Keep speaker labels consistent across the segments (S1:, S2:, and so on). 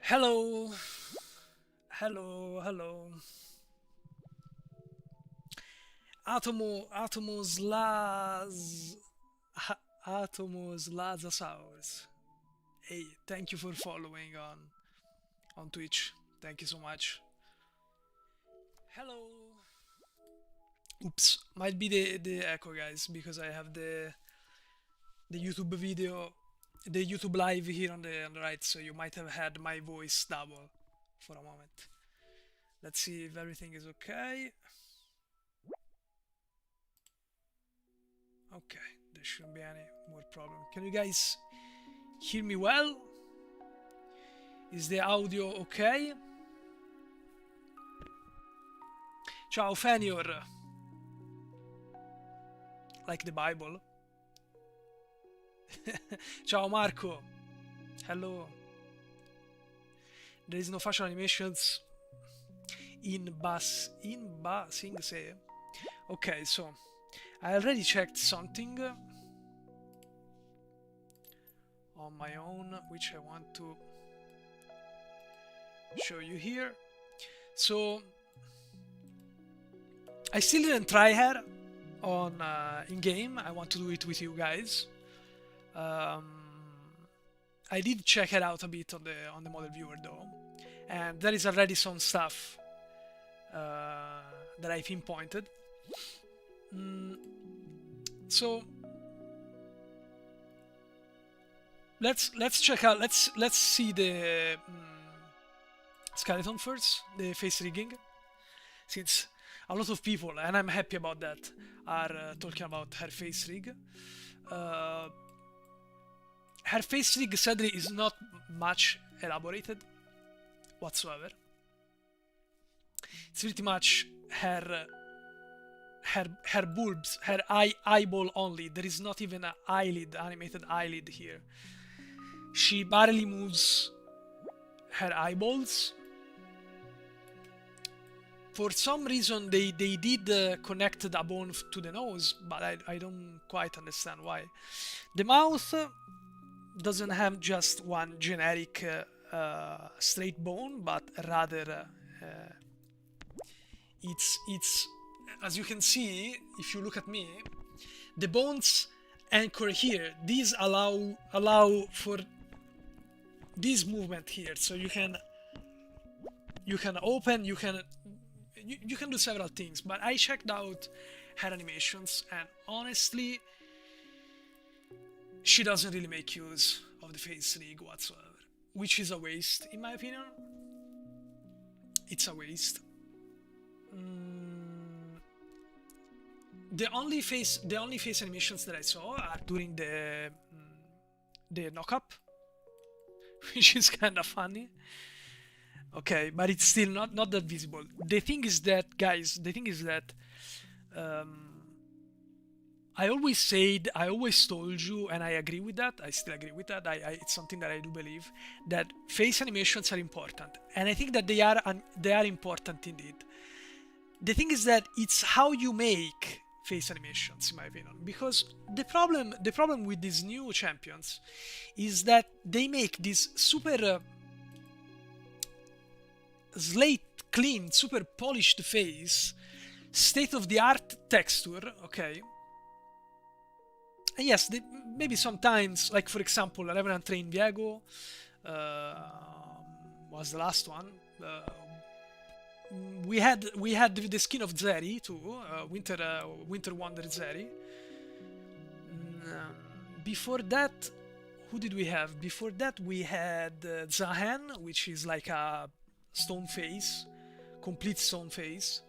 S1: Hello, hello. Atomos las, Atomos Lazasaurus. Hey, thank you for following on Twitch. Thank you so much. Hello. Oops, might be the echo, guys, because I have the YouTube video, the YouTube live here on the right, so you might have had my voice double for a moment. Let's see if everything is okay. Okay, there shouldn't be any more problem. Can you guys hear me well? Is the audio okay? Ciao Fenior, like the Bible. Ciao Marco, hello. There is no facial animations in Sing Se. Okay, so I already checked something on my own, which I want to show you here. So I still didn't try her on in game. I want to do it with you guys. I did check it out a bit on the model viewer though, and there is already some stuff that I pinpointed. So let's check out. Let's see the skeleton first, the face rigging, since a lot of people, and I'm happy about that, are talking about her face rig. Her face rig sadly is not much elaborated whatsoever. It's pretty much her bulbs, her eyeball only. There is not even an eyelid, animated eyelid here. She barely moves her eyeballs. For some reason they did connect the bone to the nose, but I don't quite understand why. The mouth doesn't have just one generic straight bone, but rather it's as you can see if you look at me, the bones anchor here. These allow for this movement here, so you can open, you can do several things. But I checked out her animations, and honestly, she doesn't really make use of the face rig whatsoever, which is a waste in my opinion. It's a waste. The only face animations that I saw are during the knock-up, which is kind of funny. Okay, but it's still not that visible. The thing is that, guys, I always told you, and I agree with that. I still agree with that. It's something that I do believe, that face animations are important, and I think that they are important indeed. The thing is that it's how you make face animations, in my opinion, because the problem with these new champions is that they make this super slate clean, super polished face, state of the art texture, okay. And yes, maybe sometimes, like for example, Revenant Train Viego was the last one. We had the skin of Zeri too, Winter Wonder Zeri. Before that, who did we have? Before that, we had Zahen, which is like a stone face, complete stone face.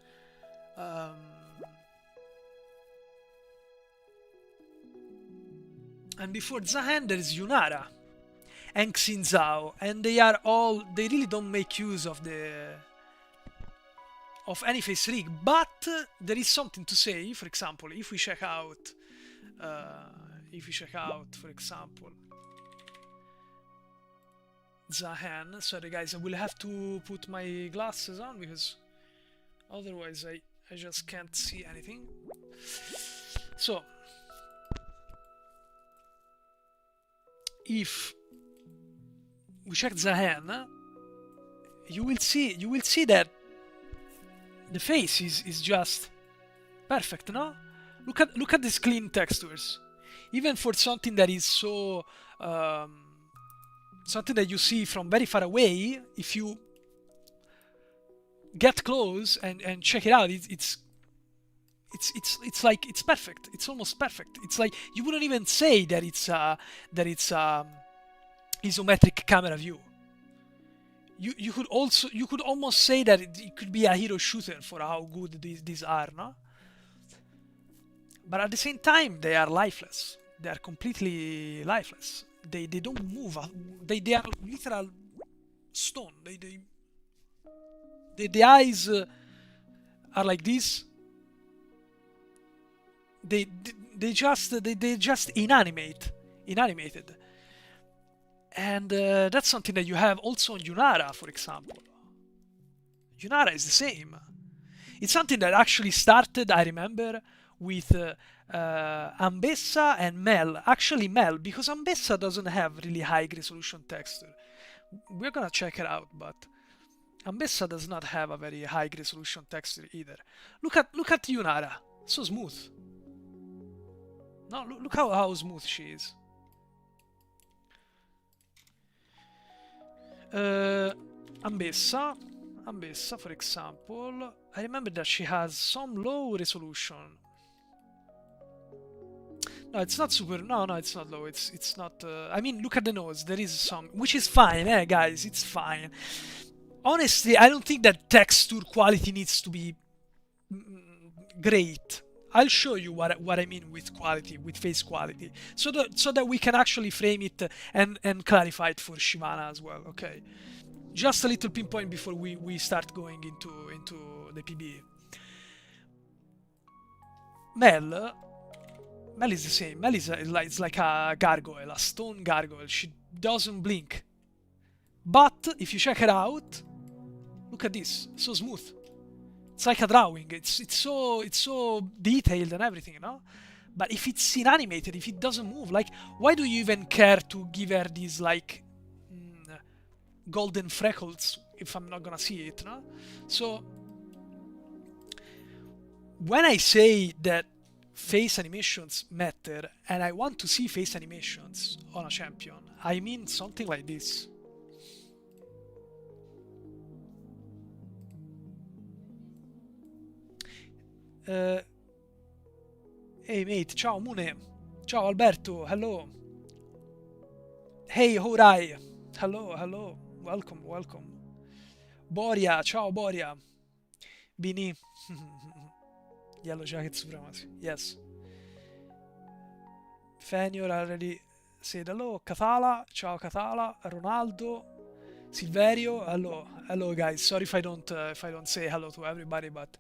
S1: And before Zahen, there is Yunara and Xin Zhao, and they really don't make use of any face rig. But there is something to say. For example, if we check out, for example, Zahen. Sorry guys, I will have to put my glasses on because otherwise I just can't see anything. So if we check Zahen, you will see that the face is just perfect, no? Look at these clean textures. Even for something that is so something that you see from very far away, if you get close and check it out, it's like it's perfect. It's almost perfect. It's like you wouldn't even say that it's isometric camera view. You could almost say that it could be a hero shooter for how good these are, no? But at the same time, they are lifeless. They are completely lifeless. They don't move. They are literal stone. The eyes are like this. They just inanimated. And that's something that you have also on Yunara, for example. Yunara is the same. It's something that actually started, I remember, with Ambessa and Mel. Actually Mel, because Ambessa doesn't have really high resolution texture. We're gonna check it out, but Ambessa does not have a very high resolution texture either. Look at Yunara, so smooth. No, look how smooth she is. Ambessa, for example, I remember that she has some low resolution. No, it's not super. No, it's not low. It's not. I mean, look at the nose. There is some, which is fine, guys. It's fine. Honestly, I don't think that texture quality needs to be great. I'll show you what I mean with quality, with face quality, so that we can actually frame it and clarify it for Shyvana as well. Okay, just a little pinpoint before we start going into the PB. Mel is the same. Mel is like a gargoyle, a stone gargoyle. She doesn't blink. But if you check her out, look at this, so smooth. It's like a drawing. It's so detailed and everything, no? But if it's inanimated, if it doesn't move, like, why do you even care to give her these like golden freckles if I'm not gonna see it, no? So when I say that face animations matter and I want to see face animations on a champion, I mean something like this. Hey mate, ciao Mune, ciao Alberto, hello. Hey Horai, hello, welcome. Boria, ciao Boria. Bini, Yellow Jacket Supremacy, yes. Fenyor already said hello. Kathala, ciao Kathala. Ronaldo, Silverio, hello guys. Sorry if I don't say hello to everybody, but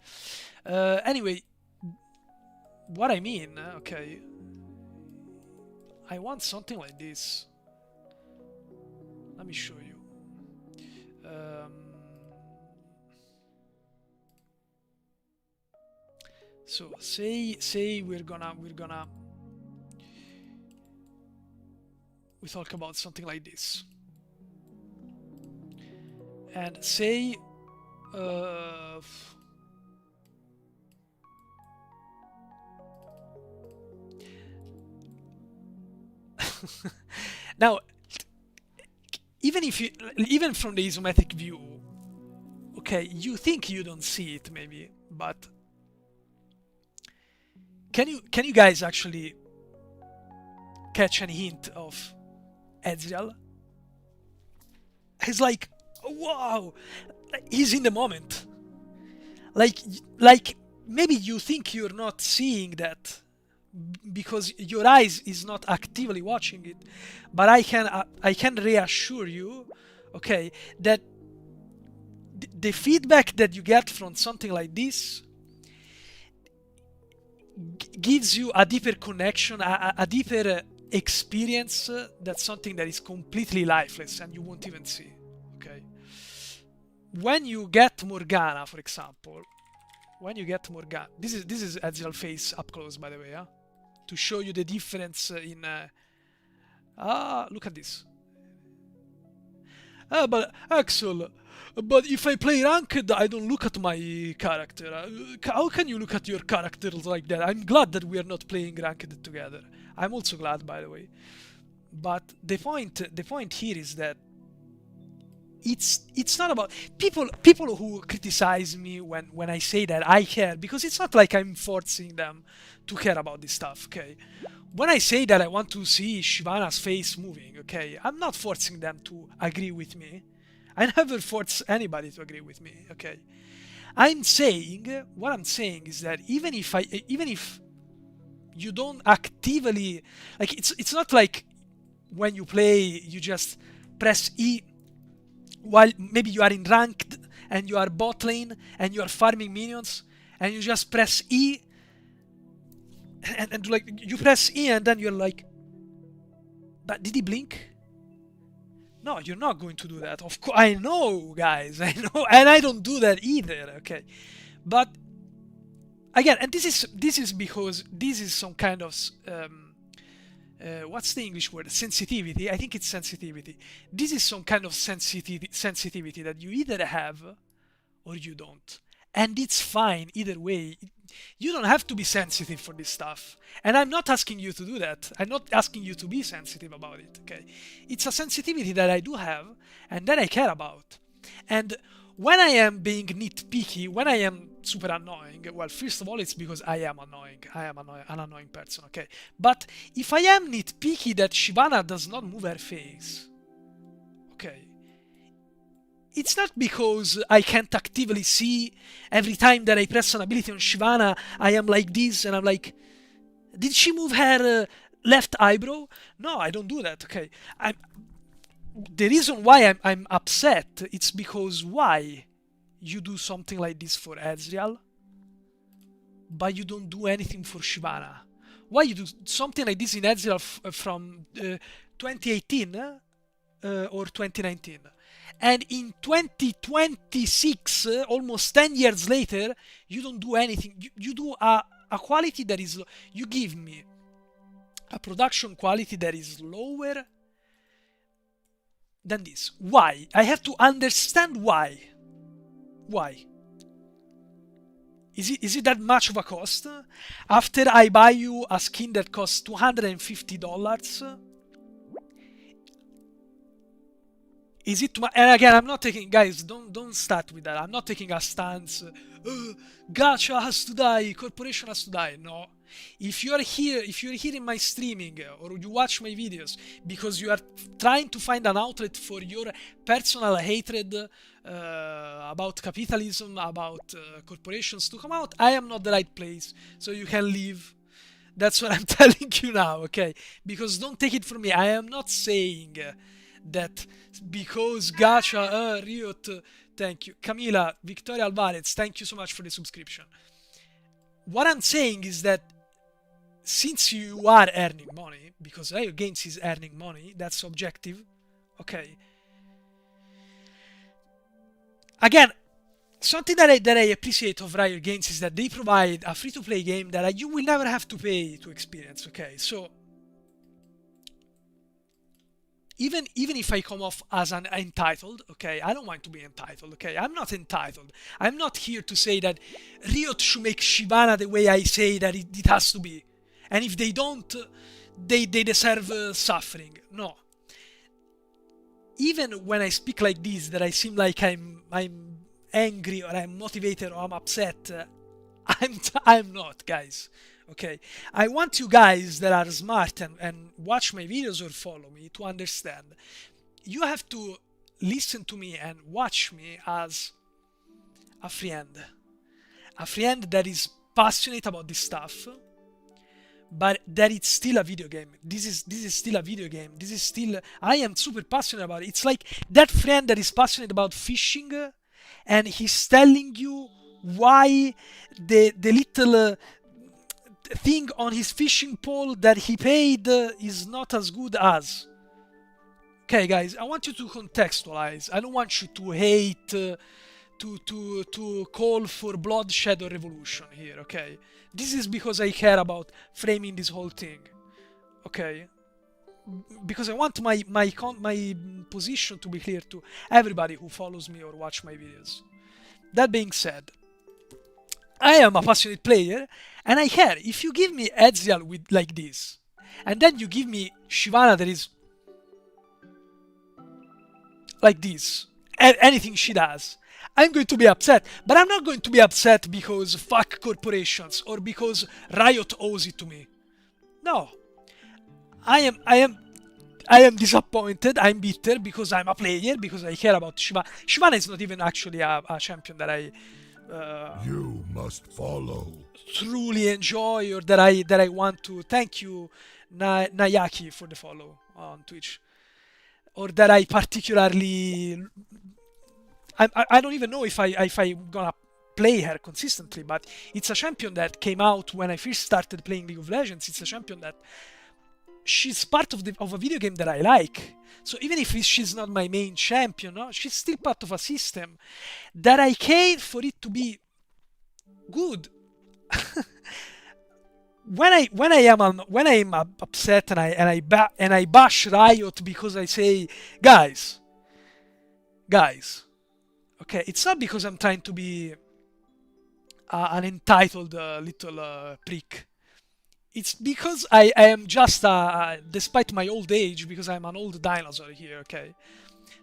S1: anyway, what I mean, okay, I want something like this. Let me show you. So say we talk about something like this, and say now, even from the isometric view, okay, you think you don't see it maybe, but can you guys actually catch any hint of Ezreal? He's like, wow, he's in the moment. Like maybe you think you're not seeing that because your eyes is not actively watching it, but I can reassure you, okay, that the feedback that you get from something like this gives you a deeper connection, a deeper experience. That's something that is completely lifeless and you won't even see. Okay, when you get Morgana, for example, this is Ezreal face up close, by the way, to show you the difference in. Look at this. But Axel, but if I play ranked, I don't look at my character. How can you look at your characters like that? I'm glad that we are not playing ranked together. I'm also glad, by the way. But the point here is that it's not about people who criticize me when I say that I care, because it's not like I'm forcing them to care about this stuff, okay? When I say that I want to see Shyvana's face moving, okay, I'm not forcing them to agree with me. I never force anybody to agree with me, okay? What I'm saying is that even if you don't actively, like, it's not like when you play you just press E while maybe you are in ranked and you are bot lane and you are farming minions, and you just press E and like you press E and then you're like, but did he blink? No, you're not going to do that. Of course, I know, guys, I know, and I don't do that either. Okay, but again, and this is because this is some kind of what's the English word? Sensitivity. I think it's sensitivity. This is some kind of sensitivity that you either have or you don't. And it's fine either way. You don't have to be sensitive for this stuff. And I'm not asking you to do that. I'm not asking you to be sensitive about it, okay? It's a sensitivity that I do have and that I care about. And when I am being nitpicky, when I am super annoying, well, first of all, it's because I am annoying. I am an annoying person, okay? But if I am nitpicky that Shyvana does not move her face, okay, it's not because I can't actively see every time that I press an ability on Shyvana, I am like this, and I'm like, did she move her left eyebrow? No, I don't do that, okay? The reason why I'm upset, it's because why you do something like this for Ezreal, but you don't do anything for Shyvana? Why you do something like this in Ezreal from 2018 or 2019? And in 2026, almost 10 years later, you don't do anything. You do a quality that is... You give me a production quality that is lower than this. Why? I have to understand why. Why? Is it that much of a cost? After I buy you a skin that costs $250, is it too much? And again, I'm not taking, guys, don't start with that. I'm not taking a stance. Gacha has to die. Corporation has to die. No. If you're here in my streaming or you watch my videos because you are trying to find an outlet for your personal hatred about capitalism, about corporations to come out, I am not the right place. So you can leave. That's what I'm telling you now, okay? Because don't take it from me. I am not saying that because Gacha, Riot, thank you. Camila, Victoria Alvarez, thank you so much for the subscription. What I'm saying is that since you are earning money, because Riot Games is earning money, that's objective, okay? Again, something that I appreciate of Riot Games is that they provide a free-to-play game that you will never have to pay to experience, okay? So even if I come off as an entitled, okay, I don't want to be entitled, okay? I'm not entitled. I'm not here to say that Riot should make Shyvana the way I say that it has to be. And if they don't, they deserve suffering. No. Even when I speak like this, that I seem like I'm angry or I'm motivated or I'm upset, I'm not, guys. Okay, I want you guys that are smart and watch my videos or follow me to understand. You have to listen to me and watch me as a friend that is passionate about this stuff, but that it's still a video game. This is still a video game. This is still... I am super passionate about it. It's like that friend that is passionate about fishing and he's telling you why the little... thing on his fishing pole that he paid is not as good as. Okay, guys, I want you to contextualize. I don't want you to hate, to call for bloodshed or revolution here, okay? This is because I care about framing this whole thing, okay? because I want my position to be clear to everybody who follows me or watch my videos. That being said, I am a passionate player, and I care. If you give me Ezreal with like this, and then you give me Shyvana that is like this, anything she does, I'm going to be upset. But I'm not going to be upset because fuck corporations or because Riot owes it to me. No, I am I am I am disappointed. I'm bitter because I'm a player, because I care about Shyvana. Shyvana is not even actually a champion that I
S2: You must follow.
S1: truly enjoy or that I want to. Thank you, Nayaki, for the follow on Twitch, or that I particularly. I don't even know if I gonna play her consistently, but it's a champion that came out when I first started playing League of Legends. It's a champion that she's part of a video game that I like. So even if she's not my main champion, no, she's still part of a system that I care for it to be good. When I am upset and I bash Riot because I say, guys, okay, it's not because I'm trying to be an entitled little prick. It's because I am just, despite my old age, because I'm an old dinosaur here, okay?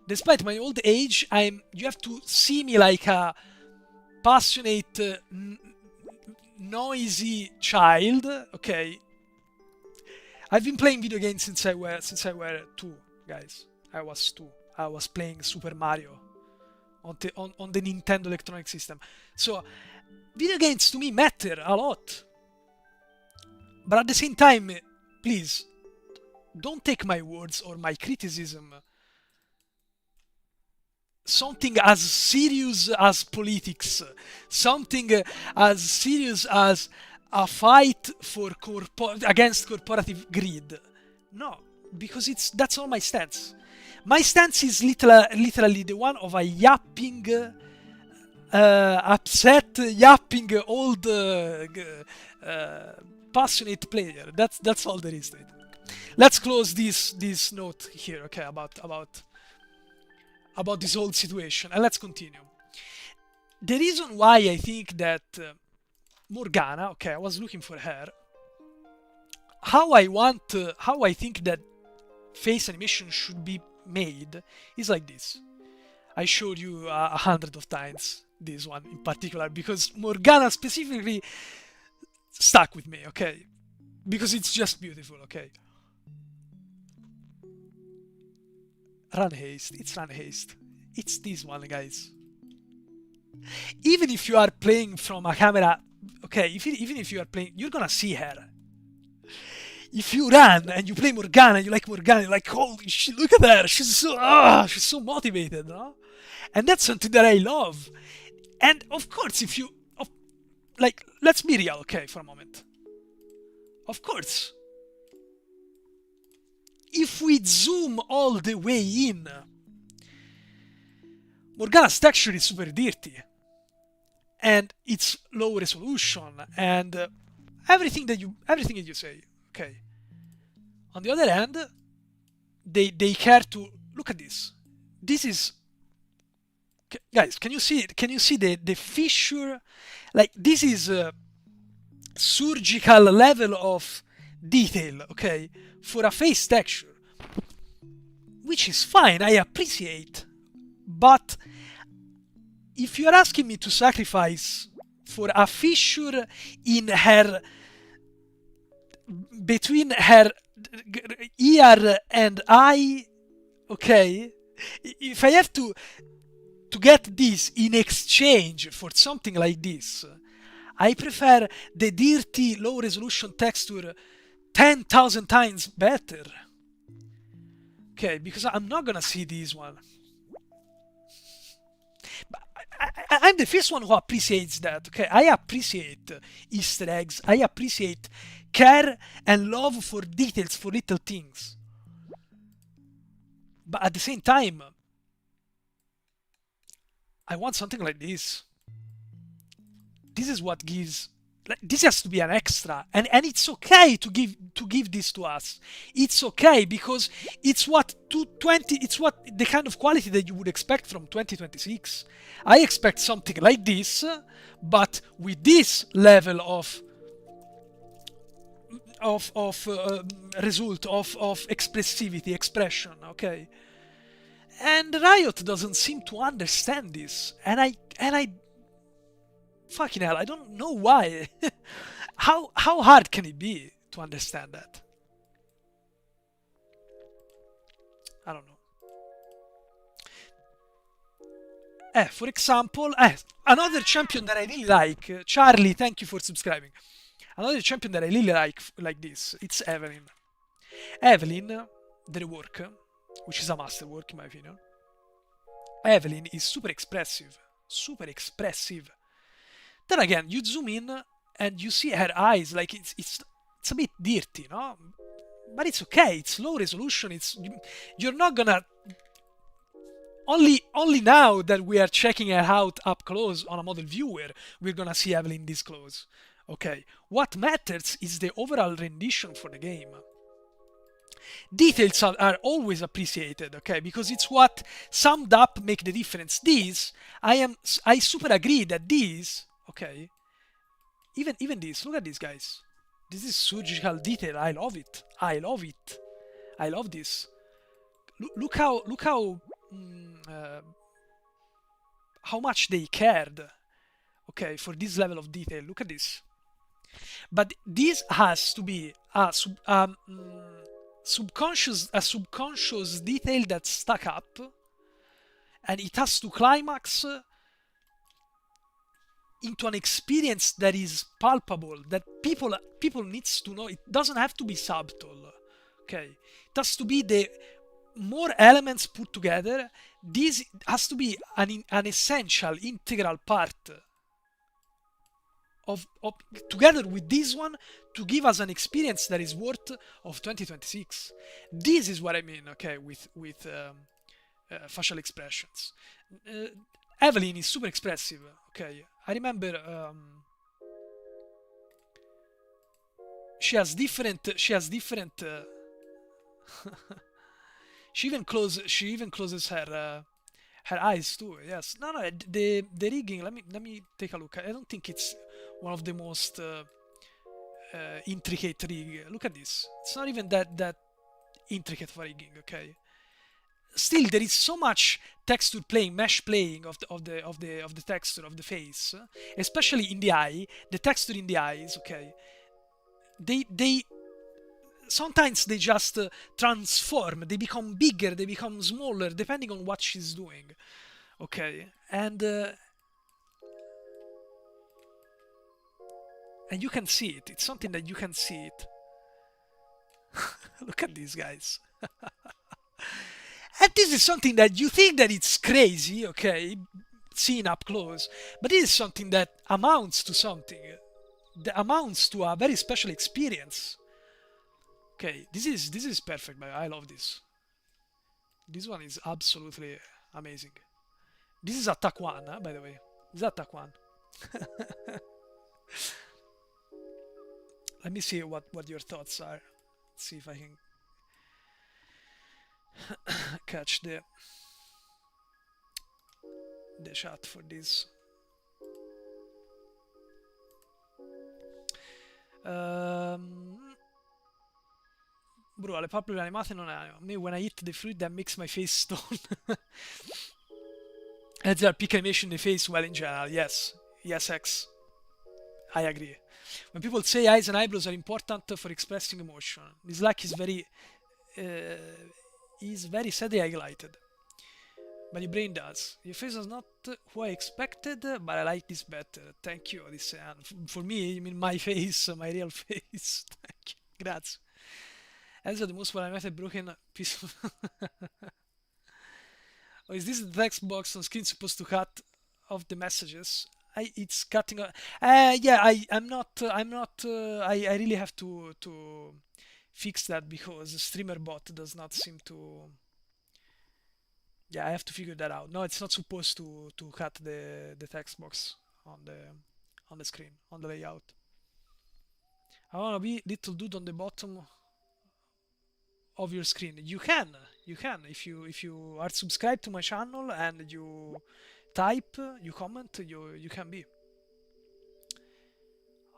S1: Despite my old age, you have to see me like a passionate, noisy child, okay? I've been playing video games since I were 2, guys. I was 2. I was playing Super Mario on the Nintendo Electronic System. So, video games to me matter a lot. But at the same time, please, don't take my words or my criticism something as serious as politics, something as serious as a fight for against corporative greed. No, because that's not my stance. My stance is literally the one of a yapping, upset, yapping old, passionate player. That's all there is to it. Let's close this note here, okay? About this whole situation, and let's continue. The reason why I think that Morgana, okay, I was looking for her. How I think that face animation should be made is like this. I showed you 100 of times this one in particular because Morgana specifically stuck with me, okay? Because it's just beautiful, okay? Run haste, it's run haste. It's this one, guys. Even if you are playing from a camera, okay, even if you are playing, you're gonna see her. If you run and you play Morgana, you like Morgana, you're like, holy shit, look at her, she's so motivated, no? And that's something that I love. And of course, if you, like, let's be real, okay, for a moment. Of course, if we zoom all the way in, Morgana's texture is super dirty. And it's low resolution and everything that you say, okay. On the other hand, they care to look at this. This is, guys, can you see it? Can you see the fissure? Like, this is a surgical level of detail, okay, for a face texture, which is fine, I appreciate. But if you're asking me to sacrifice for a fissure in her, between her ear and eye, okay, if I have to get this in exchange for something like this, I prefer the dirty low resolution texture 10,000 times better. Okay, because I'm not gonna see this one. I'm the first one who appreciates that, okay? I appreciate Easter eggs. I appreciate care and love for details, for little things. But at the same time, I want something like this. This is what gives Like, this has to be an extra, and it's okay to give this to us. It's okay because it's what 220. It's what the kind of quality that you would expect from 2026. I expect something like this, but with this level of result of expressivity, expression. Okay, and Riot doesn't seem to understand this, and I fucking hell, I don't know why. How hard can it be to understand that? I don't know. For example, another champion that I really like, Charlie. Thank you for subscribing. Another champion that I really like this, it's Evelyn. Evelyn, the rework, which is a masterwork in my opinion. Evelyn is super expressive, super expressive. Then again, you zoom in and you see her eyes, like it's a bit dirty, no? But it's okay. It's low resolution. You're not gonna only now that we are checking her out up close on a model viewer, we're gonna see Evelyn this close. Okay. What matters is the overall rendition for the game. Details are always appreciated, okay, because it's what summed up make the difference. I super agree that these, okay, even this. Look at this, guys. This is surgical detail. I love it. I love it. I love this. Look how much they cared. Okay, for this level of detail. Look at this. But this has to be a subconscious detail that's stuck up, and it has to climax into an experience that is palpable, that people needs to know. It doesn't have to be subtle. Okay, it has to be the more elements put together. This has to be an essential, integral part of together with this one to give us an experience that is worth of 2026. This is what I mean, okay, with facial expressions. Uh, Evelyn is super expressive. Okay, I remember she has different. She even closes her eyes too. Yes. No, no. The rigging. Let me take a look. I don't think it's one of the most intricate rig. Look at this. It's not even that intricate for rigging. Okay. Still, there is so much texture playing, mesh playing of the texture of the face, especially in the eye. The texture in the eyes. Okay. They sometimes they just transform. They become bigger. They become smaller depending on what she's doing. Okay, and you can see it. It's something that you can see it. Look at these guys. And this is something that you think that it's crazy, okay, seen up close, but this is something that amounts to something. That amounts to a very special experience. Okay, this is perfect, man. I love this. This one is absolutely amazing. This is attack one, by the way. This is attack one. Let me see what your thoughts are. Let's see if I can catch the chat for this. Bro, alle palpebre animate non è. Me when I eat the fruit that makes my face stone. And there are peak animation in the face, well in general, yes. Yes, X. I agree. When people say eyes and eyebrows are important for expressing emotion, this lack is very sadly highlighted. But your brain does. Your face is not who I expected, but I like this better. Thank you, Odyssean. For me, you mean my face, my real face. Thank you. Grazie. As the most parameter broken piece of... Oh, is this the text box on screen supposed to cut off the messages? It's cutting. Yeah, I'm not. I really have to fix that because StreamerBot does not seem to. Yeah, I have to figure that out. No, it's not supposed to cut the text box on the screen on the layout. I wanna be little dude on the bottom of your screen. You can if you are subscribed to my channel and you type, you comment, you can be.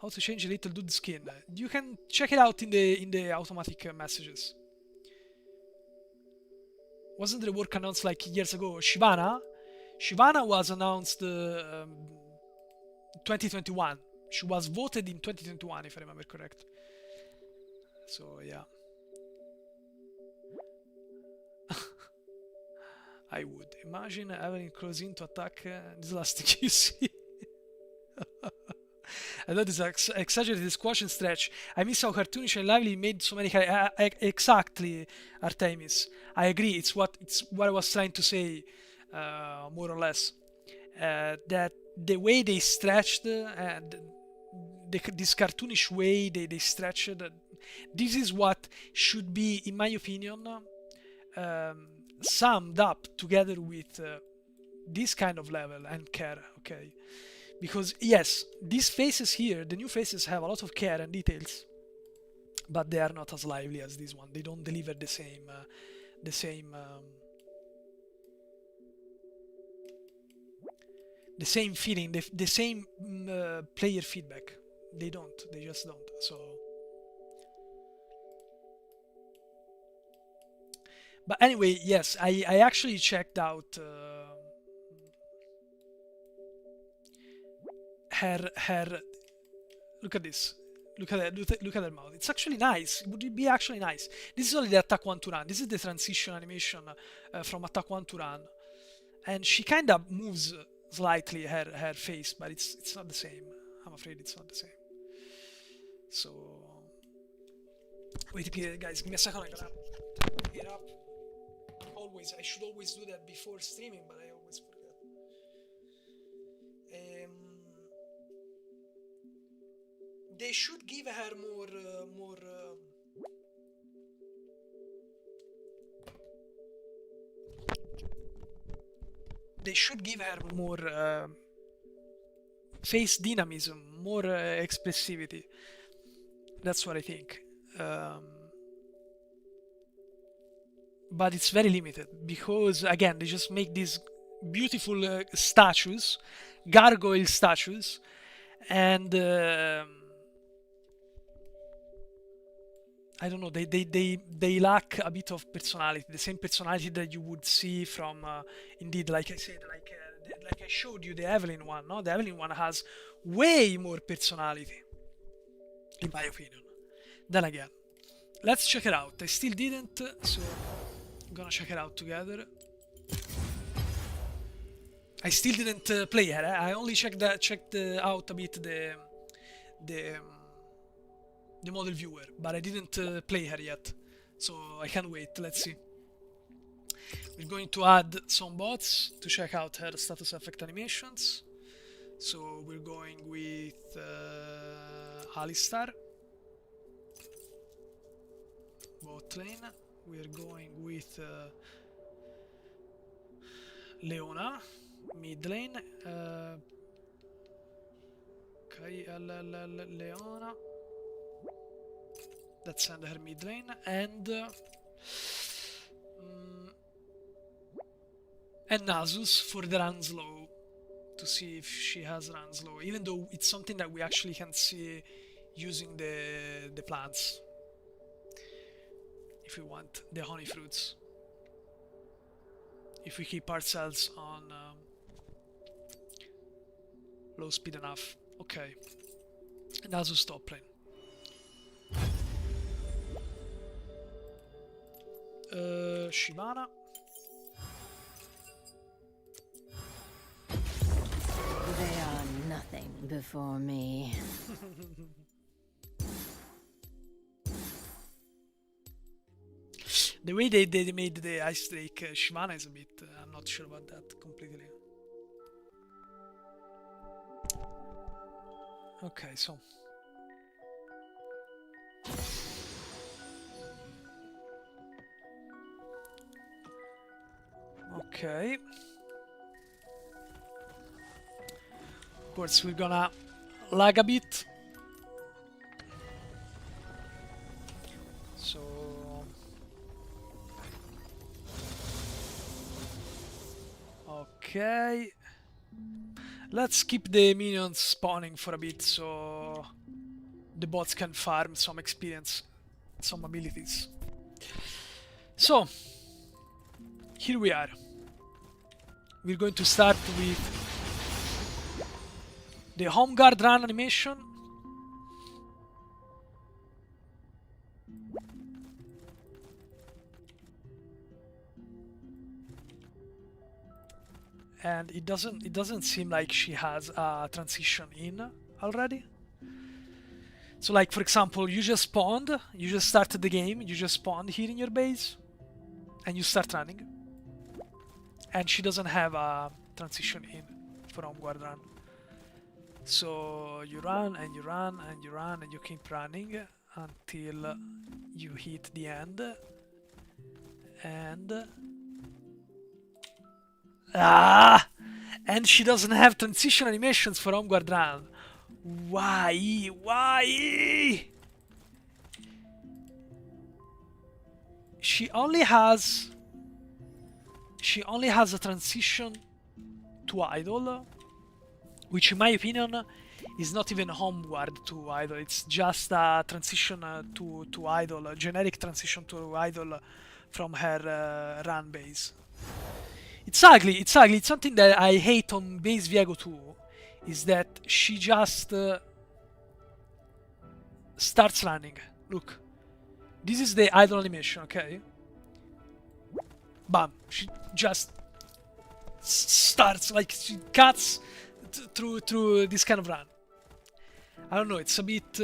S1: How to change a little dude skin? You can check it out in the automatic messages. Wasn't the work announced like years ago? Shyvana? Shyvana was announced 2021. She was voted in 2021, if I remember correct. So yeah. I would imagine Evelyn closing to attack this last QC. I thought this exaggerated squash and stretch. I miss how cartoonish and lively made so many. Exactly, Artemis. I agree. It's what I was trying to say, more or less. That the way they stretched and this cartoonish way they stretched. This is what should be, in my opinion, summed up together with this kind of level and care. Okay. Because yes, these faces here, the new faces have a lot of care and details, but they are not as lively as this one. They don't deliver the same feeling, the same player feedback. They don't. They just don't. So, but anyway, yes, I actually checked out her. Look at this. Look at her mouth. It's actually nice. It would be actually nice. This is only the attack 1 to run. This is the transition animation from attack 1 to run, and she kind of moves slightly her face, but it's not the same. I'm afraid it's not the same. So wait, guys, give me a second. I'm gonna get up. I should always do that before streaming, but I always forget. They should give her more. They should give her more face dynamism, more expressivity. That's what I think. But it's very limited because again they just make these beautiful statues, gargoyle statues, and I don't know. They lack a bit of personality, the same personality that you would see from, indeed, like I said, like I showed you the Evelyn one. No, the Evelyn one has way more personality, in my opinion. Then again, let's check it out. I still didn't, so I'm gonna check it out together. I still didn't play her. I only checked out a bit the model viewer, but I didn't play her yet, so I can't wait. Let's see. We're going to add some bots to check out her status effect animations. So we're going with Alistar, bot lane. We're going with Leona, mid lane. Okay, Leona. Let's send her mid lane and Nasus for the run slow to see if she has run slow, even though it's something that we actually can see using the plants if we want the honey fruits, if we keep ourselves on low speed enough. Okay, Nasus top lane. Shyvana.
S3: They are nothing before me.
S1: The way they made the ice drake Shyvana is a bit. I'm not sure about that completely. Okay, so. Okay. Of course, we're gonna lag a bit. Okay. Let's keep the minions spawning for a bit so the bots can farm some experience, some abilities. So, here we are. We're going to start with the home guard run animation. And it doesn't seem like she has a transition in already. So like for example, you just spawned, you just started the game, you just spawned here in your base, and you start running. And she doesn't have a transition in for home guard run. So you run and you run and you run and you keep running until you hit the end. And and she doesn't have transition animations for home guard run. Why? Why? She only has a transition to idol, which in my opinion is not even homeward to idol. It's just a transition to idol, a generic transition to idol from her run base. It's ugly. It's ugly. It's something that I hate on base Viego too. Is that she just starts running. Look, this is the idle animation, okay? Bam! She just starts, like she cuts through this kind of run. I don't know. It's a bit.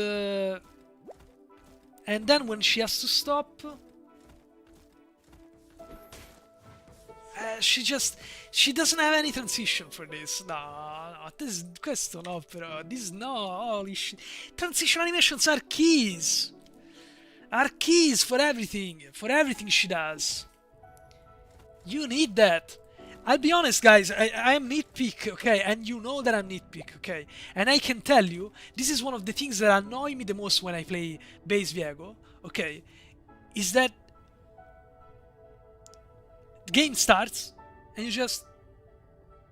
S1: And then when she has to stop, she doesn't have any transition for this. No, questo no, però. This no, holy shit. Transition animations are keys. Are keys for everything. For everything she does. You need that. I'll be honest, guys. I am nitpick, okay? And you know that I'm nitpick, okay? And I can tell you, this is one of the things that annoy me the most when I play base Viego, okay? Is that the game starts and you just...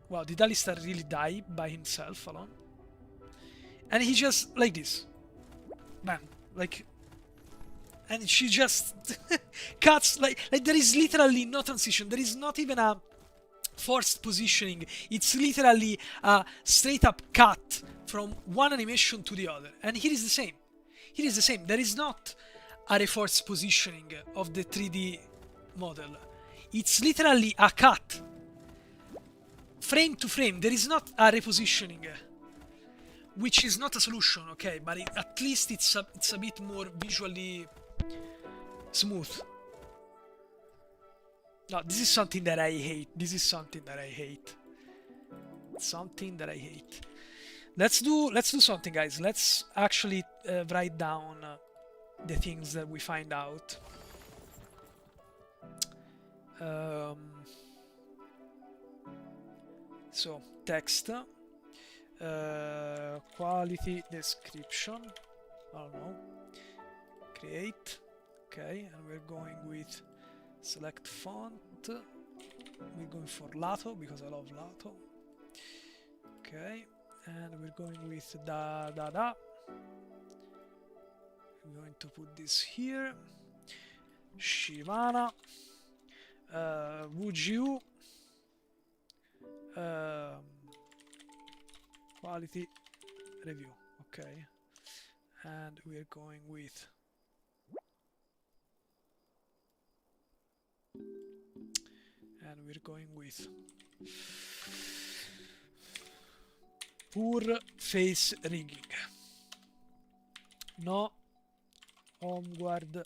S1: Wow, did Alistar really die by himself alone? And he just, like this. Bam. Like... And she just cuts, like there is literally no transition. There is not even a forced positioning. It's literally a straight up cut from one animation to the other. And here is the same. Here is the same. There is not a reforced positioning of the 3D model. It's literally a cut. Frame to frame. There is not a repositioning. Which is not a solution, okay? But at least it's a bit more visually smooth. No, this is something that I hate. This is something that I hate. Something that I hate. Let's do something, guys. Let's actually write down the things that we find out. So text, quality description. I don't know. Create. Okay, and we're going with select font. We're going for Lato because I love Lato. Okay, and we're going with da. We're going to put this here. Shyvana. VGU. Quality review. Okay, and we're going with poor face rigging. No homeward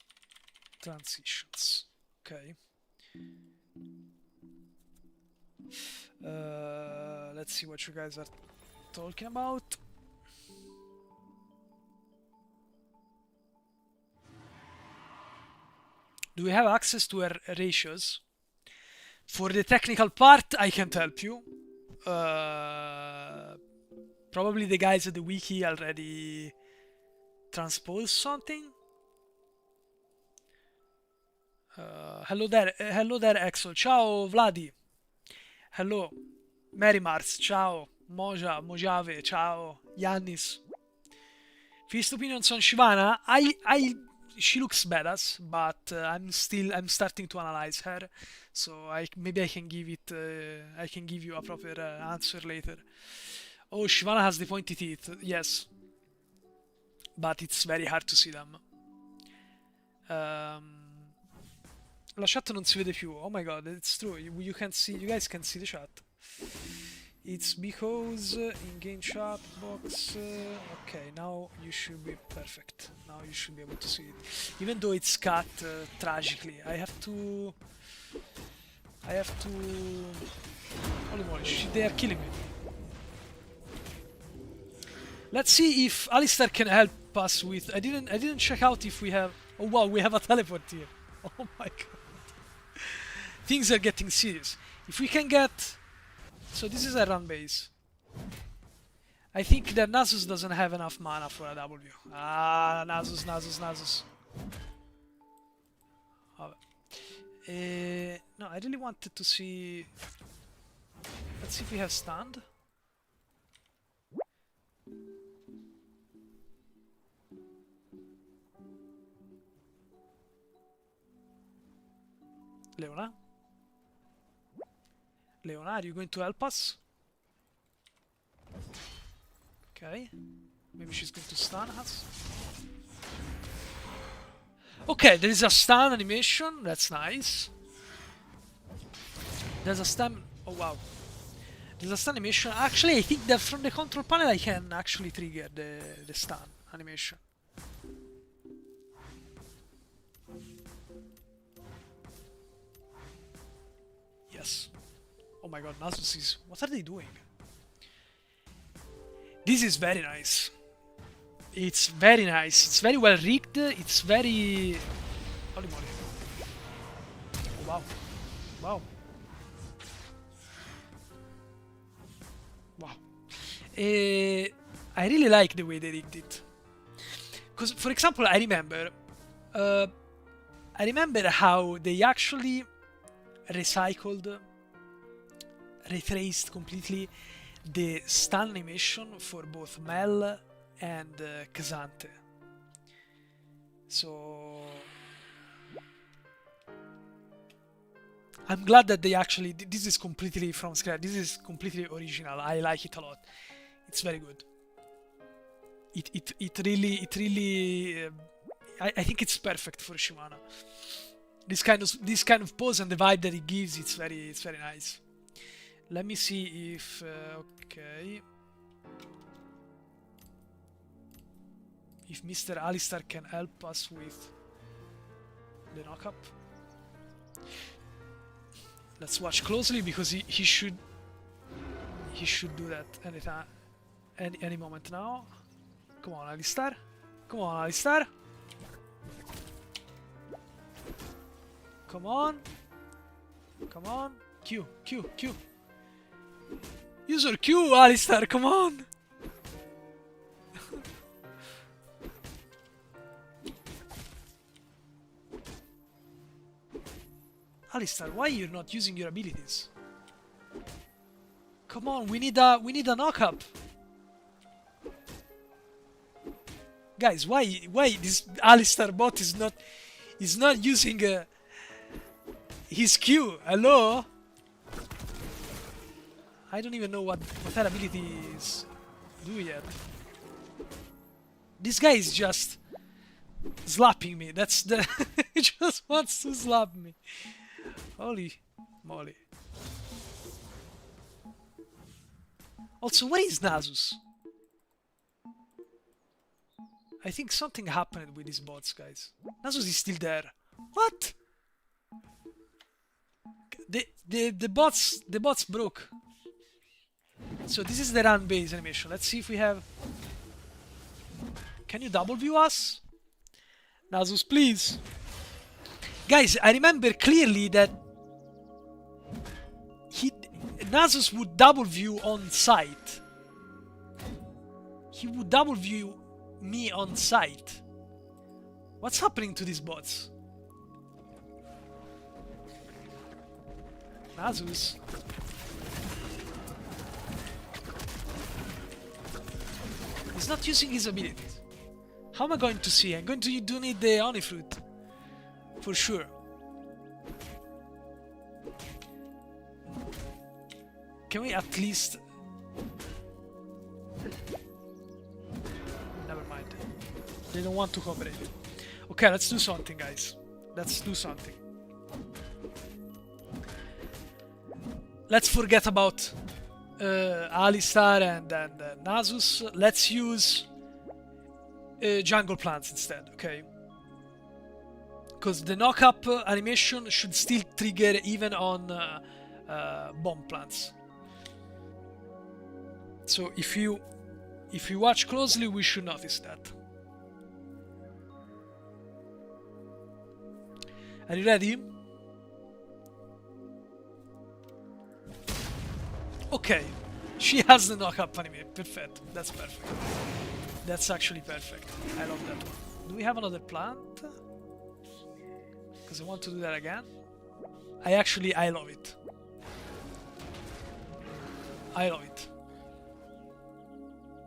S1: transitions. Okay. Let's see what you guys are talking about. Do we have access to our ratios? For the technical part, I can't help you. Probably the guys at the wiki already transposed something. Hello there, Exo. Ciao, Vladi. Hello. Mary Mars, ciao. Moja, Mojave, ciao. Yannis. First opinions on Shyvana. She looks badass, but I'm starting to analyze her, so maybe I can give it, I can give you a proper answer later. Oh, Shyvana has the pointy teeth, yes, but it's very hard to see them. La chat non si vede più. Oh my god, it's true. You can see, you guys can see the chat. It's because in-game chat box. Okay, now you should be perfect. Now you should be able to see it, even though it's cut tragically. I have to. Holy moly! They are killing me. Let's see if Alistair can help us with. I didn't check out if we have. Oh wow, we have a teleport here. Oh my god. Things are getting serious. If we can get. So this is a run base. I think that Nasus doesn't have enough mana for a W. Ah, Nasus. No, I really wanted to see. Let's see if we have stand. Leona? Leona, are you going to help us? Okay. Maybe she's going to stun us. Okay, there is a stun animation. That's nice. There's a stun. Oh wow. There's a stun animation. Actually, I think that from the control panel I can actually trigger the stun animation. Yes. Oh my god, Nasus is... What are they doing? This is very nice. It's very nice. It's very well rigged. It's very... Holy moly. Oh, wow. Wow. Wow. I really like the way they rigged it. Because, for example, I remember how they actually retraced completely the stun animation for both Mel and Kazante. So I'm glad that they actually, this is completely from scratch, this is completely original. I like it a lot. It's very good. It really I think it's perfect for Shyvana. This kind of pose and the vibe that it gives, it's very nice. Let me see if okay, if Mr. Alistair can help us with the knockup. Let's watch closely because he should do that anytime, any moment now. Come on, Alistair. Come on, Alistair. Come on. Come on. Q. Use your Q, Alistair, come on! Alistair, why you're not using your abilities? Come on, we need a knockup. Guys, why this Alistair bot is not using his Q? Hello? I don't even know what her abilities do yet. This guy is just slapping me. That's the he just wants to slap me. Holy moly. Also, where is Nasus? I think something happened with these bots, guys. Nasus is still there. What? The bots broke. So this is the run base animation. Let's see if we have... Can you double view us? Nasus, please. Guys, I remember clearly that Nasus would double view on sight. He would double view me on sight. What's happening to these bots? Nasus. He's not using his abilities. How am I going to see? I'm going to do need the honey fruit. For sure. Can we at least... Never mind. They don't want to cooperate. Okay, let's do something, guys. Let's do something. Let's forget about Alistar and Nasus. Let's use jungle plants instead, okay? Because the knock-up animation should still trigger even on bomb plants. So if you watch closely, we should notice that. Are you ready? Okay, she has the knock-up anime. Perfect. That's perfect. That's actually perfect. I love that one. Do we have another plant? Because I want to do that again. I love it. I love it.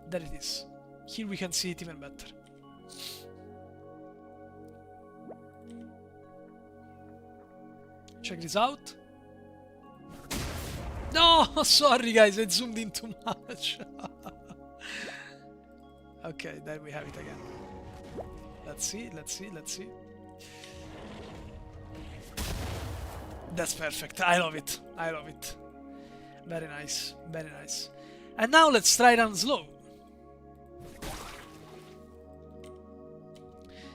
S1: There it is. Here we can see it even better. Check this out. No, sorry guys, I zoomed in too much. Okay, there we have it again. Let's see. That's perfect. I love it. Very nice. And now let's try run slow.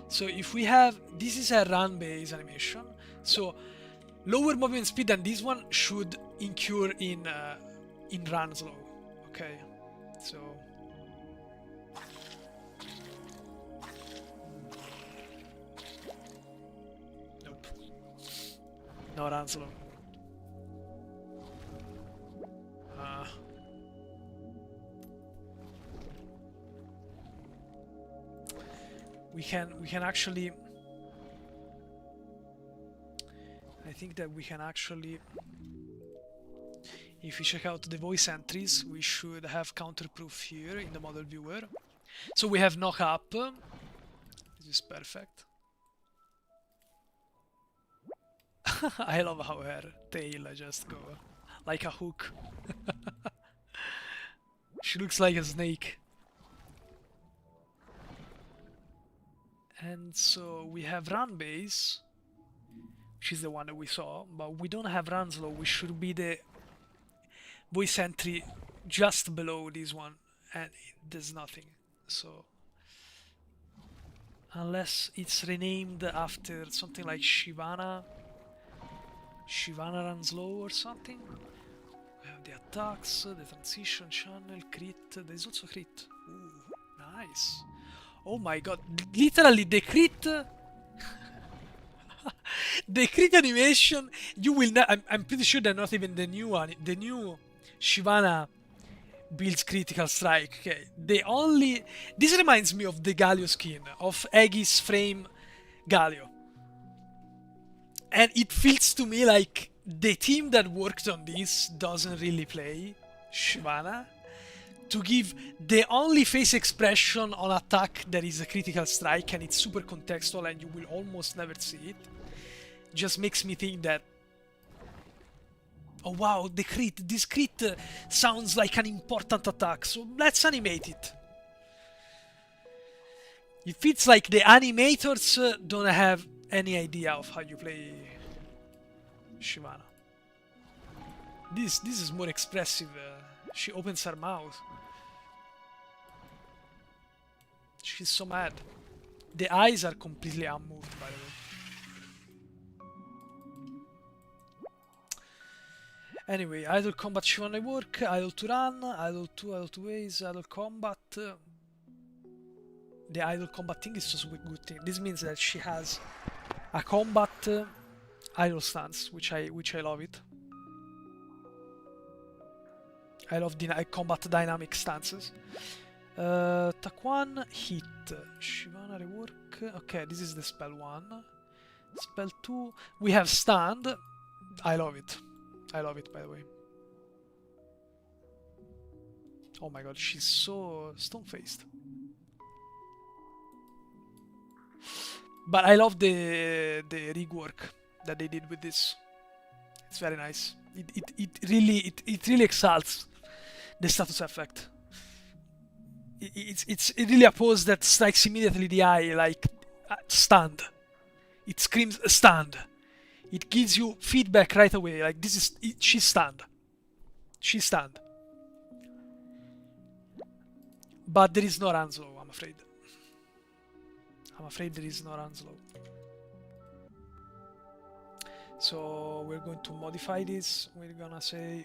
S1: So if we have, this is a run based animation, so lower movement speed than this one should incur in run slow. Okay, so nope, no run slow. We can actually, I think that we can actually, if we check out the voice entries, we should have counterproof here in the model viewer. So we have knock up. This is perfect. I love how her tail just go like a hook. She looks like a snake. And so we have run base, which is the one that we saw, but we don't have run slow, which should be the voice entry just below this one, and there's nothing. So unless it's renamed after something like Shyvana run slow or something. We have the attacks, the transition channel, crit, there's also crit. Ooh, nice. Oh my god, literally the crit the crit animation, you will not, I'm pretty sure that not even the new one, the new Shyvana builds critical strike. Okay, this reminds me of the Galio skin, of Aegis frame Galio. And it feels to me like the team that worked on this doesn't really play Shyvana. To give the only face expression on attack that is a critical strike, and it's super contextual and you will almost never see it, just makes me think that, oh wow, the crit, this crit sounds like an important attack, so let's animate it. It feels like the animators don't have any idea of how you play Shyvana. This is more expressive. She opens her mouth. She's so mad. The eyes are completely unmoved, by the way. Anyway, idle combat Shyvana work, idle to run, idle to ways, idle combat. The idle combat thing is just a good thing. This means that she has a combat idle stance, which I love it. I love combat dynamic stances. Attack 1, hit. Shyvana rework. Okay, this is the spell 1. Spell 2, we have stand. I love it. I love it, by the way. Oh my god, she's so stone-faced. But I love the rework that they did with this. It's very nice. It really exalts the status effect. It's really a pose that strikes immediately the eye, like stunned. It screams stunned. It gives you feedback right away, like this is she's stunned. She's stunned. But there is no Ranslow, I'm afraid. I'm afraid there is no Ranslow. So we're going to modify this. We're gonna say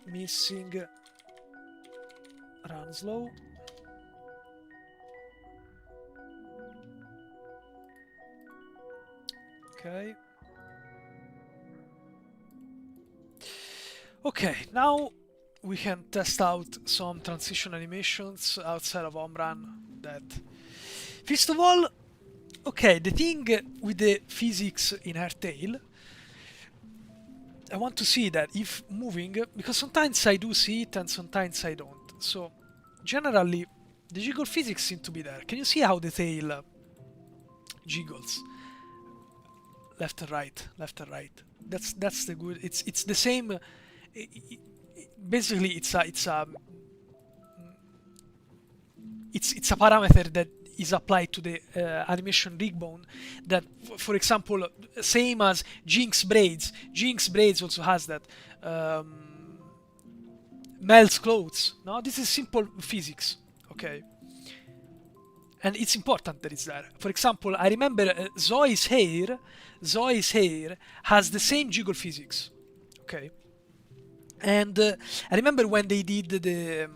S1: missing Ranslow. Okay. Okay, now we can test out some transition animations outside of home run that first of all, okay, the thing with the physics in her tail, I want to see that if moving, because sometimes I do see it and sometimes I don't. So generally the jiggle physics seem to be there. Can you see how the tail jiggles? Left and right, left and right. That's the good. It's the same. Basically, it's a parameter that is applied to the animation rig bone. That, for example, same as Jinx braids. Jinx braids also has that. Mel's clothes. No, this is simple physics. Okay. And it's important that it's there. For example, I remember Zoe's hair has the same jiggle physics. Okay. And I remember when they did the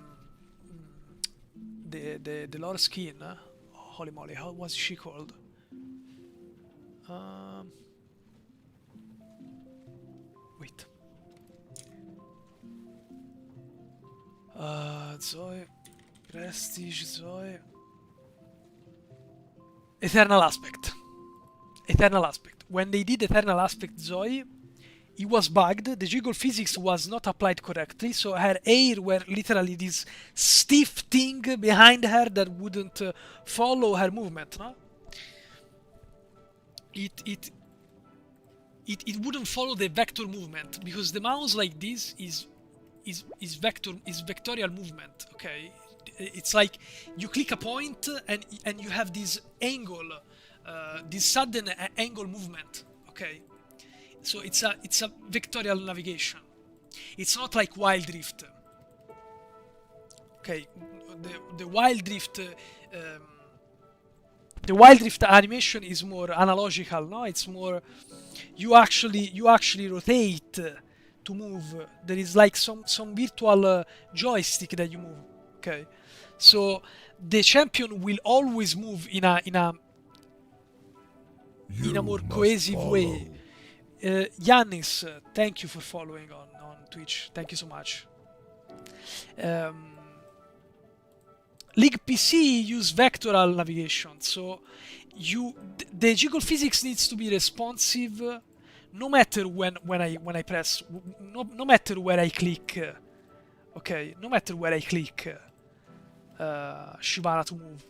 S1: Laura skin. Holy moly, how was she called? Wait. Zoe, Prestige, Zoe. Eternal Aspect. Eternal Aspect. When they did Eternal Aspect Zoe, it was bugged. The jiggle physics was not applied correctly, so her hair were literally this stiff thing behind her that wouldn't follow her movement. No? It wouldn't follow the vector movement because the mouse like this is vectorial movement. Okay. It's like you click a point and you have this angle, this sudden angle movement. Okay, so it's a vectorial navigation. It's not like Wild Rift. Okay, the Wild Rift animation is more analogical. No, it's more you actually rotate to move. There is like some virtual joystick that you move. Okay. So the champion will always move in a more cohesive way. Yannis, thank you for following on Twitch. Thank you so much. League PC use vectoral navigation, so the jiggle physics needs to be responsive, no matter when I press, no matter where I click. Okay, no matter where I click. Shyvana to move.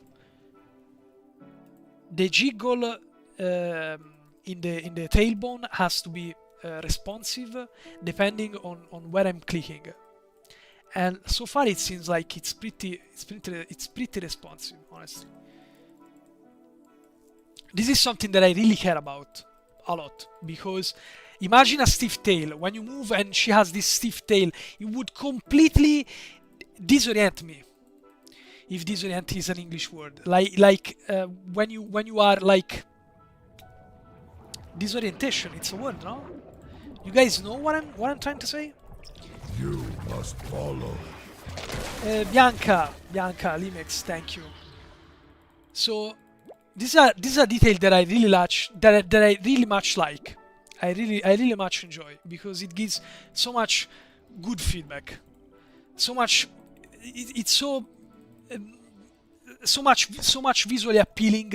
S1: The jiggle in the tailbone has to be responsive depending on where I'm clicking, and so far it seems like it's pretty responsive, honestly. This is something that I really care about a lot, because imagine a stiff tail. When you move and she has this stiff tail, it would completely disorient me. If disorient is an English word, like when you are like disorientation, it's a word, no? You guys know what I'm trying to say?
S2: You must follow.
S1: Bianca, Limex, thank you. So this is a detail that I really like, that I really much like. I really much enjoy, because it gives so much good feedback. So much, it's so much visually appealing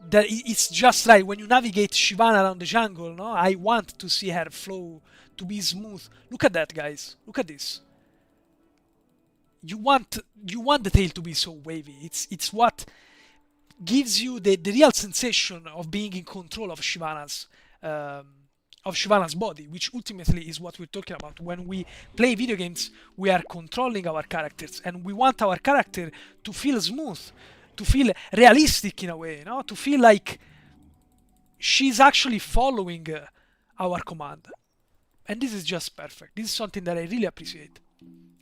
S1: that it's just right. When you navigate Shyvana around the jungle, no, I want to see her flow to be smooth. Look at that, guys. Look at this. you want the tail to be so wavy. It's what gives you the real sensation of being in control of um, Shyvana's body, which ultimately is what we're talking about. When we play video games, we are controlling our characters, and we want our character to feel smooth, to feel realistic in a way, to feel like she's actually following our command. And this is just perfect. This is something that I really appreciate.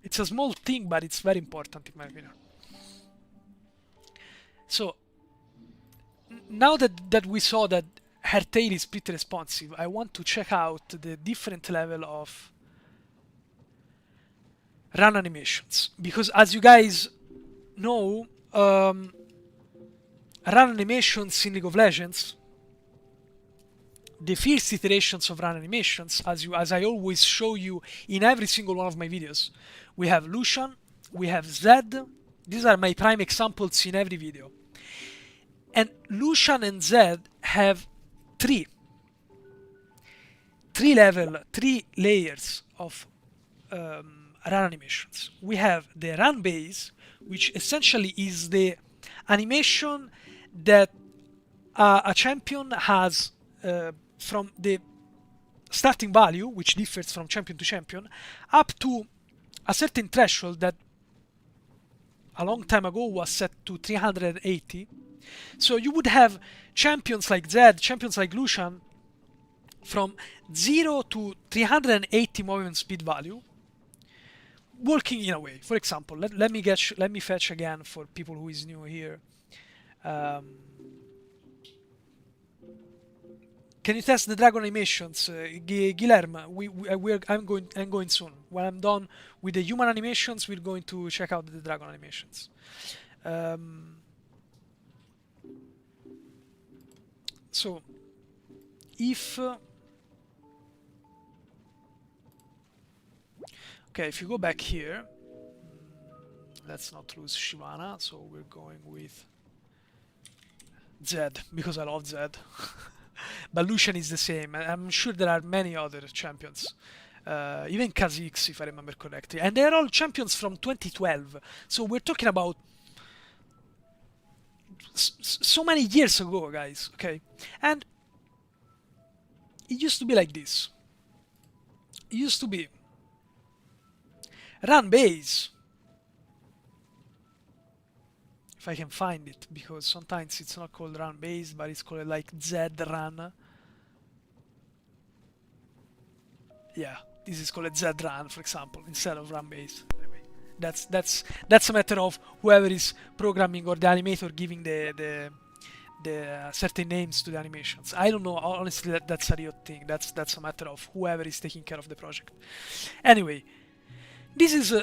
S1: It's a small thing, but it's very important in my opinion. So now that we saw that her tail is pretty responsive, I want to check out the different level of run animations, because as you guys know, run animations in League of Legends, the first iterations of run animations, as I always show you in every single one of my videos, we have Lucian, we have Zed. These are my prime examples in every video. And Lucian and Zed have three layers of run animations. We have the run base, which essentially is the animation that a champion has from the starting value, which differs from champion to champion, up to a certain threshold that a long time ago was set to 380. So you would have champions like Zed, champions like Lucian, from 0 to 380 movement speed value, walking in a way. For example, let me fetch again for people who is new here. Can you test the dragon animations, Guilherme? I'm going soon. When I'm done with the human animations, we're going to check out the dragon animations. So, if okay, if you go back here, let's not lose Shyvana. So we're going with Zed because I love Zed. But Lucian is the same. I'm sure there are many other champions. Even Kha'Zix, if I remember correctly. And they're all champions from 2012. So we're talking about so many years ago, guys. Okay? And it used to be like this. It used to be run base. If I can find it, because sometimes it's not called run base, but it's called like Z run. Yeah, this is called Z run, for example, instead of run base. Anyway, that's a matter of whoever is programming or the animator giving the certain names to the animations. I don't know. Honestly, that's a real thing. That's a matter of whoever is taking care of the project. Anyway, this is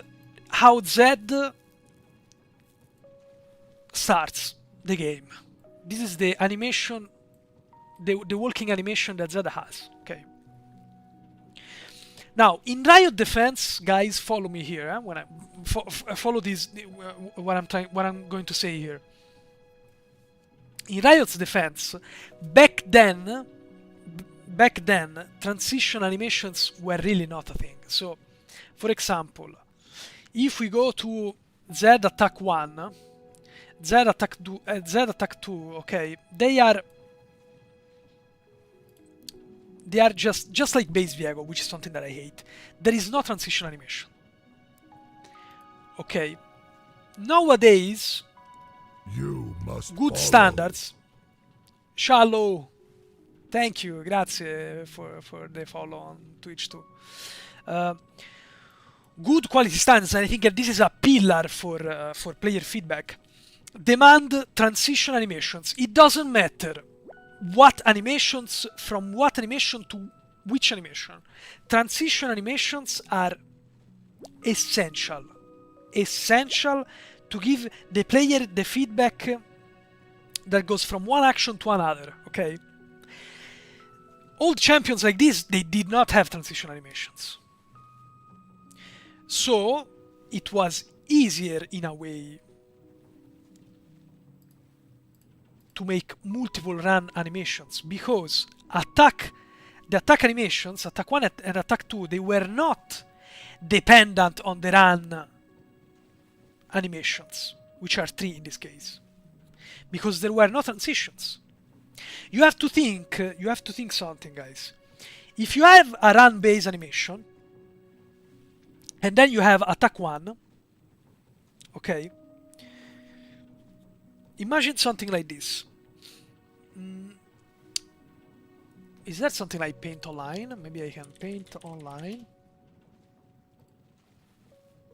S1: how Zed starts the game. This is the animation, the walking animation that Zed has. Okay. Now, in Riot defense, guys, follow me here. When I follow this, what I'm going to say here. In Riot's defense, back then, transition animations were really not a thing. So, for example, if we go to Z attack 1, Z attack 2, okay, they are just like base Viego, which is something that I hate. There is no transition animation. Okay. Nowadays,
S2: You must
S1: good
S2: follow.
S1: standards. Shallow. Thank you, grazie for the follow on Twitch too. Good quality standards, and I think that this is a pillar for player feedback. Demand transition animations. It doesn't matter what animations, from what animation to which animation. Transition animations are essential to give the player the feedback that goes from one action to another. Okay, old champions like this, they did not have transition animations, so it was easier in a way to make multiple run animations, because the attack animations, attack 1 and attack 2, they were not dependent on the run animations, which are 3 in this case, because there were no transitions. You have to think something, guys. If you have a run-based animation, and then you have attack 1, okay? Imagine something like this. Is that something like paint online? Maybe I can paint online.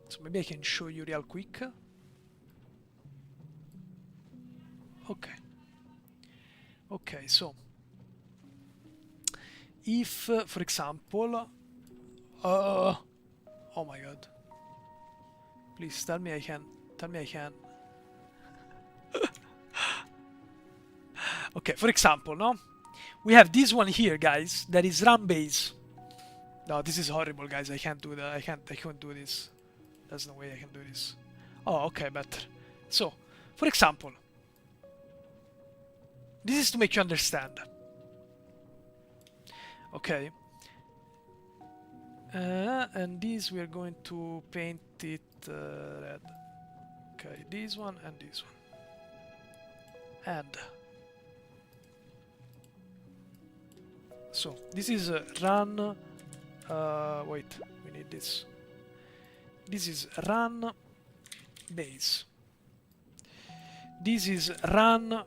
S1: So maybe I can show you real quick. Okay. Okay, so if, for example, oh my god, please tell me I can. Okay, for example, no, we have this one here, guys, that is run base. No, this is horrible, guys. I can't do that. I can't do this. There's no way I can do this. Oh, okay, better. So, for example, this is to make you understand. Okay. And this we are going to paint it red. Okay, this one and this one. And so this is run. Wait, we need this. This is run base. This is run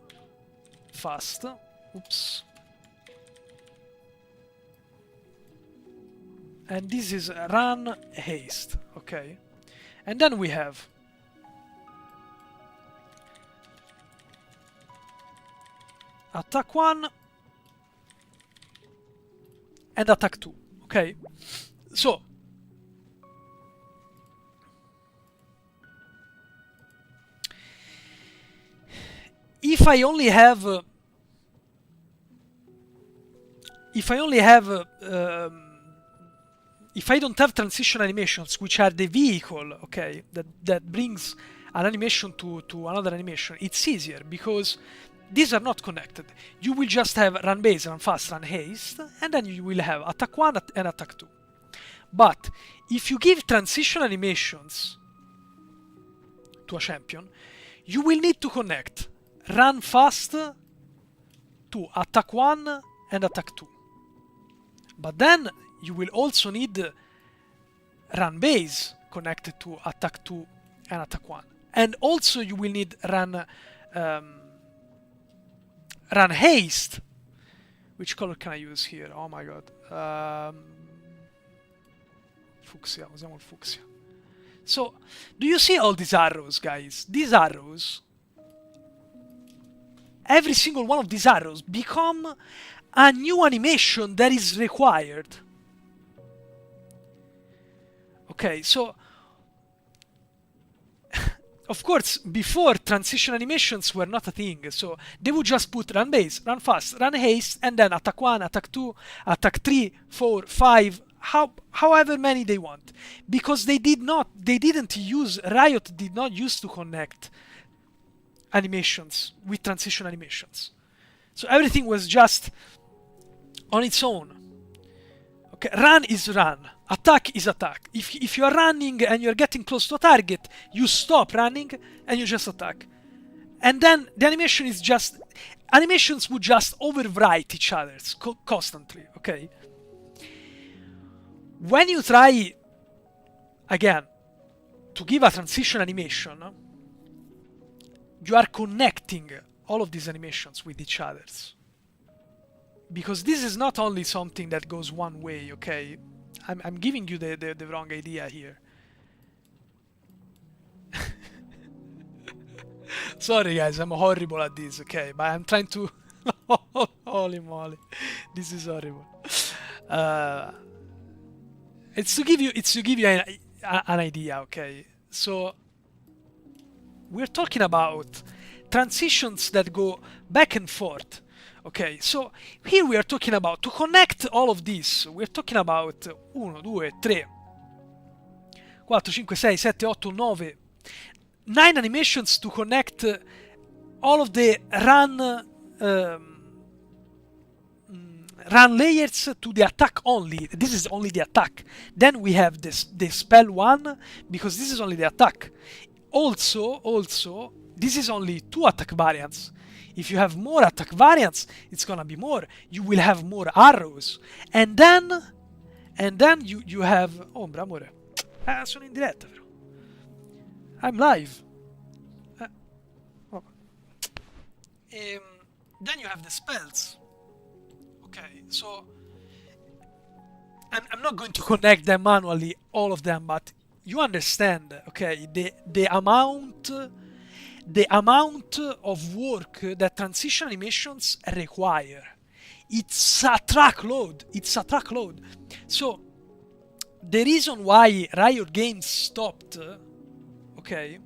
S1: fast. Oops. And this is run haste. Okay. And then we have attack 1 and attack 2. Okay. So if I only have if I don't have transition animations, which are the vehicle, okay, that brings an animation to another animation, it's easier because these are not connected. You will just have run base, run fast, run haste, and then you will have attack 1 and attack 2. But if you give transition animations to a champion, you will need to connect run fast to attack 1 and attack 2. But then you will also need run base connected to attack 2 and attack 1. And also you will need run haste. Which color can I use here? Oh my god. Fuchsia, usiamo il fucsia. So, do you see all these arrows, guys? These arrows, every single one of these arrows become a new animation that is required. Okay, so of course, before transition animations were not a thing, so they would just put run base, run fast, run haste, and then attack 1, attack 2, attack 3, 4, 5, however many they want. Because Riot did not use to connect animations with transition animations. So everything was just on its own. Okay, run is run. Attack is attack. If you are running and you're getting close to a target, you stop running and you just attack. And then the animation is just... Animations would just overwrite each other constantly, okay? When you try, again, to give a transition animation, you are connecting all of these animations with each other. Because this is not only something that goes one way, okay? I'm giving you the wrong idea here. Sorry guys, I'm horrible at this, okay? But I'm trying to... Holy moly. This is horrible. It's to give you an idea, okay? So we're talking about transitions that go back and forth. Okay, so here we are talking about, to connect all of this, we're talking about 1, 2, 3, 4, 5, 6, 7, 8, 9, 9 animations to connect all of the run layers to the attack only. This is only the attack. Then we have the spell one, because this is only the attack. Also, this is only 2 attack variants. If you have more attack variants, it's gonna be more. You will have more arrows. And then you have... Ombra, amore. Sono in diretta però. I'm live. Oh. Then you have the spells. Okay, so I'm not going to connect them manually, all of them, but you understand, okay, the amount of work that transition animations require. It's a truckload. So the reason why Riot Games stopped, okay,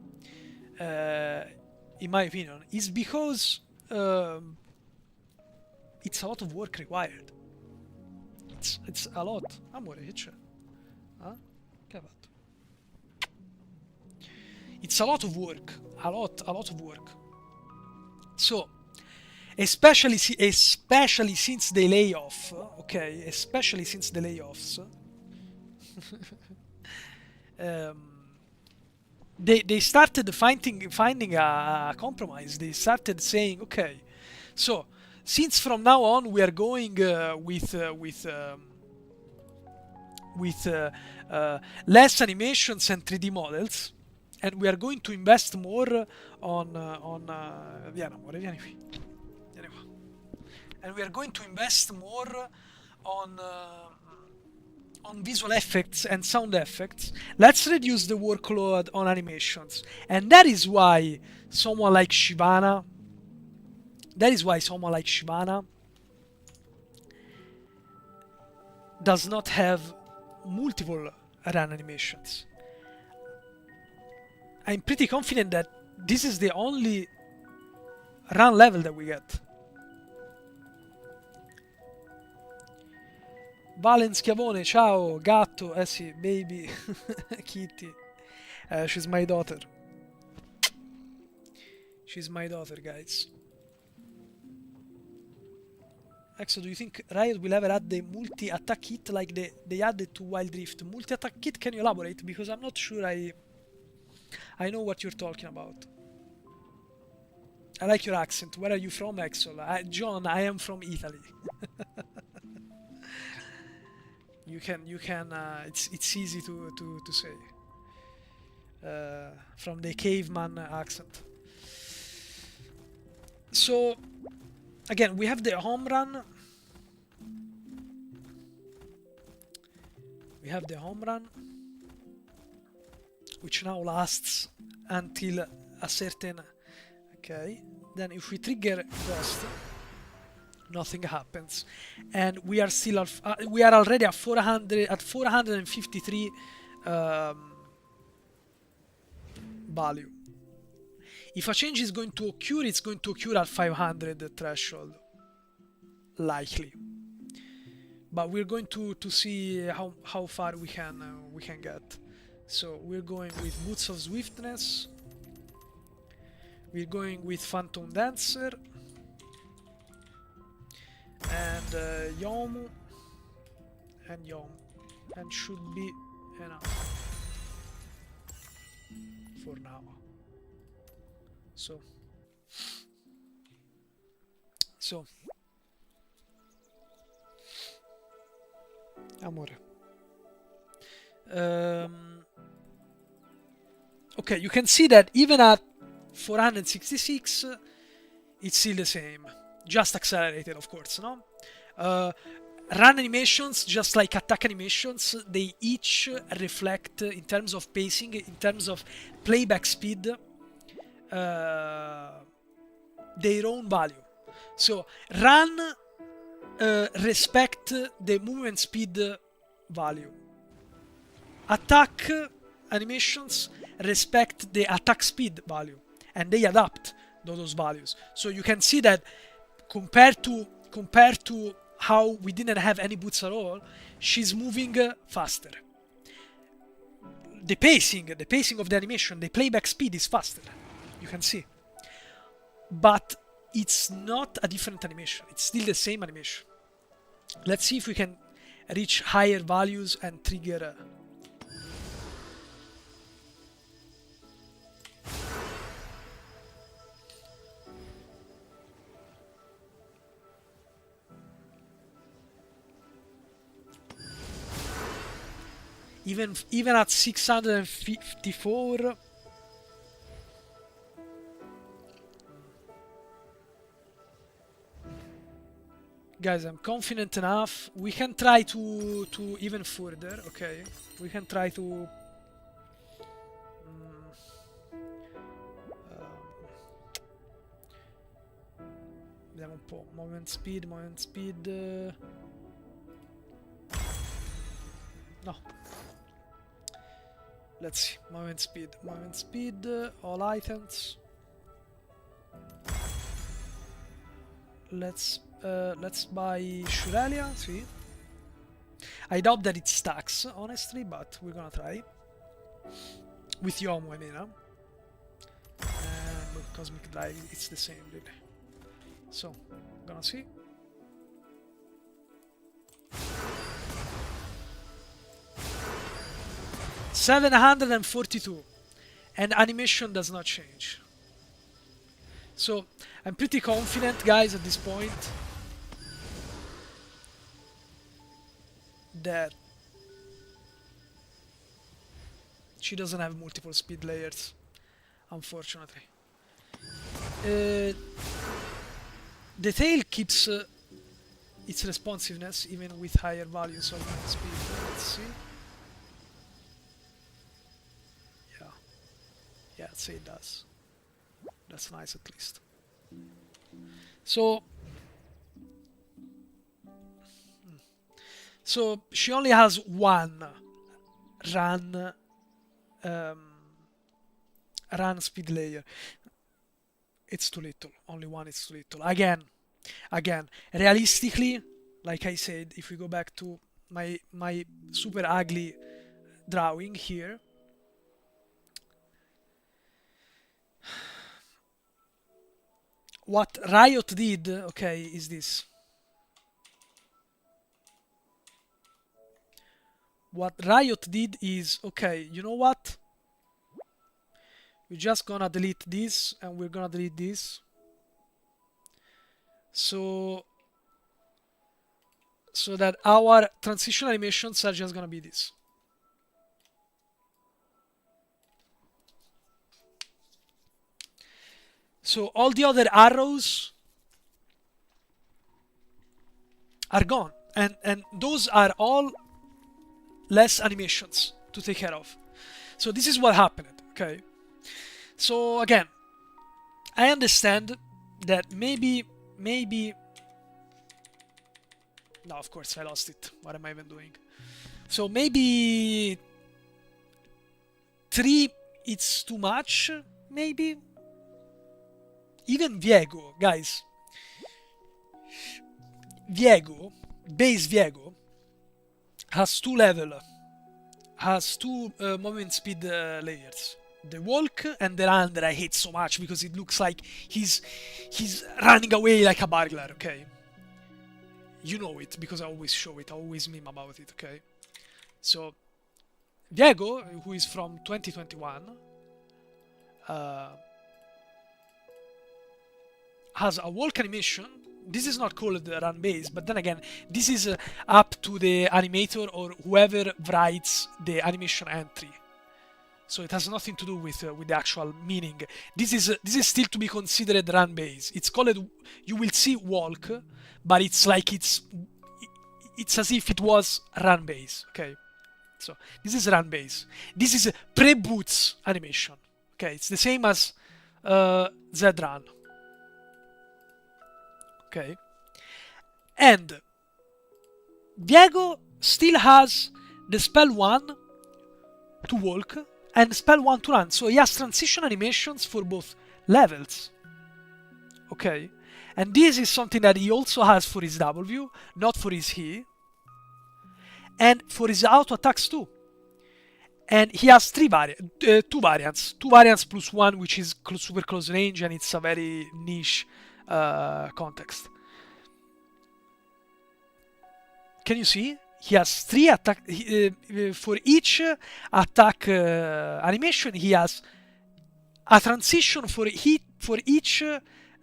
S1: in my opinion, is because it's a lot of work required. It's a lot. Amore, che c'è? Ah? Che ha fatto? It's a lot of work. A lot of work. So, especially since the layoff, okay? Especially since the layoffs. They started finding a compromise. They started saying, okay, so since from now on we are going with less animations and 3D models, and we are going to invest more on vieni amore, vieni qui. Vieni qua. And we are going to invest more on visual effects and sound effects. Let's reduce the workload on animations. And that is why someone like Shyvana does not have multiple run animations. I'm pretty confident that this is the only run level that we get. Valen Schiavone, ciao, gatto, eh sì, baby, Kitty. She's my daughter. She's my daughter, guys. Exo, do you think Riot will ever add the multi-attack kit like they added to Wild Rift? Multi-attack kit, can you elaborate? Because I'm not sure I know what you're talking about. I like your accent. Where are you from, Exo? John, I am from Italy. You can. It's easy to say. From the caveman accent. So, again, we have the home run. Which now lasts until a certain... Okay. Then if we trigger Ghost, nothing happens, and we are still we are already at 453 value. If a change is going to occur, it's going to occur at 500 threshold, likely. But we're going to see how far we can get. So we're going with Boots of Swiftness. We're going with Phantom Dancer. And Yomu. And Yomu. And should be enough. For now. So. Amore. Okay, you can see that even at 466, it's still the same. Just accelerated, of course, no? Run animations, just like attack animations, they each reflect, in terms of pacing, in terms of playback speed, their own value. So, run respect the movement speed value. Attack animations respect the attack speed value, and they adapt those values. So you can see that compared to how we didn't have any boots at all, she's moving faster. The pacing of the animation, the playback speed is faster. You can see. But it's not a different animation. It's still the same animation. Let's see if we can reach higher values and trigger... Even at 654. Guys, I'm confident enough. We can try to even further, okay? We can try to vediamo un po'. Movement speed. No. Let's see. Movement speed, all items. Let's buy Shurelia, see. I doubt that it stacks, honestly, but we're gonna try. With Yomu, I mean, huh? And with Cosmic Drive, it's the same, really. So, gonna see. $742, and animation does not change. So, I'm pretty confident, guys, at this point that she doesn't have multiple speed layers, unfortunately. The tail keeps its responsiveness even with higher values of movement speed. Let's see. Yeah, I'd say it does. That's nice, at least. So she only has one run speed layer. It's too little. Only one is too little. Again, realistically, like I said, if we go back to my super ugly drawing here, what Riot did, okay, is this. What Riot did is, okay, you know what? We're just gonna delete this, and we're gonna delete this. So that our transition animations are just gonna be this. So all the other arrows are gone, and those are all less animations to take care of. So this is what happened, okay? So again, I understand that maybe no, of course I lost it. What am I even doing? So maybe 3 it's too much, maybe. Even Viego, guys. Base Viego has 2 movement speed layers. The walk and the run that I hate so much because it looks like he's running away like a burglar, okay? You know it because I always show it, I always meme about it, okay? So Diego, who is from 2021, has a walk animation. This is not called the run base, but then again, this is up to the animator or whoever writes the animation entry. So it has nothing to do with the actual meaning. This is still to be considered run base. It's called, you will see walk, but it's like it's as if it was run base. Okay, so this is run base. This is pre-boots animation. Okay, it's the same as Z-run. Okay, and Diego still has the spell 1 to walk and spell 1 to run, so he has transition animations for both levels. Okay, and this is something that he also has for his W, not for his E, and for his auto attacks too. And he has two variants plus 1, which is super close range, and it's a very niche context. Can you see? He has 3 attack for each attack animation. He has a transition for each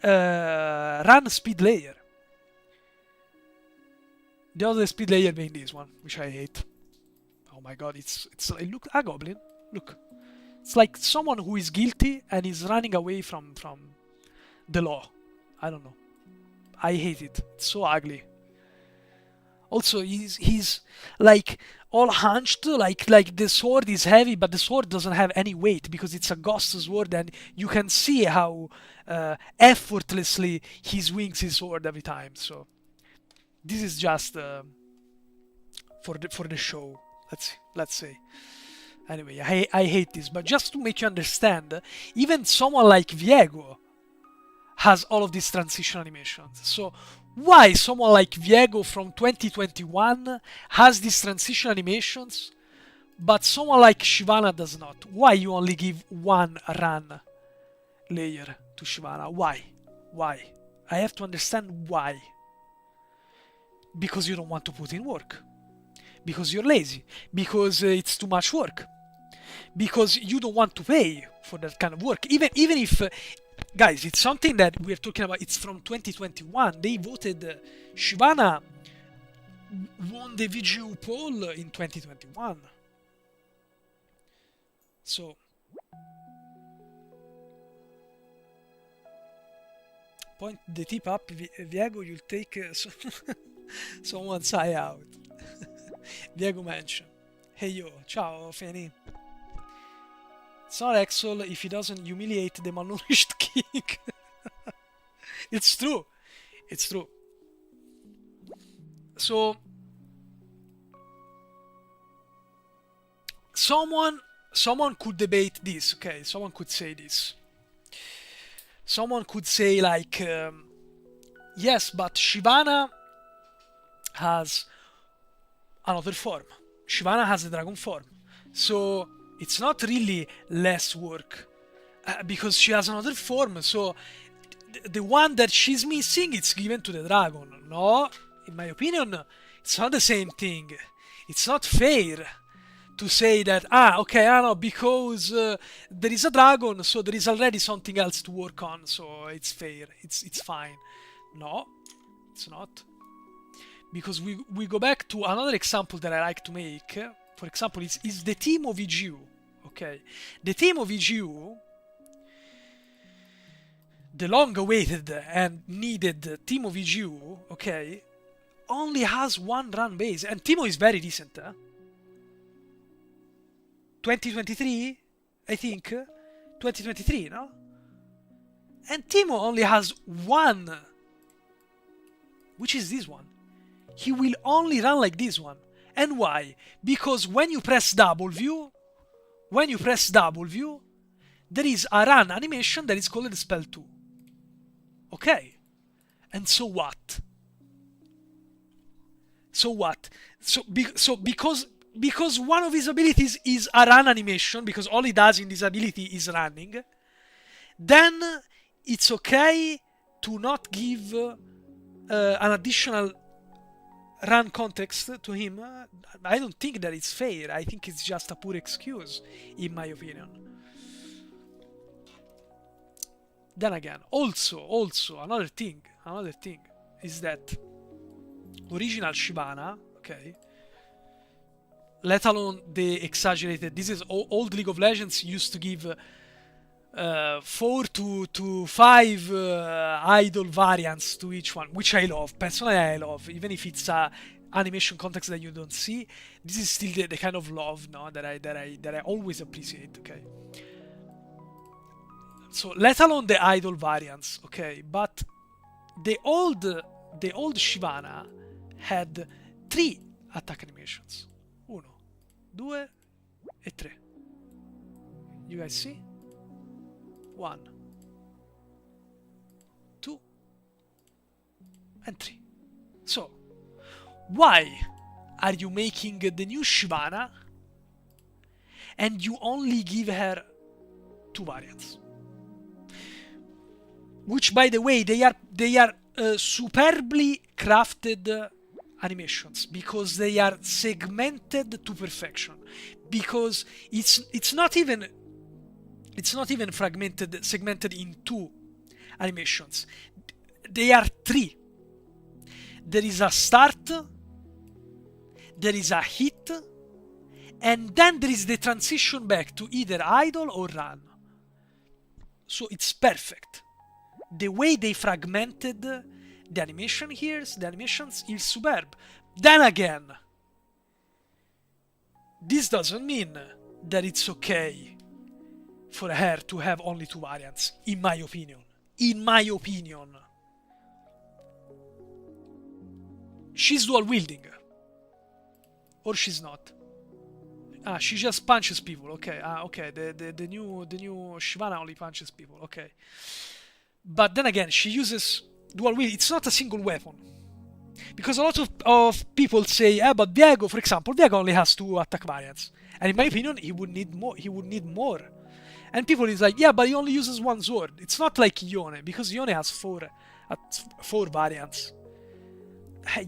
S1: run speed layer. The other speed layer being this one, which I hate. Oh my god, look, a goblin. Look, it's like someone who is guilty and is running away from the law. I don't know. I hate it. It's so ugly. Also, he's like all hunched, like the sword is heavy, but the sword doesn't have any weight because it's a ghost sword, and you can see how effortlessly he swings his sword every time. So this is just for the show. Let's say. Anyway, I hate this, but just to make you understand, even someone like Viego has all of these transition animations. So why someone like Viego from 2021 has these transition animations, but someone like Shyvana does not? Why you only give one run layer to Shyvana? Why? Why? I have to understand why. Because you don't want to put in work. Because you're lazy. Because it's too much work. Because you don't want to pay for that kind of work. Even if guys, it's something that we're talking about. It's from 2021. They voted Shyvana won the VGU poll in 2021. So point the tip up, Viego. You'll take someone's eye out. Viego mention. Hey yo, ciao Feni. It's not Exol if he doesn't humiliate the malnourished king. It's true. It's true. So someone could debate this, okay? Someone could say this. Someone could say like, yes, but Shyvana has another form. Shyvana has the dragon form. So it's not really less work because she has another form. So the one that she's missing, it's given to the dragon. No, in my opinion, it's not the same thing. It's not fair to say that no, because there is a dragon, so there is already something else to work on, so it's fair. It's fine. No, it's not. Because we go back to another example that I like to make. For example, is the team of VGU. Okay, the team of VGU, the long-awaited and needed team of VGU, okay, only has one run base, and Timo is very recent. 2023, I think. 2023, no? And Timo only has one, which is this one. He will only run like this one. And why? Because when you press W, there is a run animation that is called spell 2. Okay? And so what? So what? So because one of his abilities is a run animation, because all he does in this ability is running, then it's okay to not give an additional run context to him. I don't think that it's fair. I think it's just a poor excuse, in my opinion. Then again, also another thing is that original Shyvana, okay, let alone the exaggerated. This is old League of Legends used to give 4 to 5 idol variants to each one, which I love. Personally, I love, even if it's a animation context that you don't see. This is still the kind of love, no, that I always appreciate. Okay. So let alone the idol variants, okay, but the old Shyvana had 3 attack animations. 1, 2, e 3. You guys see? 1, 2, and 3. So, why are you making the new Shyvana and you only give her 2 variants? Which, by the way, they are superbly crafted animations, because they are segmented to perfection. Because it's not even segmented in 2 animations. They are 3. There is a start, there is a hit, And then there is the transition back to either idle or run. So it's perfect. The way they fragmented the animation here, the animations is superb. Then again, this doesn't mean that it's okay for her to have only 2 variants, in my opinion. In my opinion. She's dual wielding. Or she's not. Ah, she just punches people. Okay. Okay. The new Shyvana only punches people. Okay. But then again, she uses dual wield. It's not a single weapon. Because a lot of people say, but Viego, for example, Viego only has 2 attack variants. And in my opinion, he would need more. And people is like, yeah, but he only uses 1 sword. It's not like Ione, because Ione has 4 variants.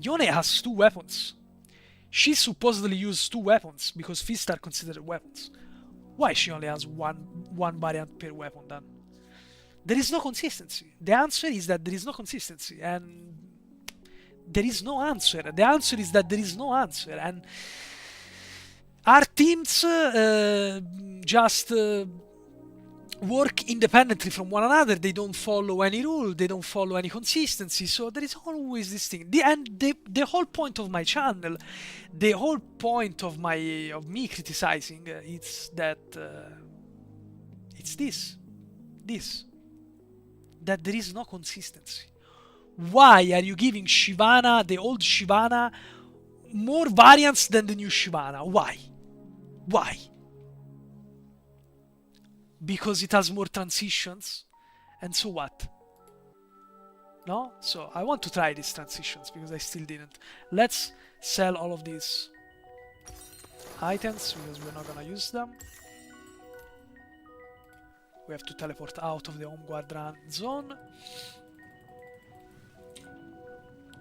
S1: Ione has 2 weapons. She supposedly uses 2 weapons, because fists are considered weapons. Why she only has one variant per weapon then? There is no consistency. The answer is that there is no consistency, and there is no answer. The answer is that there is no answer, and our teams just work independently from one another. They don't follow any rule, they don't follow any consistency, so there is always this thing. The whole point of my channel, the whole point of me criticizing, it's that it's this that there is no consistency. Why are you giving Shyvana, the old Shyvana, more variants than the new Shyvana? Why? Because it has more transitions? And so what? No? So I want to try these transitions, because I still didn't. Let's sell all of these items, because we're not gonna use them. We have to teleport out of the home guard run zone.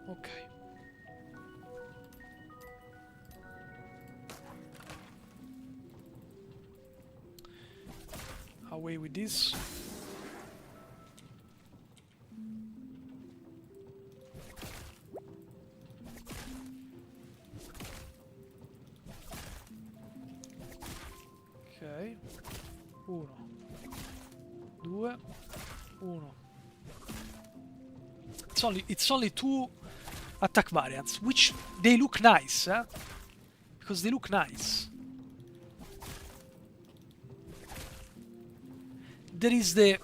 S1: Okay. Away with this. Ok. 1, 2, 1. It's only 2 attack variants, which they look nice, because they look nice. There is the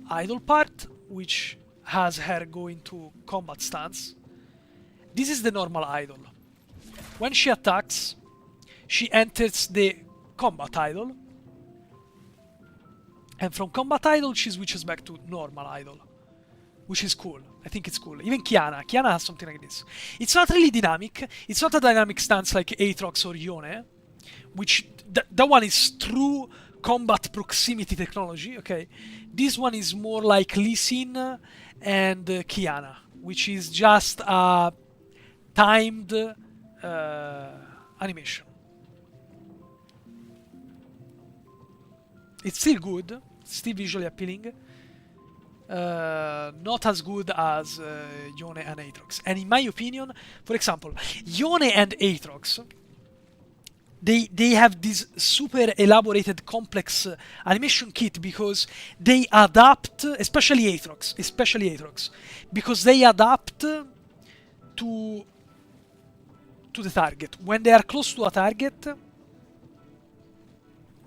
S1: idle part, which has her go into combat stance. This is the normal idle. When she attacks, she enters the combat idle, and from combat idle she switches back to normal idle, which is cool. I think it's cool. Even Kiana has something like this. It's not really dynamic. It's not a dynamic stance like Aatrox or Ione, which that one is true combat proximity technology. Okay, this one is more like Lee Sin and Kiana, which is just a timed animation. It's still good, still visually appealing. Not as good as Ione and Aatrox. And in my opinion, for example, Ione and Aatrox, they have this super elaborated, complex animation kit, because they adapt, especially Aatrox, because they adapt to the target. When they are close to a target,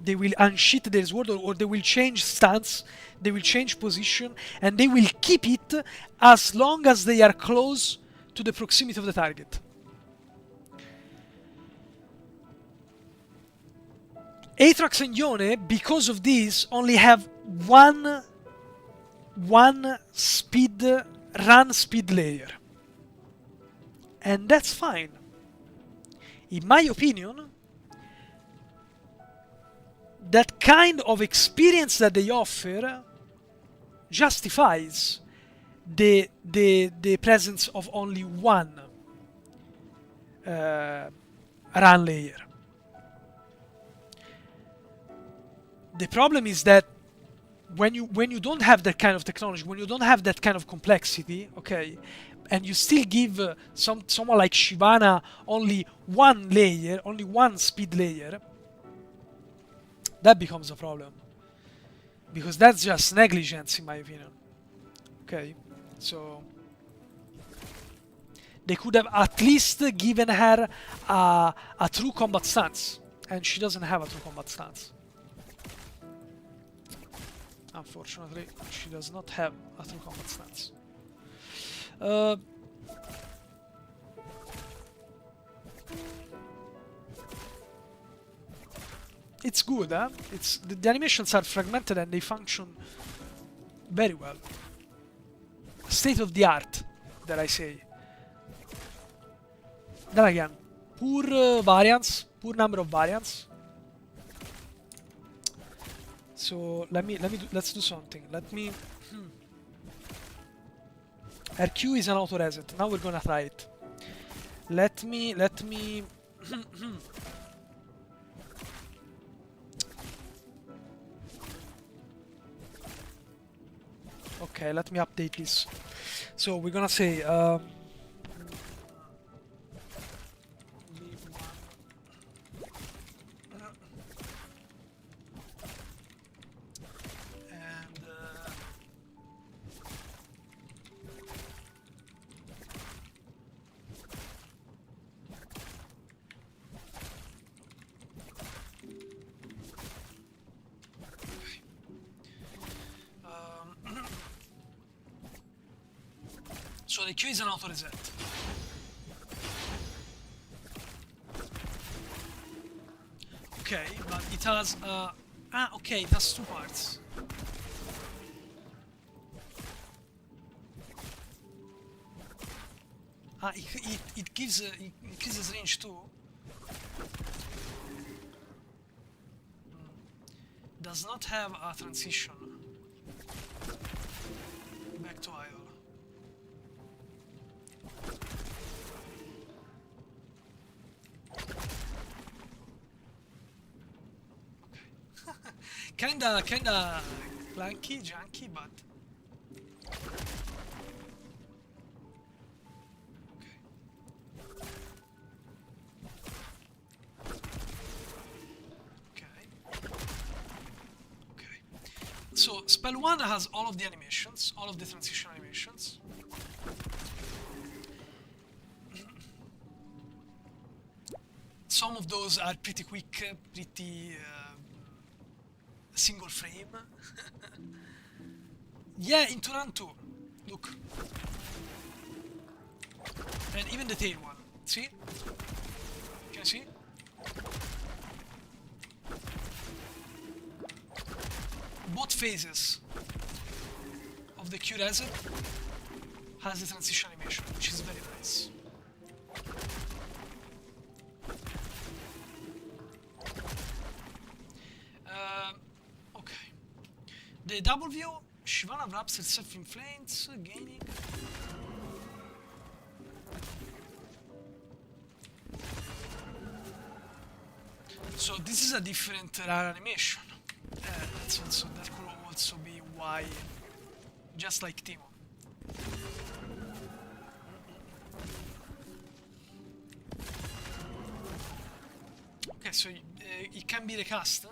S1: they will unsheath their sword, or they will change stance, they will change position, and they will keep it as long as they are close to the proximity of the target. Aatrox and Ione, because of this, only have one run speed layer. And that's fine. In my opinion, that kind of experience that they offer justifies the presence of only one run layer. The problem is that when you don't have that kind of technology, when you don't have that kind of complexity, okay, and you still give someone like Shyvana only one layer, only one speed layer, that becomes a problem. Because that's just negligence, in my opinion. Okay, so they could have at least given her a true combat stance, and she doesn't have a true combat stance. Unfortunately, she does not have a true combat stance. It's good, huh? It's the animations are fragmented and they function very well. State of the art, that I say. Then again, poor variance, poor number of variants. So let's do something. RQ is an auto reset. Now we're gonna try it. Let me. Okay, let me update this. So we're gonna say so the Q is an auto reset. Okay, but it has okay, it has two parts. It gives it increases range too. Does not have a transition back to idle. Kinda clunky, junky, but okay. So spell 1 has all of the animations, all of the transition animations. Some of those are pretty quick, pretty single frame. Yeah, into run 2. Look. And even the tail one. See? Can you see? Both phases of the Q reset has the transition animation, which is very nice. Okay. The double view, Shyvana wraps herself in flames, gaining. So this is a different rare animation. That could also be why, just like Timo. Okay, so it can be recast.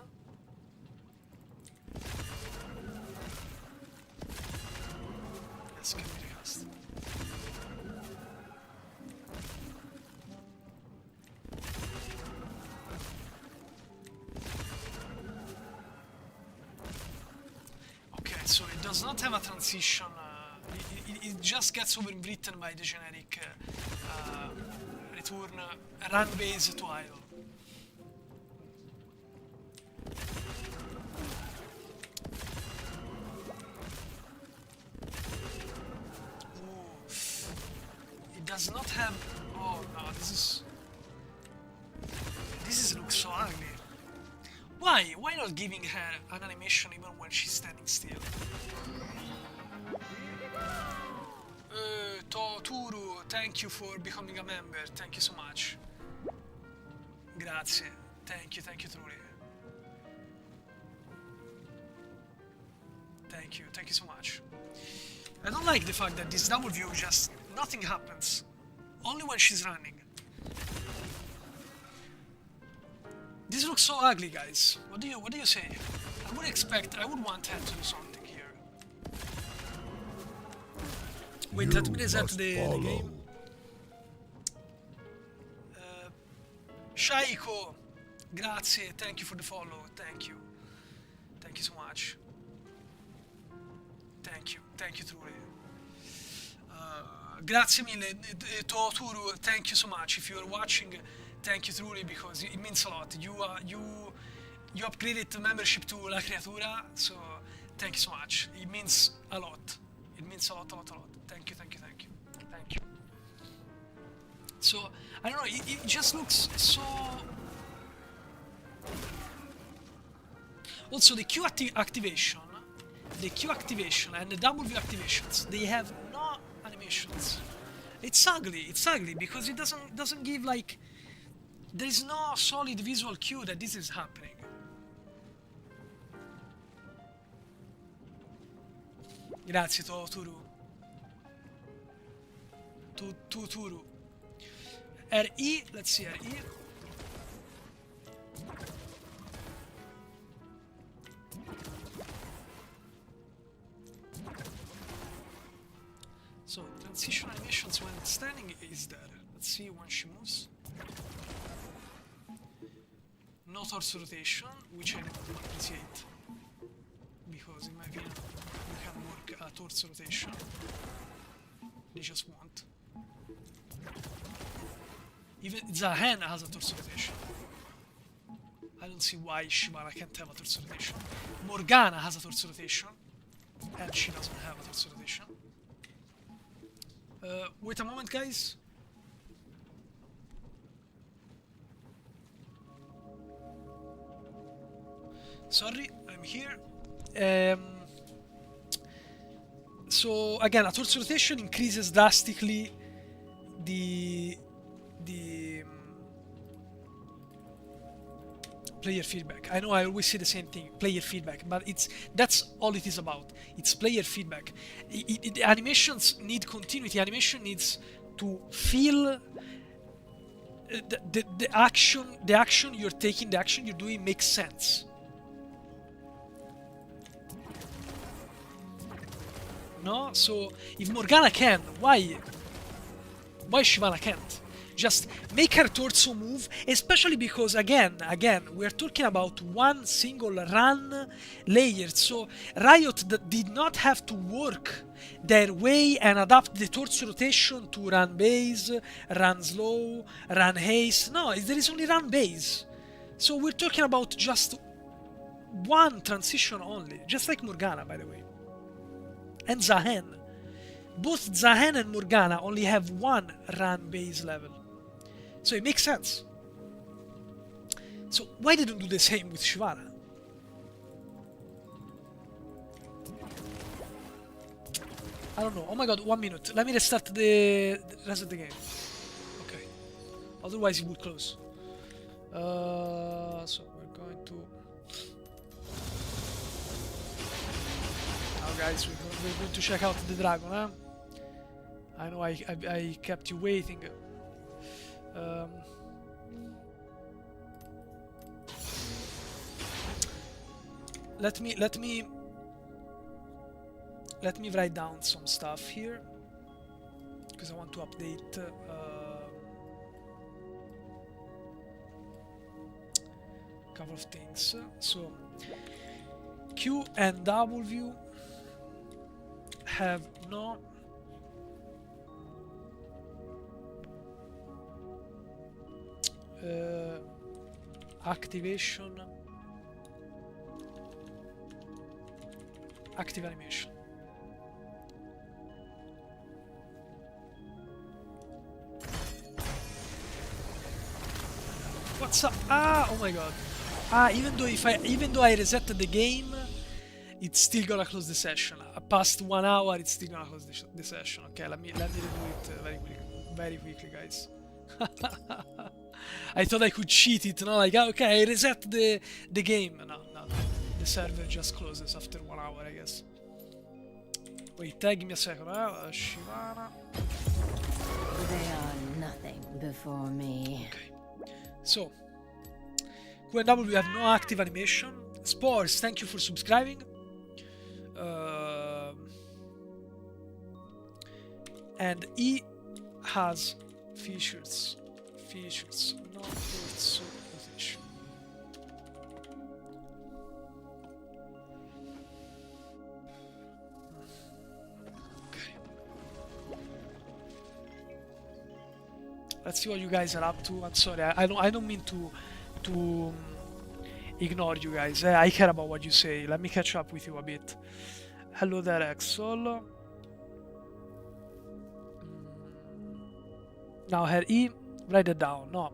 S1: Yes, can be recast. Okay, so it does not have a transition. It just gets overwritten by the generic return run base to idle. Does not have. Oh no, this looks so ugly. Why? Why not giving her an animation even when she's standing still? Turu, thank you for becoming a member. Thank you so much. Grazie. Thank you truly. Thank you so much. I don't like the fact that this double view just Nothing happens. Only when she's running. This looks so ugly, guys. What do you say? I would want her to do something here. Wait, let me reset the game. Shaiko, grazie, thank you for the follow, thank you so much. Thank you truly. Grazie mille, Toturu, thank you so much. If you're watching, thank you truly, because it means a lot. You upgraded the membership to La Creatura, so thank you so much. It means a lot. It means a lot. Thank you. So, I don't know, it just looks so... Also, the Q activation and the W activations, they have no animations. It's ugly because it doesn't give, like... There is no solid visual cue that this is happening. Grazie, Toturu. Tuturu. RE, let's see RE. So, transition animations when standing is there. Let's see when she moves. No torso rotation, which I don't appreciate. Because in my opinion, you can work a torso rotation. They just won't. Even Zahen has a torso rotation. I don't see why Shyvana can't have a torso rotation. Morgana has a torso rotation, and she doesn't have a torso rotation. Wait a moment, guys. Sorry, I'm here. So again, a torso rotation increases drastically the player feedback. I know I always say the same thing, player feedback, but that's all it is about. It's player feedback. The animations need continuity. Animation needs to feel the action you're taking, the action you're doing makes sense. No? So if Morgana can, why Shyvana can't? Just make her torso move, especially because again, we're talking about one single run layer. So Riot did not have to work their way and adapt the torso rotation to run base, run slow, run haste. No, there is only run base. So we're talking about just one transition only, just like Morgana, by the way. And Zahen. Both Zahen and Morgana only have one run base level. So it makes sense. So why didn't do the same with Shyvana? I don't know. Oh my god, 1 minute. Let me restart the rest of the game. Okay. Otherwise it would close. So we're going to... Now guys, we're going to check out the dragon, huh? I know I kept you waiting. Let me write down some stuff here because I want to update a couple of things. So Q and W have no active animation. What's up? Ah, oh my god. Ah, even though I resetted the game, it's still gonna close the session. Past 1 hour, it's still gonna close the session. Okay, let me redo it very quickly, guys. I thought I could cheat it, no? Like, okay, I reset the game. No, the server just closes after 1 hour, I guess. Wait, give me a second. Shyvana.
S3: They are nothing before me.
S1: Okay. So, Q and W have no active animation. Spores, thank you for subscribing. And E has features, not also position. Okay. Let's see what you guys are up to. I'm sorry, I don't mean to ignore you guys. I care about what you say. Let me catch up with you a bit. Hello there, Exol. Now her E, write it down. No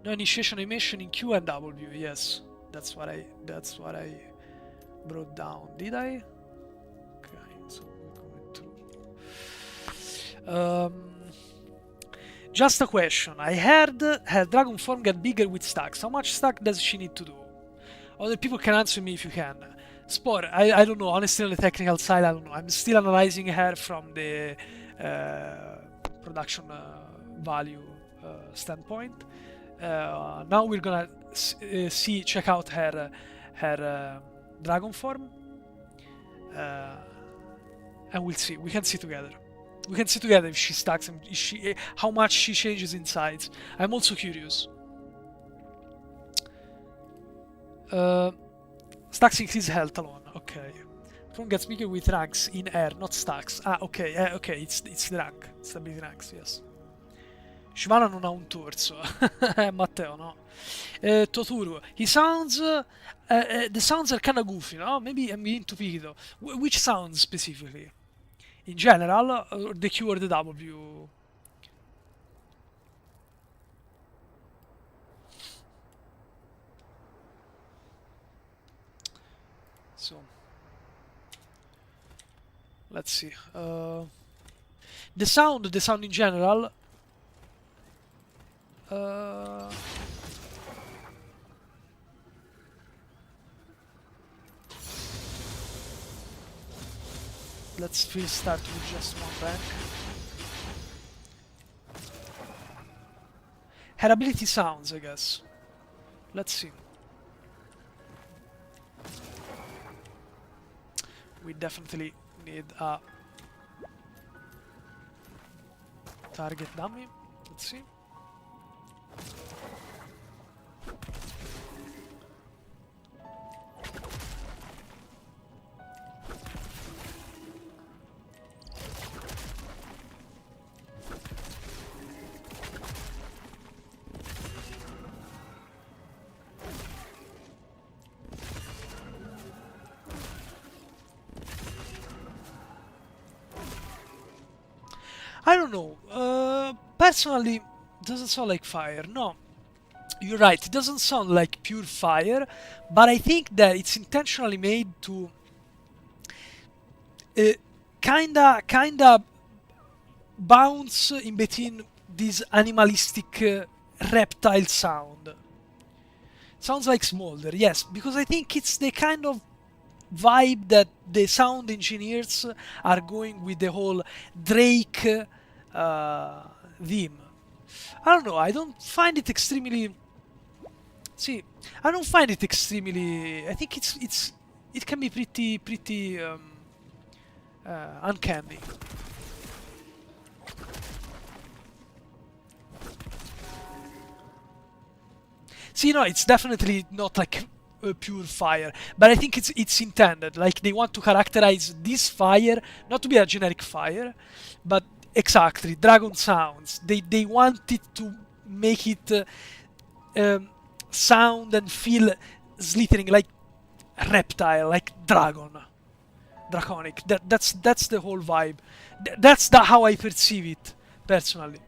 S1: initiation animation in Q and W. Yes, that's what I brought down. Did I? Okay, so we're going through. Just a question. I heard her dragon form get bigger with stacks. How much stack does she need to do? Other people can answer me if you can. Spore, I don't know. Honestly, on the technical side, I don't know. I'm still analyzing her from the production value standpoint. Now we're gonna check out her dragon form, and we'll see. We can see together. We can see together if she stacks and how much she changes in size. I'm also curious. Stacks increase health alone. Okay. From gets bigger with ranks in air, not stacks. Ah, ok, ok, it's the rank. It's the ability ranks, yes. Shyvana non ha un torso. Matteo, no. Totoro. He sounds... the sounds are kinda goofy, no? Maybe I'm being too picky though. Which sounds specifically? In general, or the Q or the W? So... Let's see. The sound in general... let's start with just one rank. Her ability sounds, I guess. Let's see. We definitely need a target dummy. Let's see. I don't know. Personally, doesn't sound like fire. No, you're right. It doesn't sound like pure fire, but I think that it's intentionally made to kinda bounce in between this animalistic reptile sound. Sounds like Smolder, yes, because I think it's the kind of vibe that the sound engineers are going with the whole Drake theme. I don't know. I don't find it extremely. See, I don't find it extremely. I think it can be pretty uncanny. See, no, it's definitely not like pure fire, but I think it's intended. Like they want to characterize this fire not to be a generic fire, but exactly dragon sounds. They want it to make it sound and feel slithering like reptile, like draconic. That's the whole vibe. That's how I perceive it personally.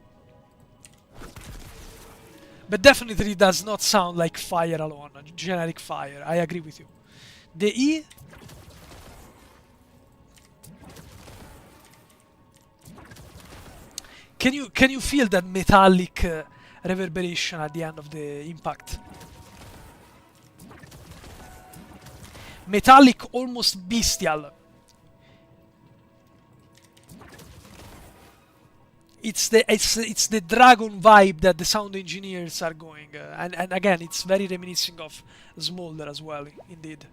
S1: But definitely does not sound like fire alone, generic fire. I agree with you. The E... Can you feel that metallic reverberation at the end of the impact? Metallic, almost bestial. it's the dragon vibe that the sound engineers are going, and again, it's very reminiscent of Smolder as well. Indeed,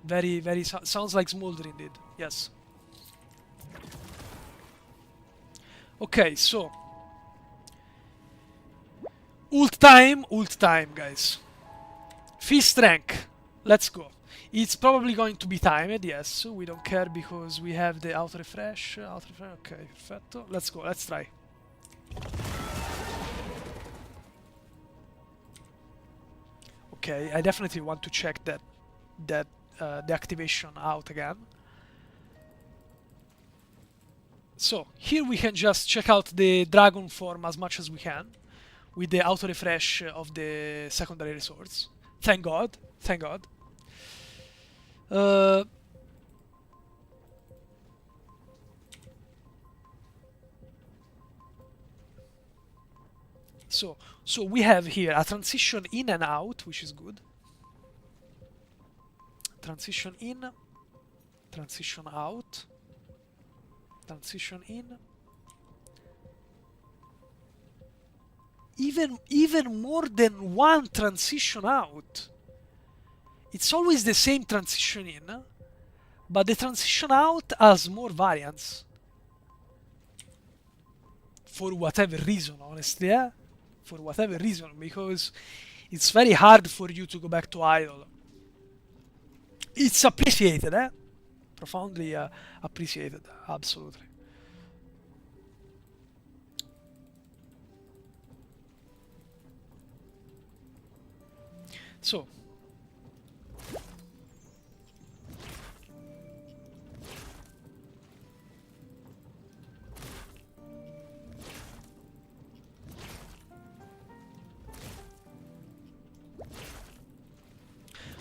S1: very sounds like Smolder indeed. Yes. Okay, so ult time, guys. Fist rank. Let's go. It's probably going to be timed, yes. We don't care because we have the auto refresh. Okay, perfetto. Let's go. Let's try. Okay, I definitely want to check that the activation out again. So here we can just check out the dragon form as much as we can with the auto refresh of the secondary resource. Thank God. Thank God. So we have here a transition in and out, which is good. Transition in, transition out, transition in. Even more than one transition out. It's always the same transition in, but the transition out has more variants. For whatever reason, honestly, yeah? For whatever reason, because it's very hard for you to go back to idle. It's appreciated, eh? Profoundly appreciated, absolutely. So,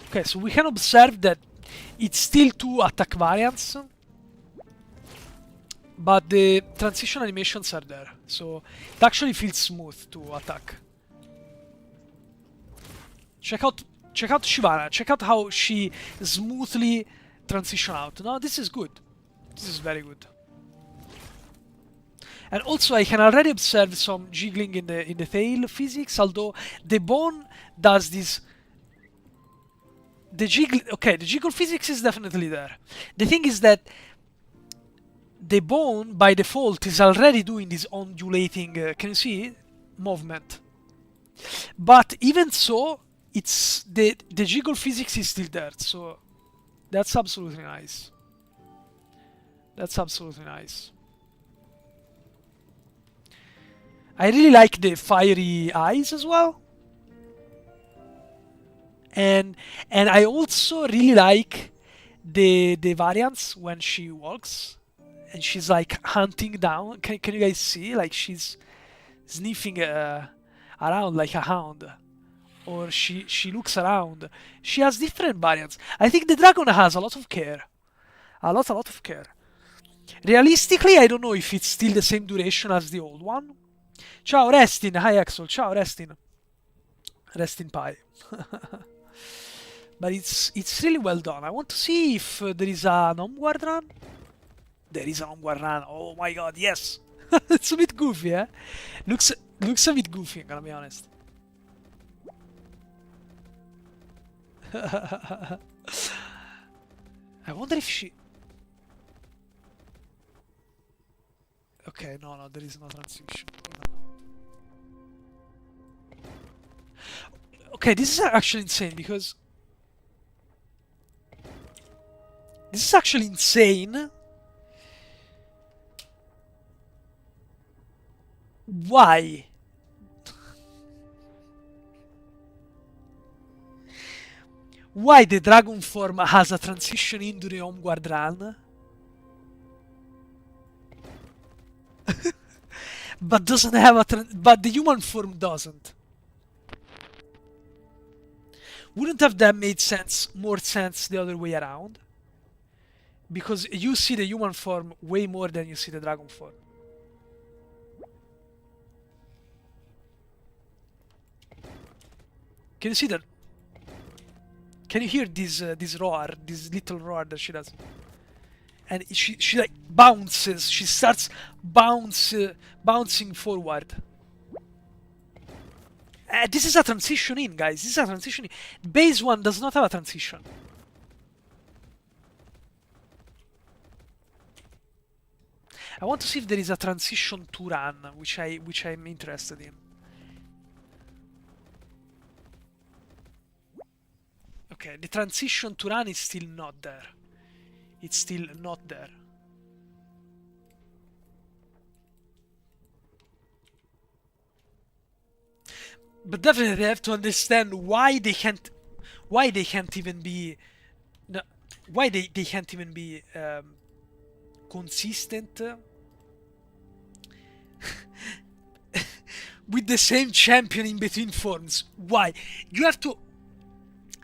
S1: okay, so we can observe that it's still two attack variants, but the transition animations are there, so it actually feels smooth to attack. Check out Shyvana. Check out how she smoothly transition out. No, this is good. This is very good. And also, I can already observe some jiggling in the tail physics, although the bone does this. The jiggle physics is definitely there. The thing is that the bone by default is already doing this undulating. Can you see movement? But even so, it's the jiggle physics is still there. So that's absolutely nice. That's absolutely nice. I really like the fiery eyes as well. And I also really like the variants when she walks and she's like hunting down. Can you guys see? Like she's sniffing around like a hound. Or she looks around. She has different variants. I think the dragon has a lot of care. A lot of care. Realistically, I don't know if it's still the same duration as the old one. Ciao Restin, hi Axel, ciao Restin. Restin pie. But it's really well done. I want to see if there is an onward run. There is an onward run. Oh my god, yes. It's a bit goofy, eh? Looks a bit goofy, I'm gonna be honest. I wonder if she... Okay, no, there is no transition. Okay, this is actually insane because... This is actually insane. Why? Why the dragon form has a transition in during Homeward Run? But doesn't have a but the human form doesn't. Wouldn't have that made more sense the other way around? Because you see the human form way more than you see the dragon form. Can you see that? Can you hear this roar, this little roar that she does? and she like bounces. She starts bouncing forward. This is a transition in, guys. This is a transition in. Base 1 does not have a transition. I want to see if there is a transition to run, which I'm interested in. Okay, the transition to run is still not there. It's still not there. But definitely I have to understand why they can't even be no, why they can't even be consistent with the same champion in between forms. Why? You have to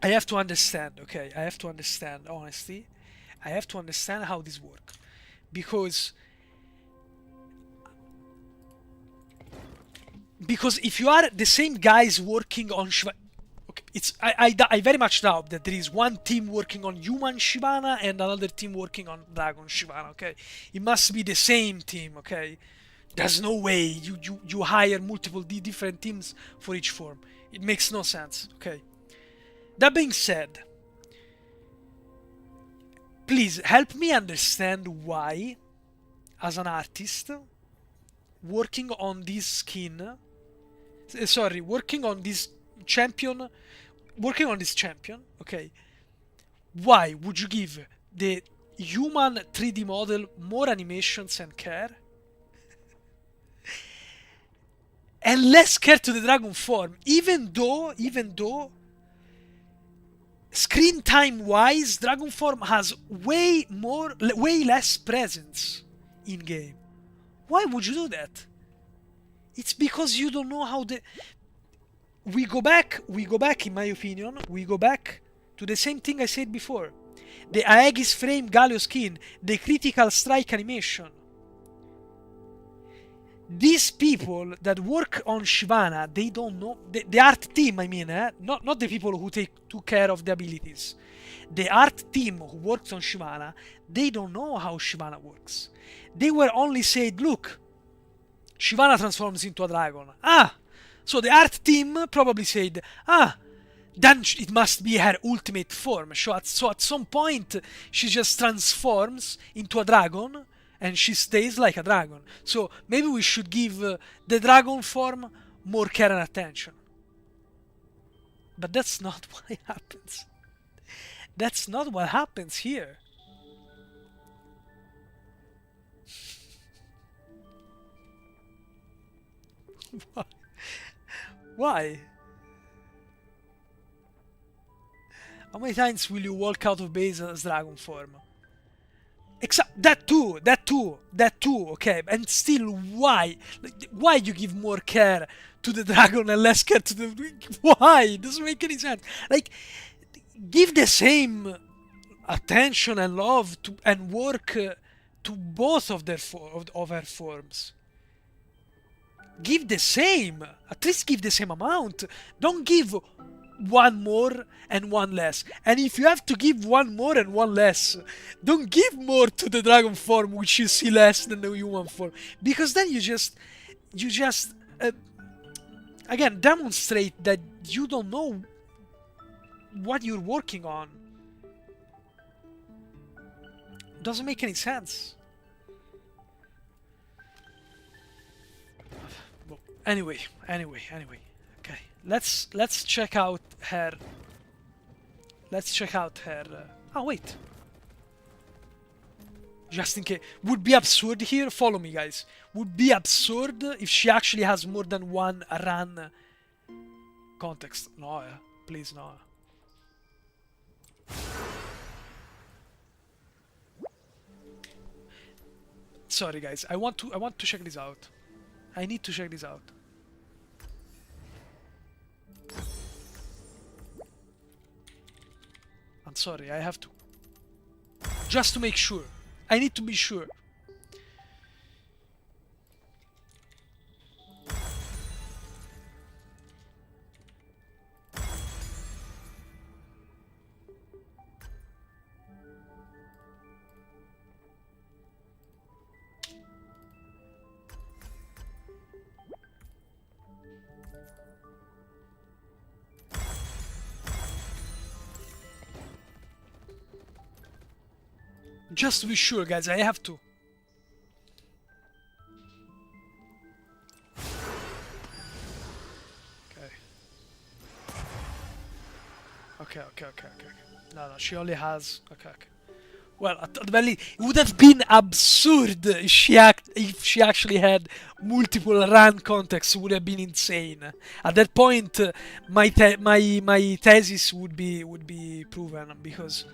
S1: I have to understand, okay? I have to understand, honestly. I have to understand how this works. Because if you are the same guys working on Shyvana, okay, I very much doubt that there is one team working on human Shyvana and another team working on dragon Shyvana, okay? It must be the same team, okay? There's no way you hire multiple different teams for each form. It makes no sense, okay? That being said, please help me understand why, as an artist, working on this skin, working on this champion, okay, why would you give the human 3D model more animations and care, and less care to the dragon form, even though screen time wise, dragon form has way less presence in game. Why would you do that? It's because you don't know how the we go back, in my opinion, we go back to the same thing I said before. The Aegis frame Galio skin, the critical strike animation. These people that work on Shyvana, they don't know the art team, I mean, not the people who took care of the abilities. The art team who works on Shyvana, they don't know how Shyvana works. They were only said, look, Shyvana transforms into a dragon. So the art team probably said, then it must be her ultimate form. So at some point, she just transforms into a dragon, and she stays like a dragon. So maybe we should give the dragon form more care and attention. But that's not what happens. That's not what happens here. Why? How many times will you walk out of base as dragon form? That too, okay. And still, why? Why you give more care to the dragon and less care to the... Why? It doesn't make any sense. Like, give the same attention and love to and work to both of her forms. Give the same. At least give the same amount. Don't give one more and one less. And if you have to give one more and one less, don't give more to the dragon form, which you see less than the human form, because then you just again demonstrate that you don't know what you're working on. Doesn't make any sense. Anyway. Okay, let's check out her. Oh wait. Just in case, would be absurd here. Follow me, guys. Would be absurd if she actually has more than one run context. No, please no. Sorry, guys. I want to check this out. I need to check this out. I'm sorry, I have to. Just to make sure. I need to be sure. Just to be sure, guys, I have to. Okay. No, she only has... Okay. Well, at the very least, it would have been absurd if she actually had multiple run contexts. It would have been insane. At that point, my thesis would be proven, because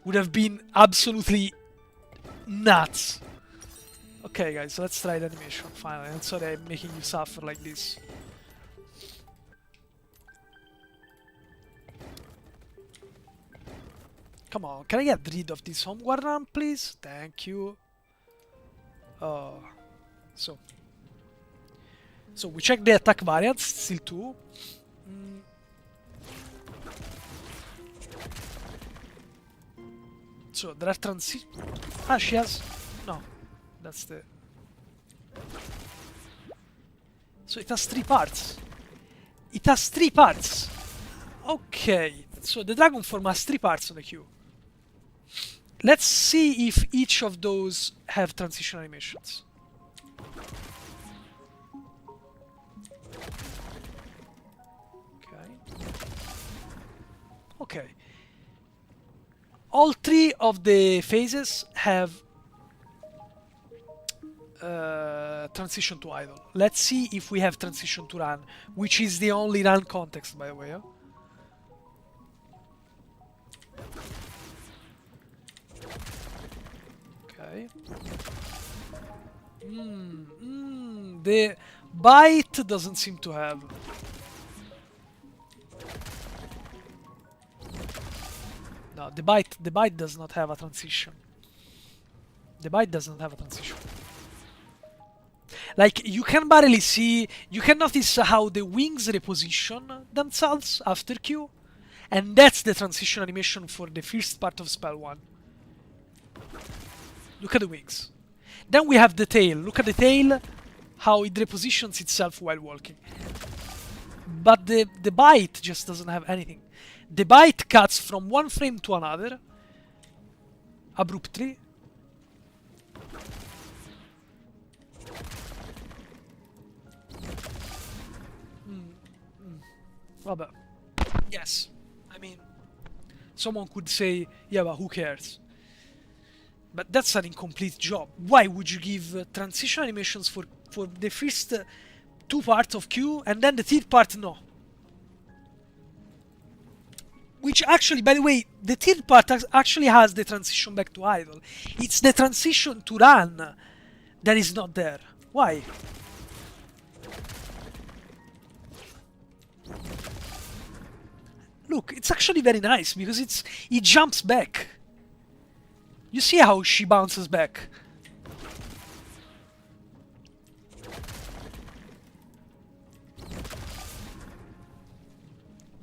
S1: would have been absolutely nuts. Okay, guys, let's try the animation finally. I'm sorry I'm making you suffer like this. Come on, can I get rid of this homeward run, please? Thank you. Oh, so we check the attack variants, still 2. So there are transi... Ah, she has... No, that's the... So it has 3 parts. It has 3 parts. Okay, so the dragon form has 3 parts on the queue. Let's see if each of those have transition animations. Okay. All 3 of the phases have transition to idle. Let's see if we have transition to run, which is the only run context, by the way. Okay. The bite doesn't seem to have. No, the bite does not have a transition. The bite doesn't have a transition. Like, you can barely see... You can notice how the wings reposition themselves after Q. And that's the transition animation for the first part of spell 1. Look at the wings. Then we have the tail. Look at the tail, how it repositions itself while walking. But the bite just doesn't have anything. The bite cuts from one frame to another, abruptly. Vabbè. Yes. I mean, someone could say, yeah, but who cares? But that's an incomplete job. Why would you give transition animations for the first 2 parts of Q and then the 3rd part no? Which actually, by the way, the 3rd part actually has the transition back to idle. It's the transition to run that is not there. Why? Look, it's actually very nice because it jumps back. You see how she bounces back.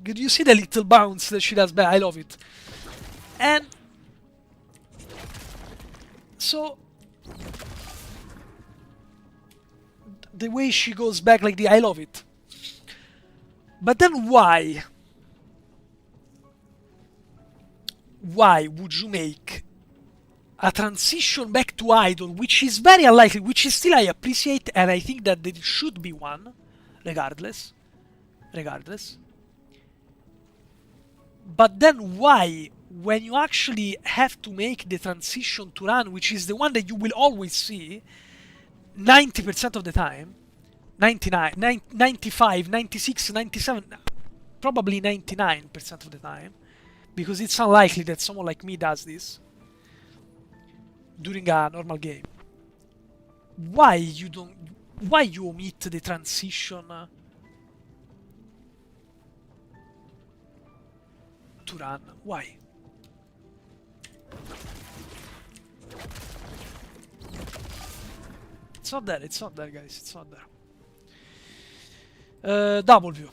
S1: Did you see the little bounce that she does back? I love it. And so the way she goes back like I love it. But then why? Why would you make a transition back to idle, which is very unlikely, which is still I appreciate, and I think that there should be one, regardless. But then why, when you actually have to make the transition to run, which is the one that you will always see, 90% of the time, 99, 95, 96, 97, probably 99% of the time, because it's unlikely that someone like me does this during a normal game. Why you omit the transition to run? Why? It's not there, guys, it's not there. W.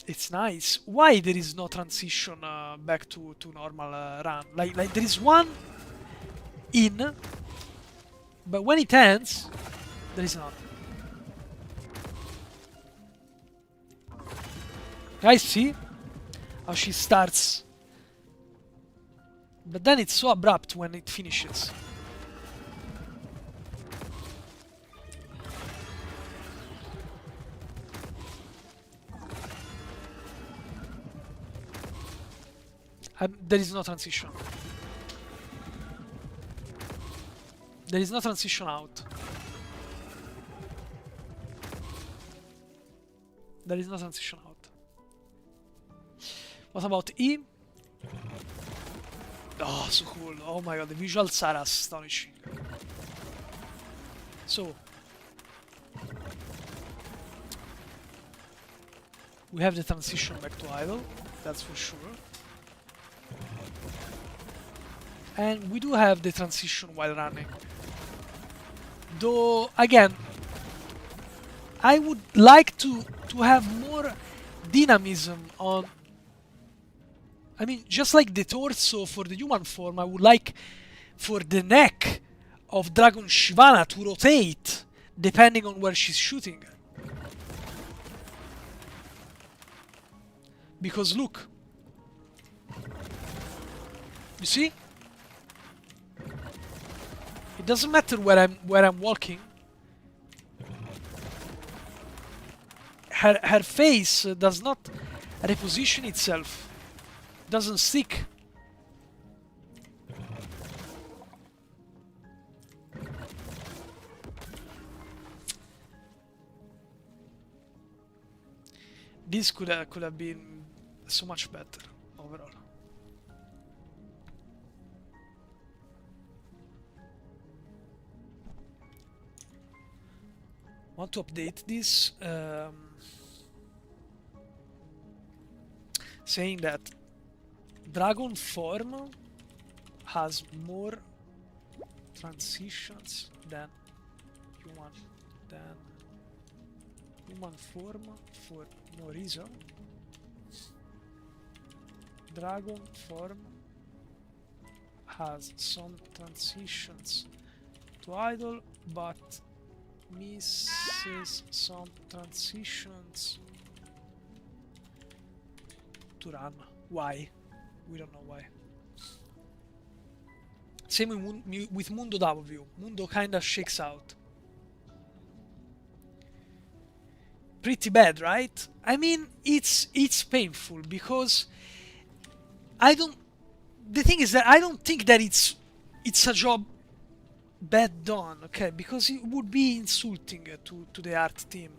S1: It's nice. Why there is no transition back to normal run? Like there is one in, but when it ends, there is not. Guys, see? how she starts, but then it's so abrupt when it finishes. There is no transition. There is no transition out. There is no transition out. What about E? Oh, so cool. Oh my god, the visuals are astonishing. So, we have the transition back to idle, that's for sure. And we do have the transition while running. Though, again, I would like to have more dynamism on... I mean, just like the torso for the human form, I would like for the neck of Dragon Shyvana to rotate depending on where she's shooting. Because look, you see? It doesn't matter where I'm walking. Her face does not reposition itself. Doesn't stick. This could have been so much better overall. Want to update this, saying that Dragon form has more transitions than human form for no reason. Dragon form has some transitions to idle, but misses some transitions to run. Why? We don't know why. Same with Mundo W. Mundo kinda shakes out. Pretty bad, right? I mean, it's painful because I don't... The thing is that I don't think that it's a job bad done, okay? Because it would be insulting to the art team.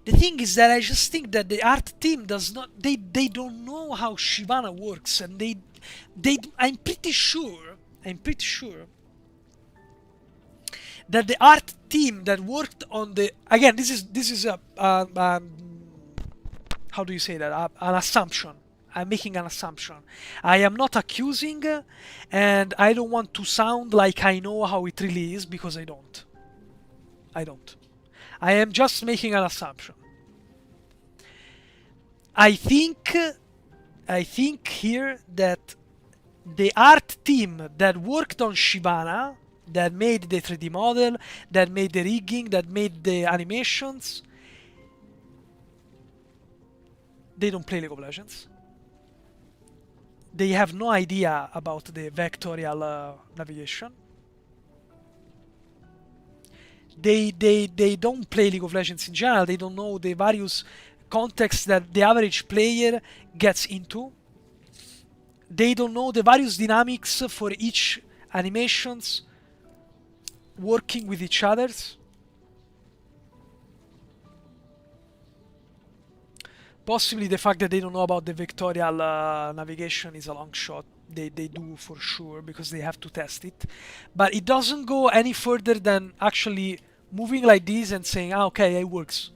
S1: The thing is that I just think that the art team does not... They don't know how Shyvana works, and I'm pretty sure that the art team that worked on the... Again, this is a how do you say that? An assumption. I'm making an assumption. I am not accusing, and I don't want to sound like I know how it really is, because I don't. I am just making an assumption. I think here that the art team that worked on Shyvana, that made the 3D model, that made the rigging, that made the animations, they don't play League of Legends. They have no idea about the vectorial navigation. They don't play League of Legends in general. They don't know the various contexts that the average player gets into. They don't know the various dynamics for each animations working with each others. Possibly the fact that they don't know about the vectorial navigation is a long shot. They do for sure, because they have to test it. But it doesn't go any further than actually moving like this and saying, ah, okay, it works.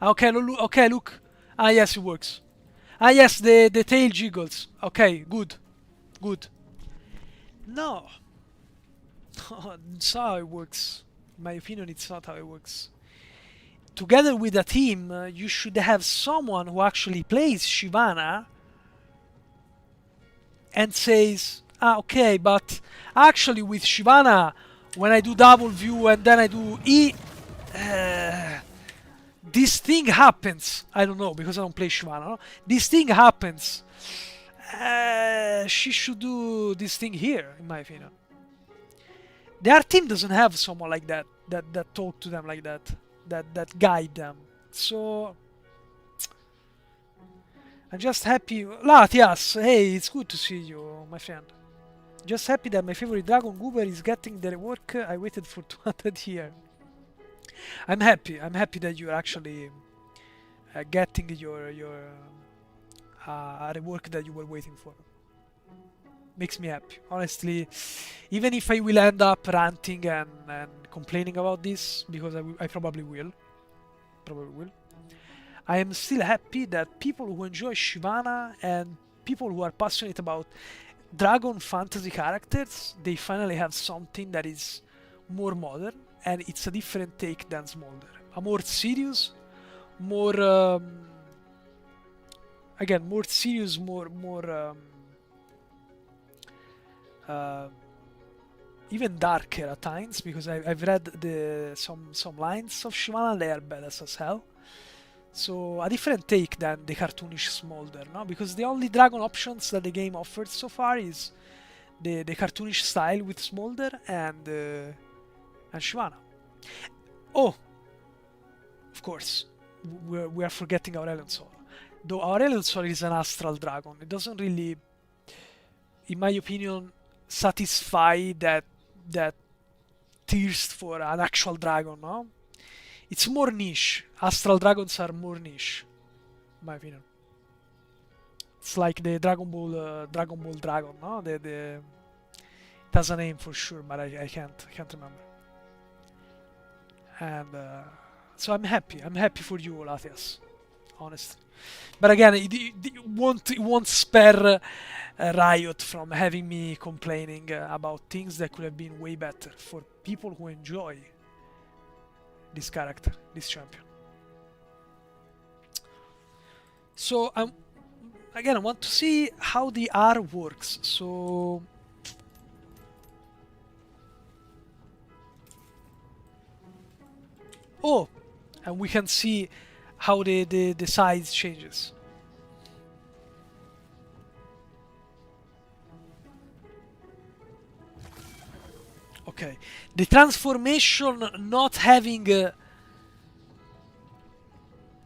S1: Okay, look. Ah, yes, it works. Ah, yes, the tail jiggles. Okay, good. No. It's not how it works. In my opinion, it's not how it works. Together with a team, you should have someone who actually plays Shyvana and says, ah, okay, but actually with Shyvana, when I do double view and then I do E, this thing happens. I don't know because I don't play Shyvana. No? This thing happens. She should do this thing here, in my opinion. Their team doesn't have someone like that that talk to them like that guide them. So I'm just happy. Latias, hey, it's good to see you, my friend. Just happy that my favorite Dragon Goober is getting the rework I waited for 200 years. I'm happy. I'm happy that you're actually getting your rework that you were waiting for. Makes me happy. Honestly, even if I will end up ranting and complaining about this, because I probably will. I am still happy that people who enjoy Shyvana and people who are passionate about Dragon fantasy characters, they finally have something that is more modern and it's a different take than Smolder. A more serious, more again, more serious, more uh, even darker at times because I've read some lines of Shyvana, they are badass as hell. So a different take than the cartoonish Smolder, no? Because the only dragon options that the game offers so far is the cartoonish style with Smolder and Shyvana. Oh, of course, we are forgetting Aurelion Sol. Though Aurelion Sol is an astral dragon, it doesn't really, in my opinion, satisfy that thirst for an actual dragon, no? It's more niche. Astral dragons are more niche, in my opinion. It's like the Dragon Ball Dragon, no? It has a name for sure, but I can't remember. And so I'm happy. I'm happy for you, Latias. Honestly. But again, it won't spare Riot from having me complaining about things that could have been way better for people who enjoy this character, this champion. So I want to see how the R works. So oh, and we can see how the size changes. Okay, the transformation not having an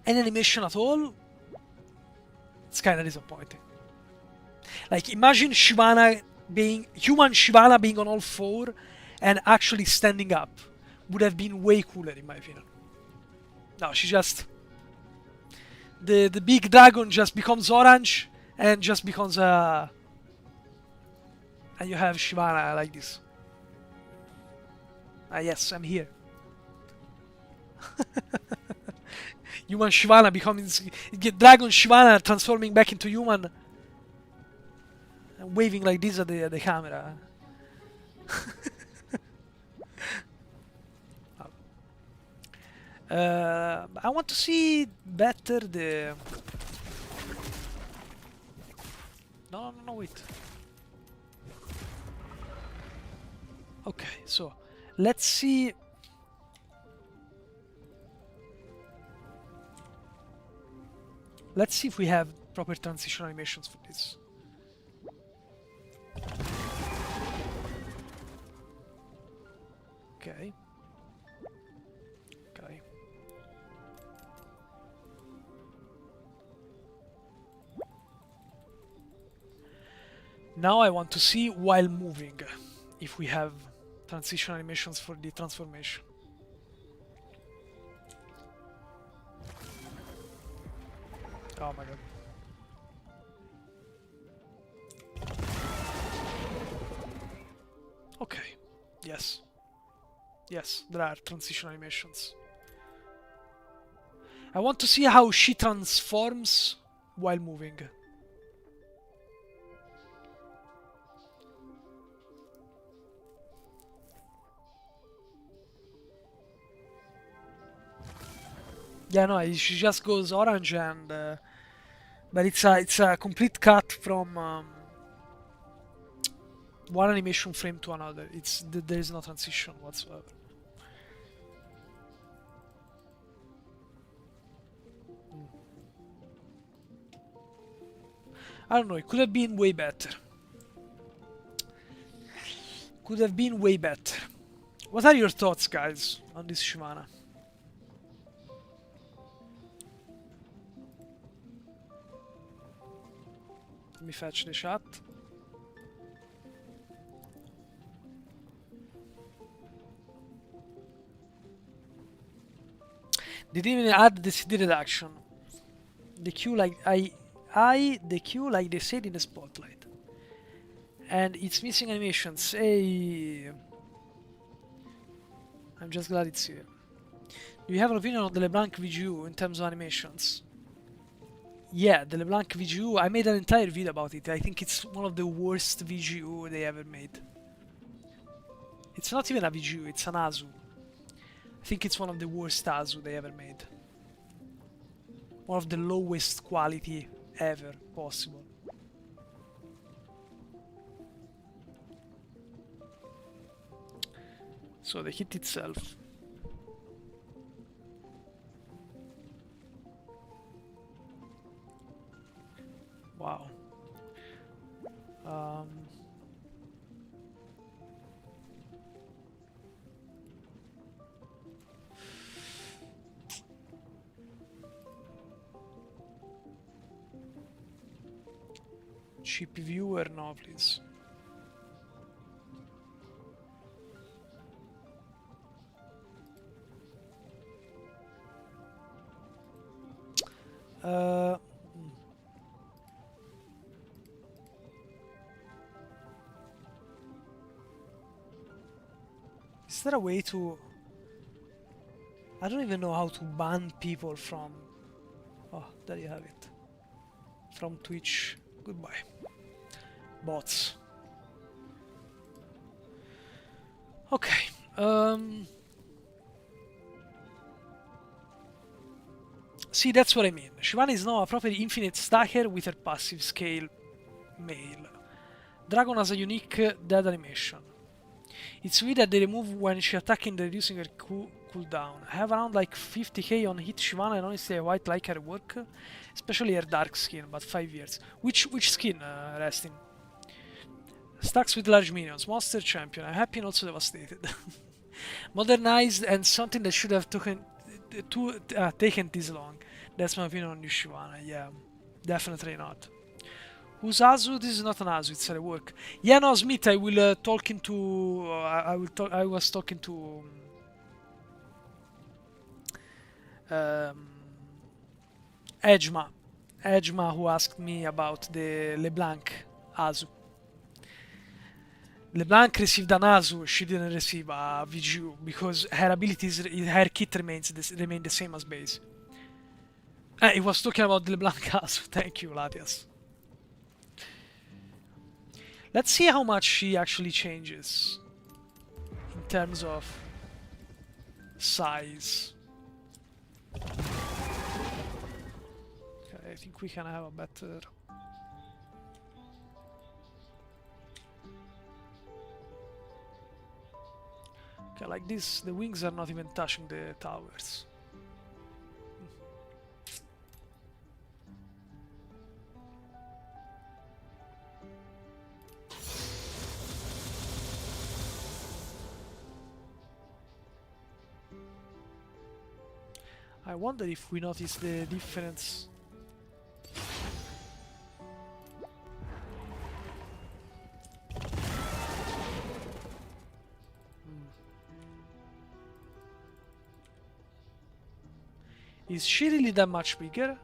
S1: animation at all, it's kind of disappointing. Like imagine Shyvana being human Shyvana being on all four and actually standing up would have been way cooler in my opinion. No, she just the big dragon just becomes orange and just becomes and you have Shyvana like this. Yes, I'm here. Human Shyvana becomes dragon Shyvana transforming back into human and waving like this at the camera. I want to see better the. No, wait. Okay, so let's see. Let's see if we have proper transition animations for this. Okay. Okay. Now I want to see while moving if we have transition animations for the transformation. Oh my god. Okay. Yes. Yes, there are transition animations. I want to see how she transforms while moving. Yeah, no, she just goes orange and but it's a complete cut from one animation frame to another. There is no transition whatsoever. I don't know, it could have been way better. Could have been way better. What are your thoughts, guys, on this Shyvana? Let me fetch the chat. They didn't even add the CD reduction. The queue like the queue like they said in the spotlight. And it's missing animations. Hey, I'm just glad it's here. Do you have an opinion on the LeBlanc VGU in terms of animations? Yeah, the LeBlanc VGU, I made an entire video about it. I think it's one of the worst VGU they ever made. It's not even a VGU, it's an ASU. I think it's one of the worst ASU they ever made. One of the lowest quality ever possible. So the hit itself. Wow. Cheap viewer, no, please. Uh, is there a way to... I don't even know how to ban people from... Oh, there you have it. From Twitch. Goodbye. Bots. Okay. See, that's what I mean. Shyvana is now a proper infinite stacker with her passive scale male. Dragon has a unique dead animation. It's weird that they remove when she attacking, reducing her cooldown. I have around like 50k on hit Shyvana and honestly I quite like her work. Especially her dark skin, but 5 years. Which skin, Resting? Stacks with large minions. Monster champion. I'm happy and also devastated. Modernized and something that should have taken this long. That's my opinion on new Shyvana. Yeah, definitely not. Who's Azu? This is not an Azu. It's a rework. Yeah, no, Smith. I will talking to. I will talk. I was talking to. Ejma. Ejma, who asked me about the LeBlanc Azu. LeBlanc received an Azu, she didn't receive a VGU because her abilities, her kit remain the same as base. He was talking about the LeBlanc Azu. Thank you, Latias. Let's see how much she actually changes in terms of size. Okay, I think we can have a better... Okay, like this, the wings are not even touching the towers. I wonder if we notice the difference. Is she really that much bigger?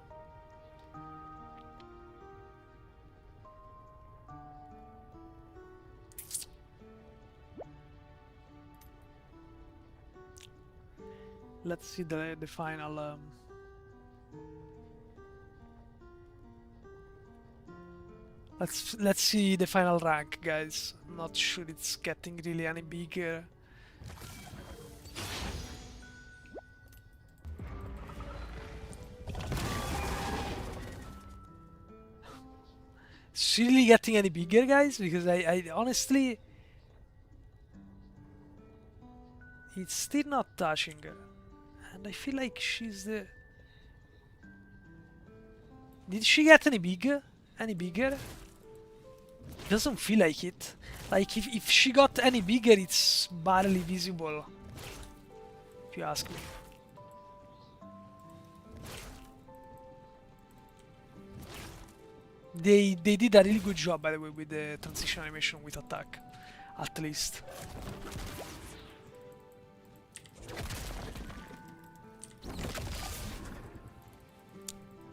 S1: Let's see the final. Let's see the final rank, guys. I'm not sure it's getting really any bigger. Is she really getting any bigger, guys? Because I honestly, it's still not touching her. And I feel like she's the... Did she get any bigger? any bigger? Doesn't feel like it. Like if she got any bigger, it's barely visible. If you ask me. They did a really good job, by the way, with the transition animation with attack, at least.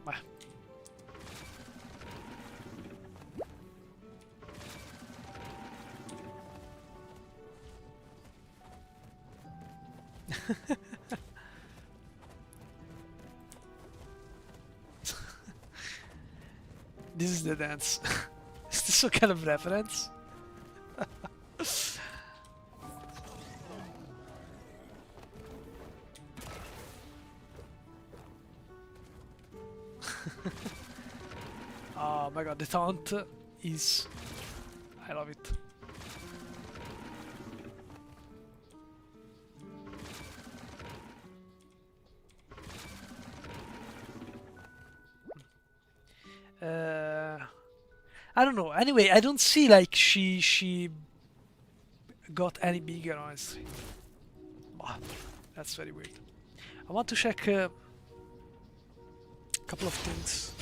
S1: Beh. This is the dance. Is this some kind of reference? Oh my god, the taunt is... I love it. I don't know. Anyway, I don't see like she got any bigger, honestly. Bah, that's very weird. I want to check a couple of things.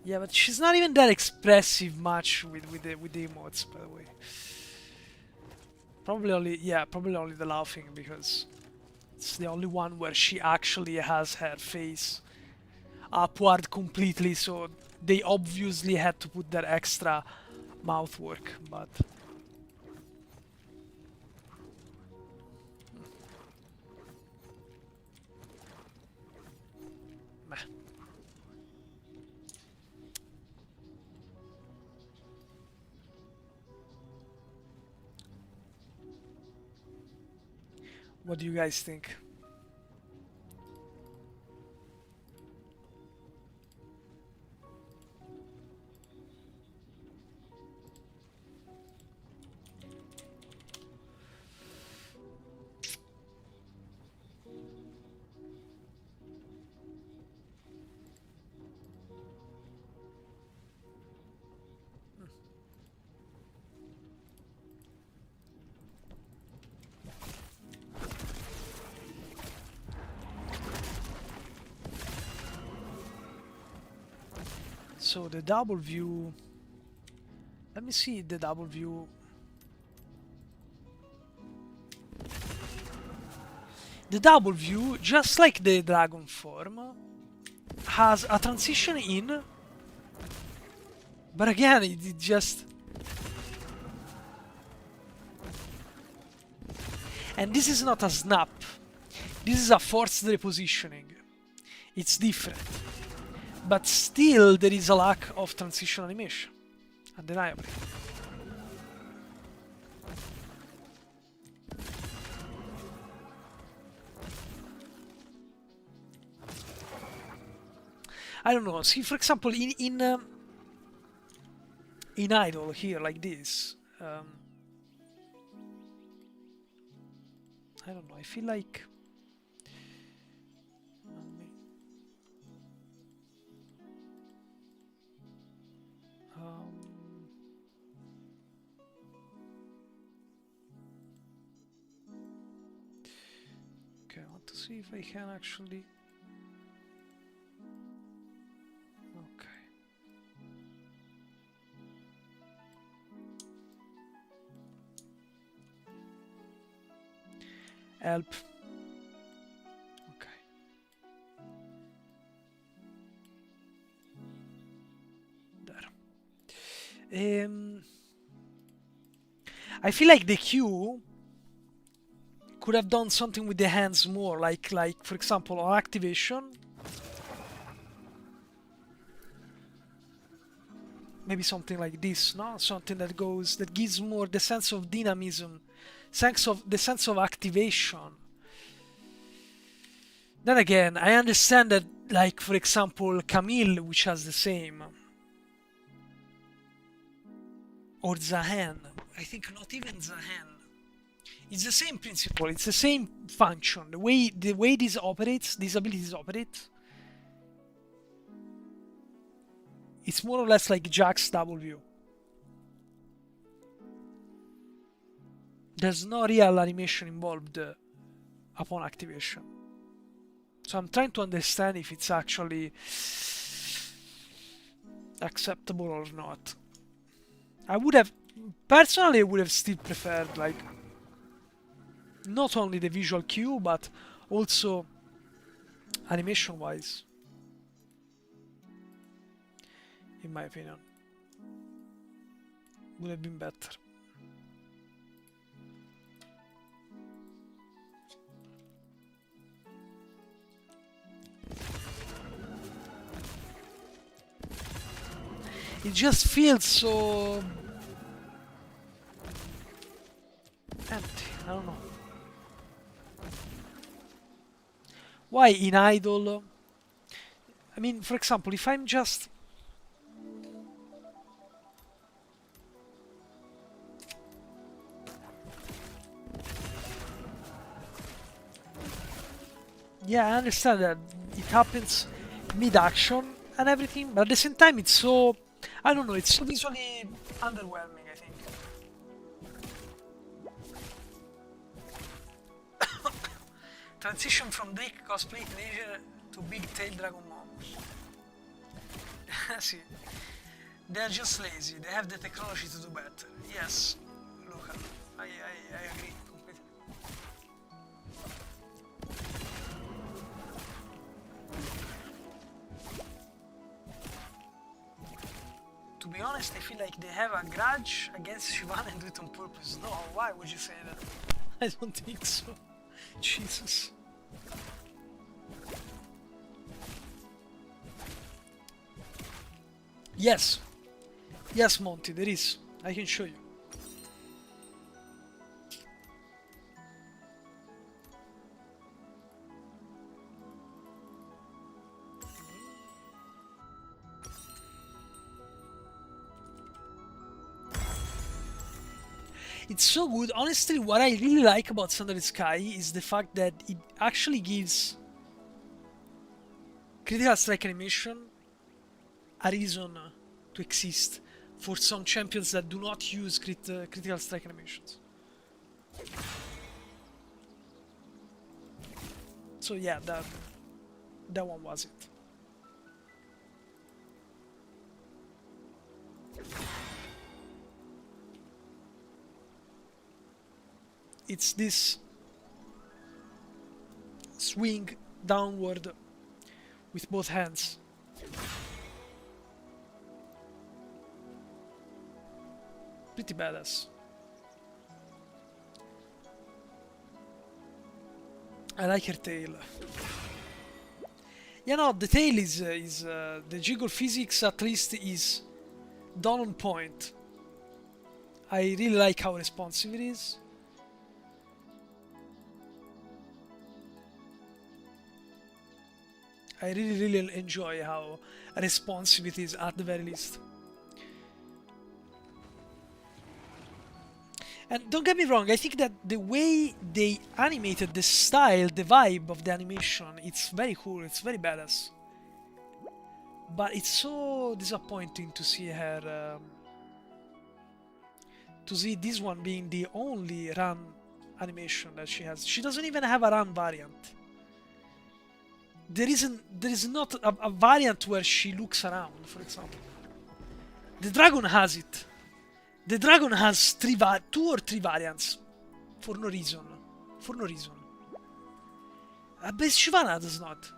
S1: Yeah, but she's not even that expressive much with the emotes, by the way. Probably only the laughing, because it's the only one where she actually has her face upward completely, so they obviously had to put their extra mouth work, but... Meh. What do you guys think? So the double view, let me see the double view. The double view, just like the dragon form, has a transition in, but again, it just... And this is not a snap, this is a forced repositioning. It's different. But still, there is a lack of transition animation, undeniably. I don't know. See, for example, in Idol here, like this, I don't know. I feel like. Okay, I want to see if I can actually. Okay. Help. Okay. There. I feel like the Q could have done something with the hands more, like for example on activation. Maybe something like this, no? Something that gives more the sense of dynamism, the sense of activation. Then again, I understand that, like for example, Camille, which has the same, or Zahan I think not even Zahen. It's the same principle, it's the same function. The way this operates, these abilities operate, it's more or less like Jack's W. There's no real animation involved upon activation. So I'm trying to understand if it's actually acceptable or not. I would have, personally, I would have still preferred, like, not only the visual cue, but also animation-wise, in my opinion. Would have been better. It just feels so empty. I don't know. Why in Idol? I mean, for example, if I'm just... Yeah, I understand that it happens mid-action and everything, but at the same time it's so... I don't know, it's so visually underwhelming, I think. Transition from Drake cosplay teenager to big tail dragon mom. See, they're just lazy. They have the technology to do better. Yes, Luca, I agree completely. To be honest, I feel like they have a grudge against Shyvana and do it on purpose. No, why would you say that? I don't think so. Jesus. Yes. Yes, Monty, there is. I can show you. It's so good. Honestly, what I really like about Thunder Sky is the fact that it actually gives critical strike animation a reason to exist for some champions that do not use critical strike animations. So yeah, that one was it. It's this swing downward with both hands. Pretty badass. I like her tail. Yeah, no, the tail is the jiggle physics at least is done on point. I really like how responsive it is. I really enjoy how responsive it is at the very least. And don't get me wrong, I think that the way they animated the style, the vibe of the animation, it's very cool, it's very badass. But it's so disappointing to see her... to see this one being the only run animation that she has. She doesn't even have a run variant. There is not a variant where she looks around, for example. The dragon has it. The dragon has two or three variants. For no reason. For no reason. But Shyvana does not.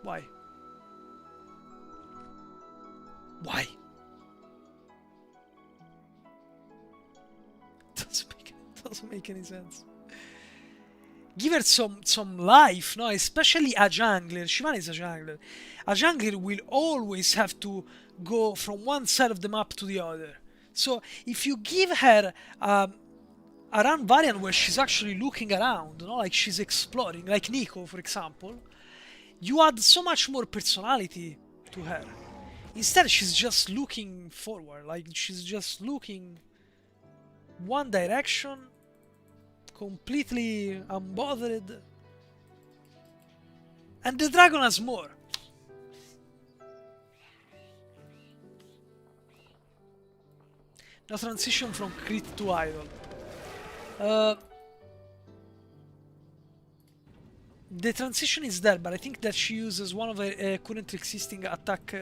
S1: Why? Why? Doesn't make any sense. Give her some life, no? Especially a jungler. Shyvana is a jungler. A jungler will always have to go from one side of the map to the other. So if you give her a run variant where she's actually looking around, you know, like she's exploring, like Nico, for example, you add so much more personality to her. Instead, she's just looking forward, like she's just looking One Direction, completely unbothered. And the dragon has more. No transition from crit to idol. The transition is there, but I think that she uses one of the currently existing attack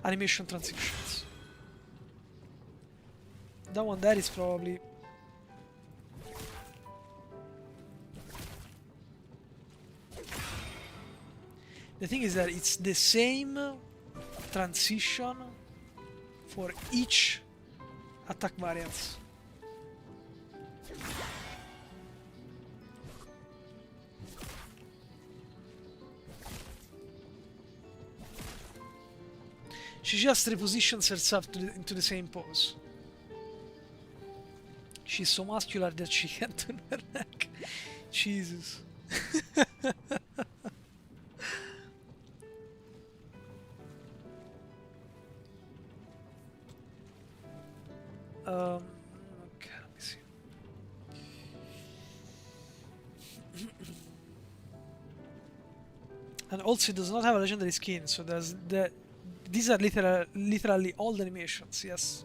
S1: animation transitions. That one there is probably... The thing is that it's the same transition for each attack variance. She just repositions herself into the same pose. She's so muscular that she can't turn her neck. Jesus. Okay, let me see. And also it does not have a legendary skin, so there's the... These are literally old animations, yes.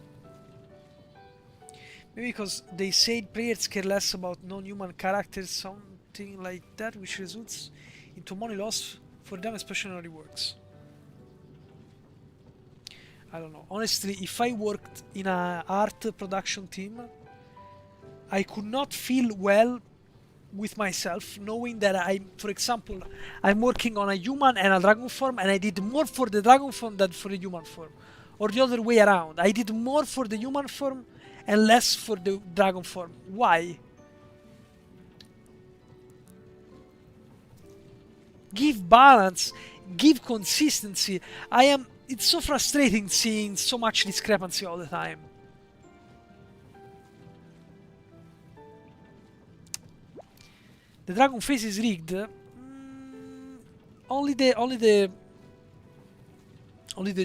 S1: Maybe because they said players care less about non-human characters, something like that, which results into money loss for them, especially on reworks. I don't know. Honestly, if I worked in an art production team, I could not feel well with myself knowing that for example, I'm working on a human and a dragon form and I did more for the dragon form than for the human form. Or the other way around. I did more for the human form and less for the dragon form. Why? Give balance, give consistency. It's so frustrating seeing so much discrepancy all the time. The dragon face is rigged. Only the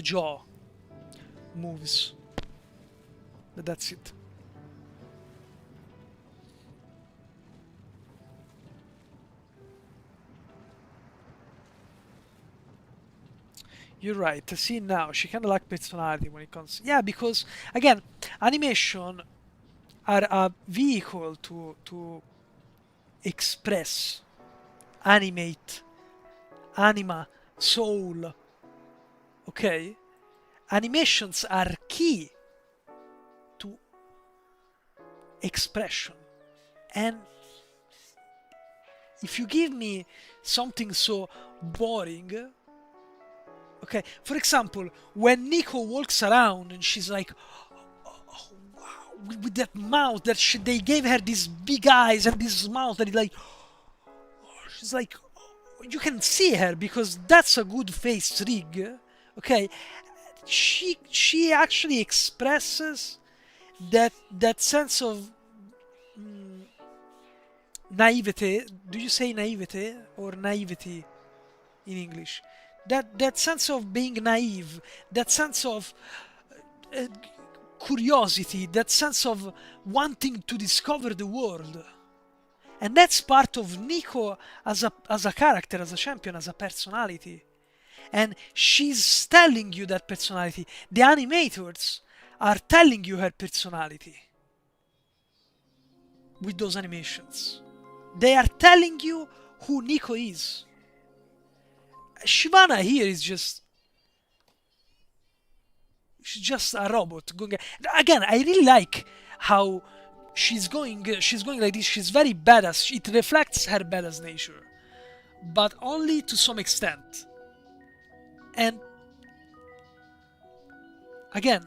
S1: jaw moves. But that's it. You're right. See now, she kinda lacks personality when it comes. Yeah, because again, animation are a vehicle to express, animate, anima, soul. Okay? Animations are key to expression. And if you give me something so boring, okay, for example, when Nico walks around and she's like, oh wow, with that mouth that they gave her these big eyes and this mouth that is like, she's like, you can see her because that's a good face rig, okay? She actually expresses that sense of naivete. Do you say naivete or naivety in English? That sense of being naive, that sense of curiosity, that sense of wanting to discover the world. And that's part of Nico as a character, as a champion, as a personality. And she's telling you that personality. The animators are telling you her personality with those animations. They are telling you who Nico is. Shyvana here is she's just a robot going. Again, I really like how she's going like this. She's very badass. It reflects her badass nature, but only to some extent. And again,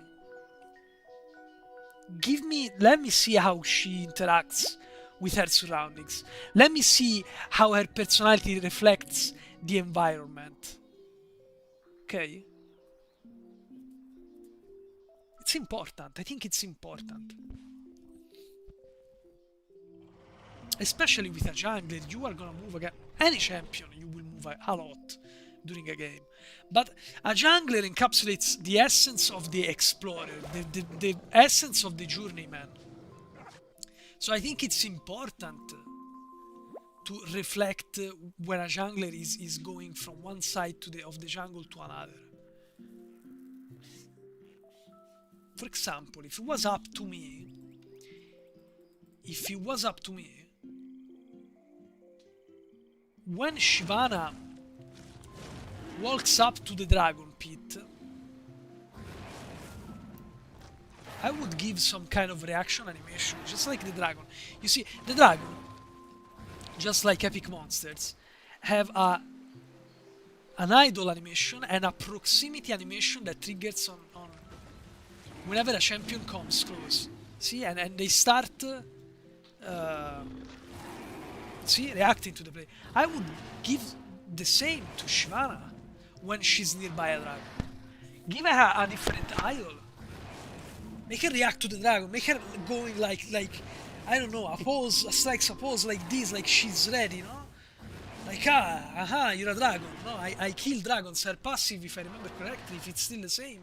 S1: let me see how she interacts with her surroundings. Let me see how her personality reflects the environment. Okay? It's important. I think it's important. Especially with a jungler, you are gonna move again. Any champion, you will move a lot during a game. But a jungler encapsulates the essence of the explorer, the essence of the journeyman. So I think it's important to reflect when a jungler is going from one side of the jungle to another. For example, if it was up to me, when Shyvana walks up to the dragon pit, I would give some kind of reaction animation, just like the dragon. You see, the dragon, just like epic monsters, have an idle animation and a proximity animation that triggers on whenever a champion comes close. See, and they start reacting to the play. I would give the same to Shyvana when she's nearby a dragon. Give her a different idol. Make her react to the dragon. Make her going like I don't know, a pose, a strikes a pose like this, like she's ready, no? Like you're a dragon. No, I kill dragons. Her passive, if I remember correctly, if it's still the same.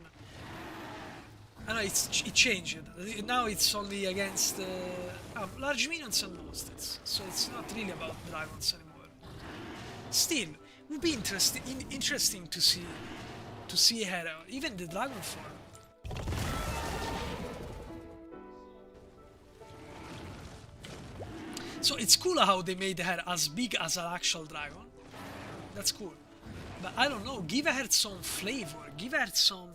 S1: I know it changed. Now it's only against large minions and monsters, so it's not really about dragons anymore. Still, would be interesting to see her, even the dragon form. So it's cool how they made her as big as an actual dragon. That's cool. But I don't know, give her some flavor, give her some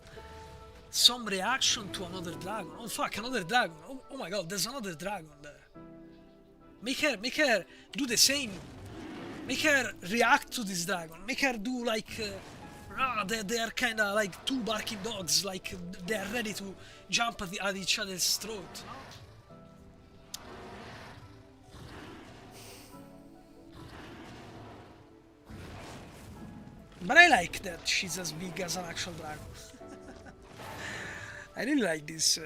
S1: reaction to another dragon. Oh fuck, another dragon. Oh my god, there's another dragon there. Make her do the same. Make her react to this dragon. Make her do like they are kinda like two barking dogs, like they are ready to jump at each other's throat, no? But I like that she's as big as an actual dragon. I really like this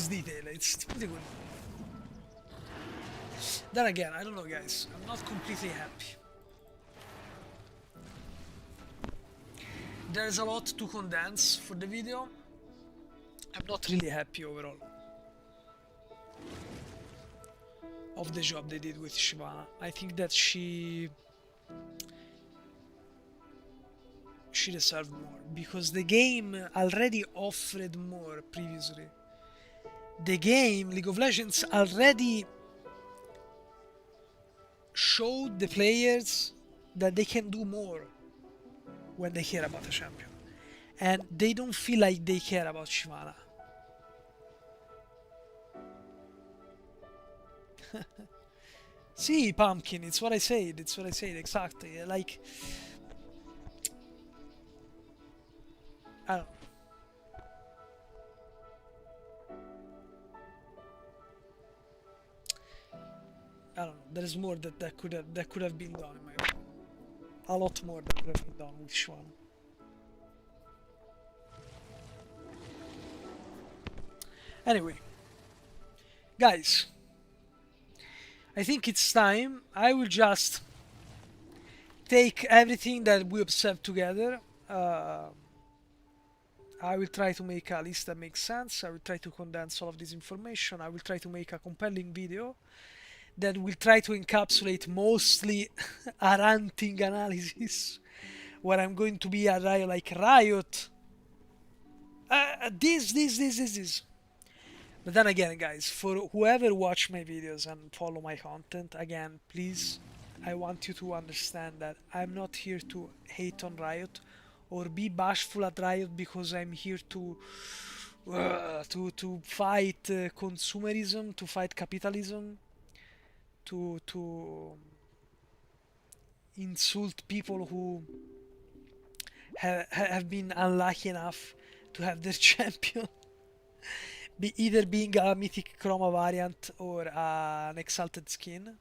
S1: detail. It's pretty good. Then again, I don't know, guys. I'm not completely happy. There's a lot to condense for the video. I'm not really happy overall of the job they did with Shyvana. I think that she deserved more, because the game already offered more previously. The game, League of Legends, already showed the players that they can do more when they care about a champion. And they don't feel like they care about Shyvana. See, Pumpkin, it's what I said, exactly. Like, I don't know. I don't know. There's more that could have been done in my opinion. A lot more that could have been done with Shyvana. Anyway, guys, I think it's time. I will just take everything that we observed together. I will try to make a list that makes sense. I will try to condense all of this information. I will try to make a compelling video that will try to encapsulate mostly a ranting analysis, where I'm going to be a Riot like Riot. This. But then again, guys, for whoever watch my videos and follow my content, again, please, I want you to understand that I'm not here to hate on Riot or be bashful at Riot, because I'm here to fight consumerism, to fight capitalism, to insult people who have been unlucky enough to have their champion either being a mythic chroma variant or an exalted skin.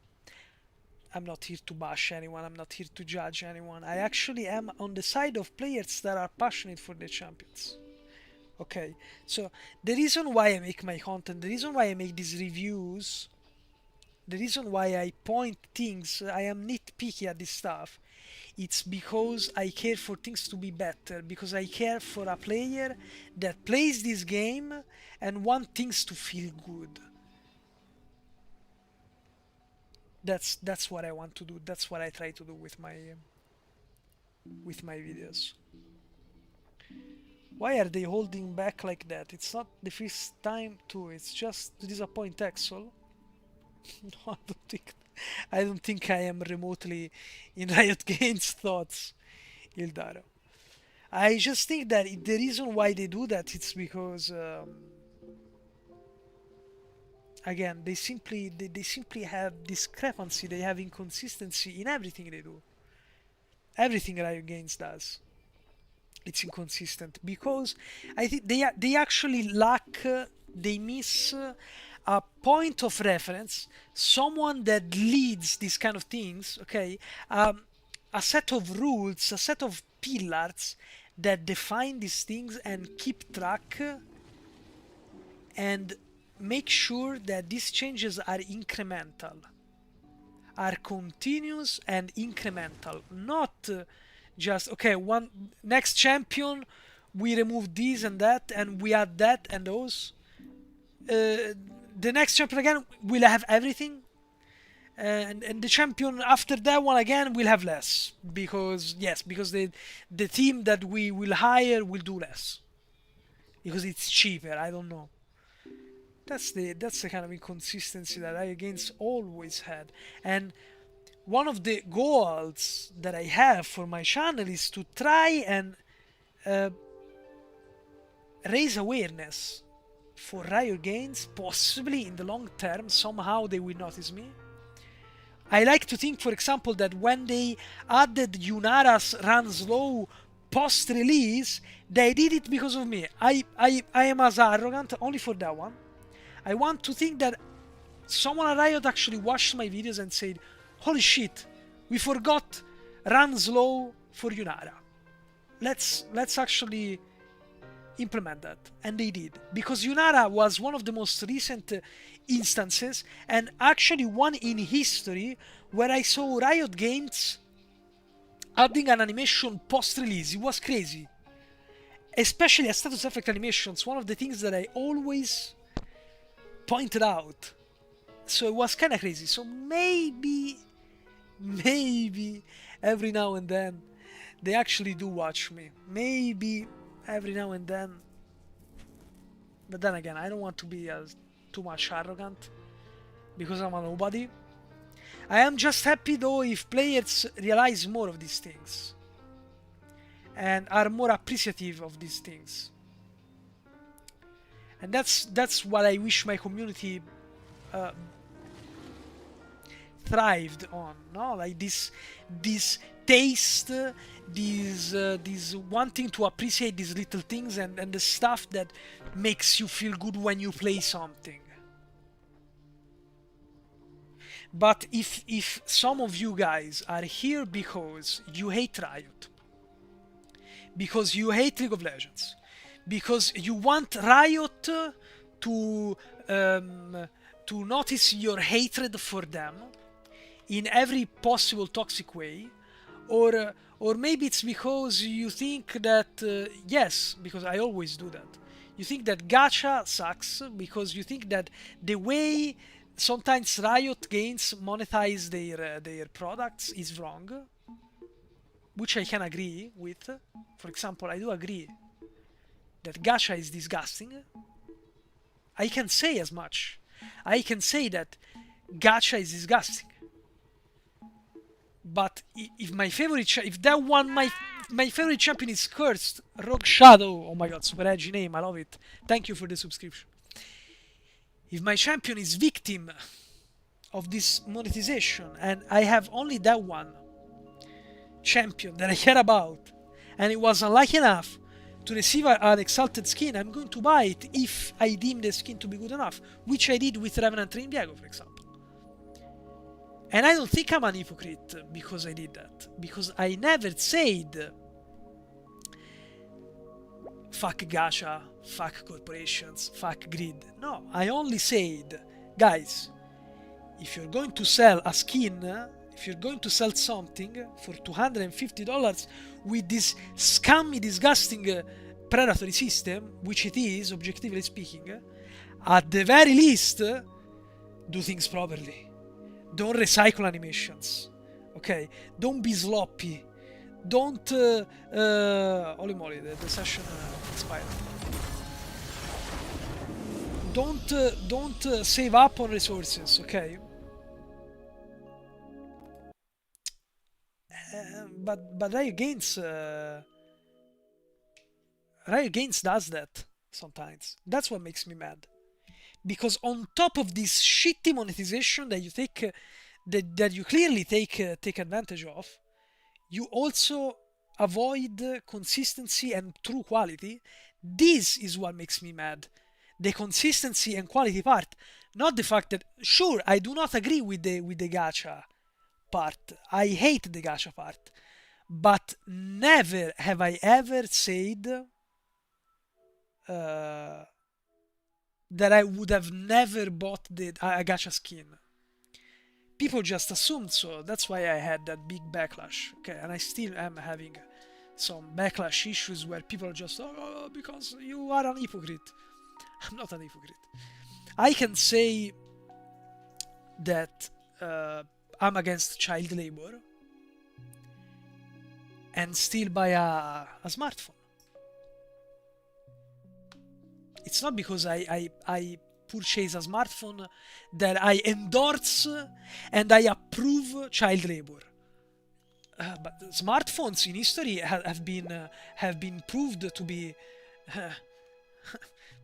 S1: I'm not here to bash anyone, I'm not here to judge anyone. I actually am on the side of players that are passionate for their champions. Okay, so the reason why I make my content, the reason why I make these reviews, the reason why I point things, I am nitpicky at this stuff, it's because I care for things to be better, because I care for a player that plays this game and want things to feel good. That's what I want to do. That's what I try to do with my videos. Why are they holding back like that? It's not the first time too. It's just to disappoint Exol. No, I don't think I am remotely in Riot Games thoughts, Ildaro. I just think that the reason why they do that it's because again they simply have discrepancy, they have inconsistency in everything they do. Everything Riot Games does, it's inconsistent because I think they actually lack, they miss a point of reference, someone that leads these kind of things. Okay, a set of rules, a set of pillars that define these things and keep track and make sure that these changes are incremental, are continuous and incremental, not just okay, one next champion we remove this and that and we add that and those. The next champion again will have everything, and the champion after that one again will have less because yes, because the team that we will hire will do less because it's cheaper. I don't know. That's the kind of inconsistency that I against always had. And one of the goals that I have for my channel is to try and uh, raise awareness for Riot Games. Possibly in the long term, somehow they will notice me. I like to think, for example, that when they added Yunara's run slow post-release, they did it because of me. I am as arrogant only for that one. I want to think that someone at Riot actually watched my videos and said, holy shit, we forgot run slow for Yunara. Let's actually implement that. And they did. Because Yunara was one of the most recent instances, and actually one in history, where I saw Riot Games adding an animation post-release. It was crazy. Especially a status effect animations, one of the things that I always pointed out. So it was kind of crazy. So maybe every now and then they actually do watch me. Maybe every now and then. But then again, I don't want to be too much arrogant because I'm a nobody. I am just happy though if players realize more of these things and are more appreciative of these things. And that's what I wish my community thrived on, no? Like this taste, this wanting to appreciate these little things and the stuff that makes you feel good when you play something. But if some of you guys are here because you hate Riot, because you hate League of Legends, because you want Riot to notice your hatred for them in every possible toxic way, or maybe it's because you think that yes, because I always do that. You think that gacha sucks because you think that the way sometimes Riot Games monetize their products is wrong, which I can agree with. For example, I do agree that gacha is disgusting. I can say as much. I can say that gacha is disgusting. But if my favorite, if that one, my favorite champion is cursed, Rogue Shadow. Oh my god, super edgy name. I love it. Thank you for the subscription. If my champion is victim of this monetization, and I have only that one champion that I care about, and it was unlucky enough to receive an exalted skin, I'm going to buy it if I deem the skin to be good enough, which I did with Revenant Train Diego, for example. And I don't think I'm an hypocrite because I did that, because I never said fuck gacha, fuck corporations, fuck greed. No, I only said, guys, if you're going to sell a skin if you're going to sell something for $250 with this scummy, disgusting predatory system, which it is, objectively speaking, at the very least, do things properly. Don't recycle animations. Okay? Don't be sloppy. Don't... holy moly, the session expired. Don't save up on resources, okay? But Riot Games does that sometimes. That's what makes me mad. Because on top of this shitty monetization that you take, that you clearly take advantage of, you also avoid consistency and true quality. This is what makes me mad. The consistency and quality part, not the fact that, sure, I do not agree with the gacha part. I hate the gacha part. But never have I ever said that I would have never bought a gacha skin. People just assumed so. That's why I had that big backlash. Okay, and I still am having some backlash issues where people are just, oh, because you are an hypocrite. I'm not an hypocrite. I can say that I'm against child labor and still buy a smartphone. It's not because I purchase a smartphone that I endorse and I approve child labor. But smartphones in history have been proved to be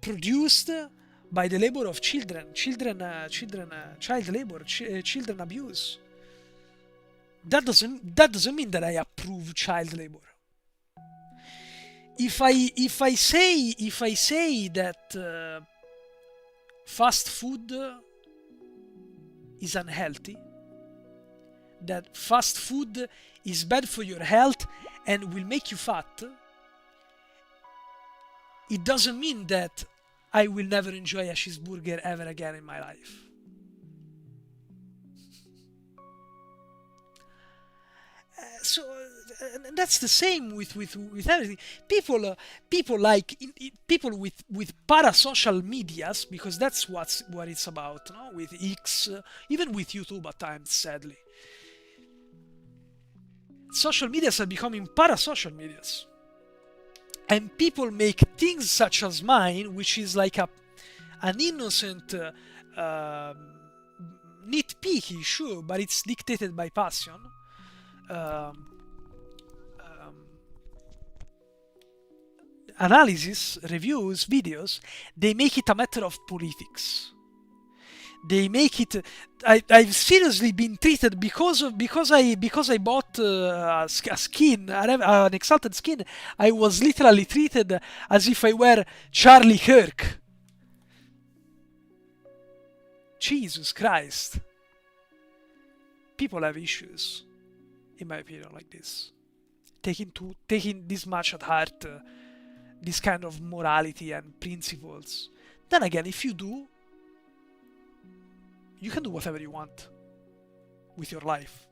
S1: produced by the labor of children, child labor, children abuse. That doesn't mean that I approve child labor. If I say that fast food is unhealthy, that fast food is bad for your health and will make you fat, it doesn't mean that I will never enjoy a cheeseburger ever again in my life. So that's the same with everything. People like people with parasocial medias, because that's what it's about. No? With X, even with YouTube at times, sadly. Social medias are becoming parasocial medias. And people make things such as mine, which is like an innocent, nitpicky, sure, but it's dictated by passion. Analysis, reviews, videos, they make it a matter of politics. They make it. I've seriously been treated because I bought a skin, an exalted skin. I was literally treated as if I were Charlie Kirk. Jesus Christ. People have issues, in my opinion, like this. Taking this much at heart, this kind of morality and principles. Then again, if you do, you can do whatever you want with your life.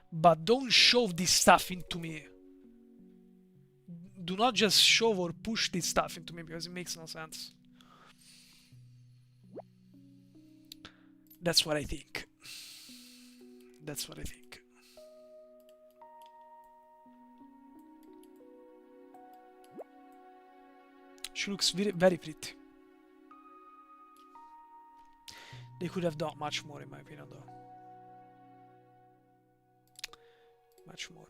S1: But don't shove this stuff into me. Do not just shove or push this stuff into me, because it makes no sense. That's what I think. That's what I think. She looks very, very pretty. They could have done much more, in my opinion, though. Much more.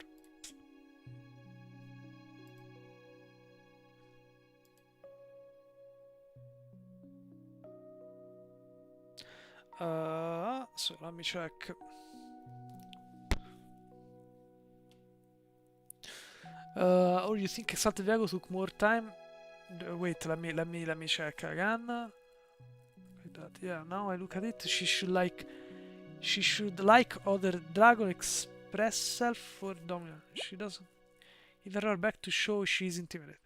S1: So let me check. Or you think Exalted Viago took more time? Wait, let me check again. Yeah, now I look at it. She should like other Dragon express self for dominant. She doesn't. Even her back to show she's intimidated.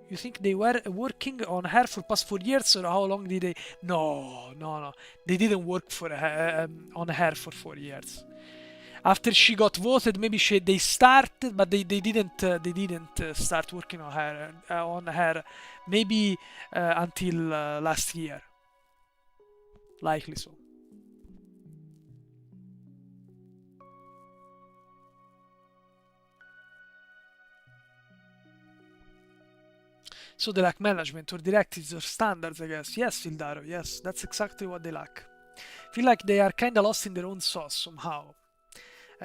S1: You think they were working on her for past 4 years, or how long did they? No, no, no. They didn't work for her, on her for 4 years. After she got voted, maybe they started, but they didn't start working on her maybe until last year, likely so. So they lack management or directives or standards, I guess. Yes, Ildaro, yes, that's exactly what they lack. Feel like they are kinda lost in their own sauce somehow.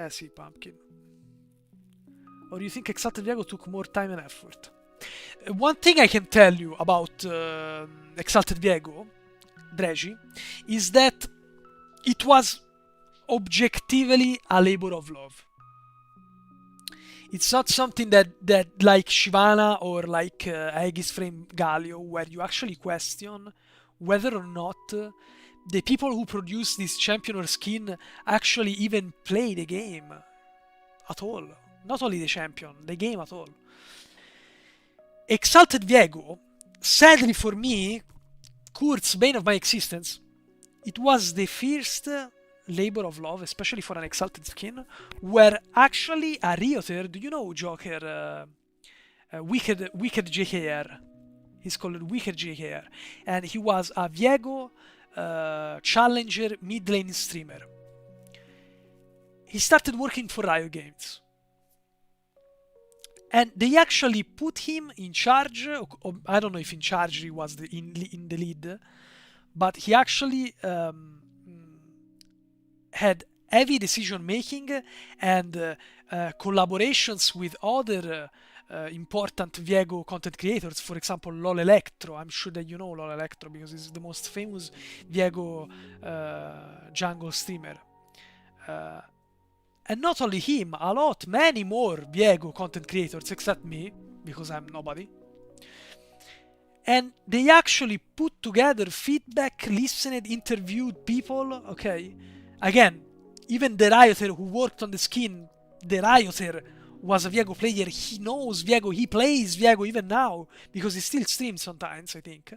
S1: See, Pumpkin. Or you think Exalted Viego took more time and effort? One thing I can tell you about Exalted Viego, Dregi, is that it was objectively a labor of love. It's not something that like Shyvana or like Aegis Frame Galio, where you actually question whether or not the people who produce this champion or skin actually even play the game at all. Not only the champion, the game at all. Exalted Viego, sadly for me, Kurt's bane of my existence, it was the first labor of love, especially for an exalted skin, where actually a Rioter, do you know Joker, Wicked JKR? He's called Wicked JKR, and he was a Viego challenger mid lane streamer. He started working for Riot Games, and they actually put him in charge. Or I don't know if in charge he was in the lead, but he actually had heavy decision making and collaborations with other important Viego content creators. For example, LOL Electro. I'm sure that you know LOL Electro because he's the most famous Viego jungle streamer. And not only him, many more Viego content creators except me, because I'm nobody. And they actually put together feedback, listened, interviewed people, okay? Again, even the Rioter who worked on the skin, the Rioter was a Viego player. He knows Viego, he plays Viego even now, because he still streams sometimes, I think.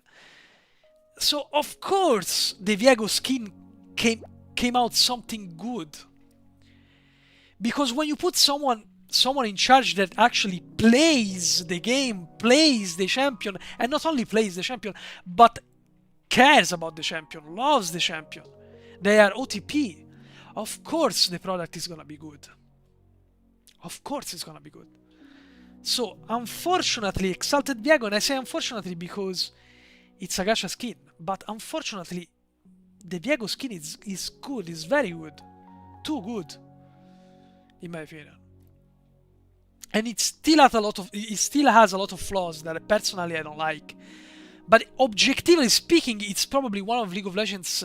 S1: So, of course, the Viego skin came out something good. Because when you put someone in charge that actually plays the game, plays the champion, and not only plays the champion, but cares about the champion, loves the champion, they are OTP, of course the product is gonna be good. Of course it's gonna be good. So, unfortunately, Exalted Viego, and I say unfortunately because it's a gacha skin, but unfortunately, the Viego skin is good, is very good. Too good, in my opinion. And it still has a lot of flaws that personally I don't like. But objectively speaking, it's probably one of League of Legends'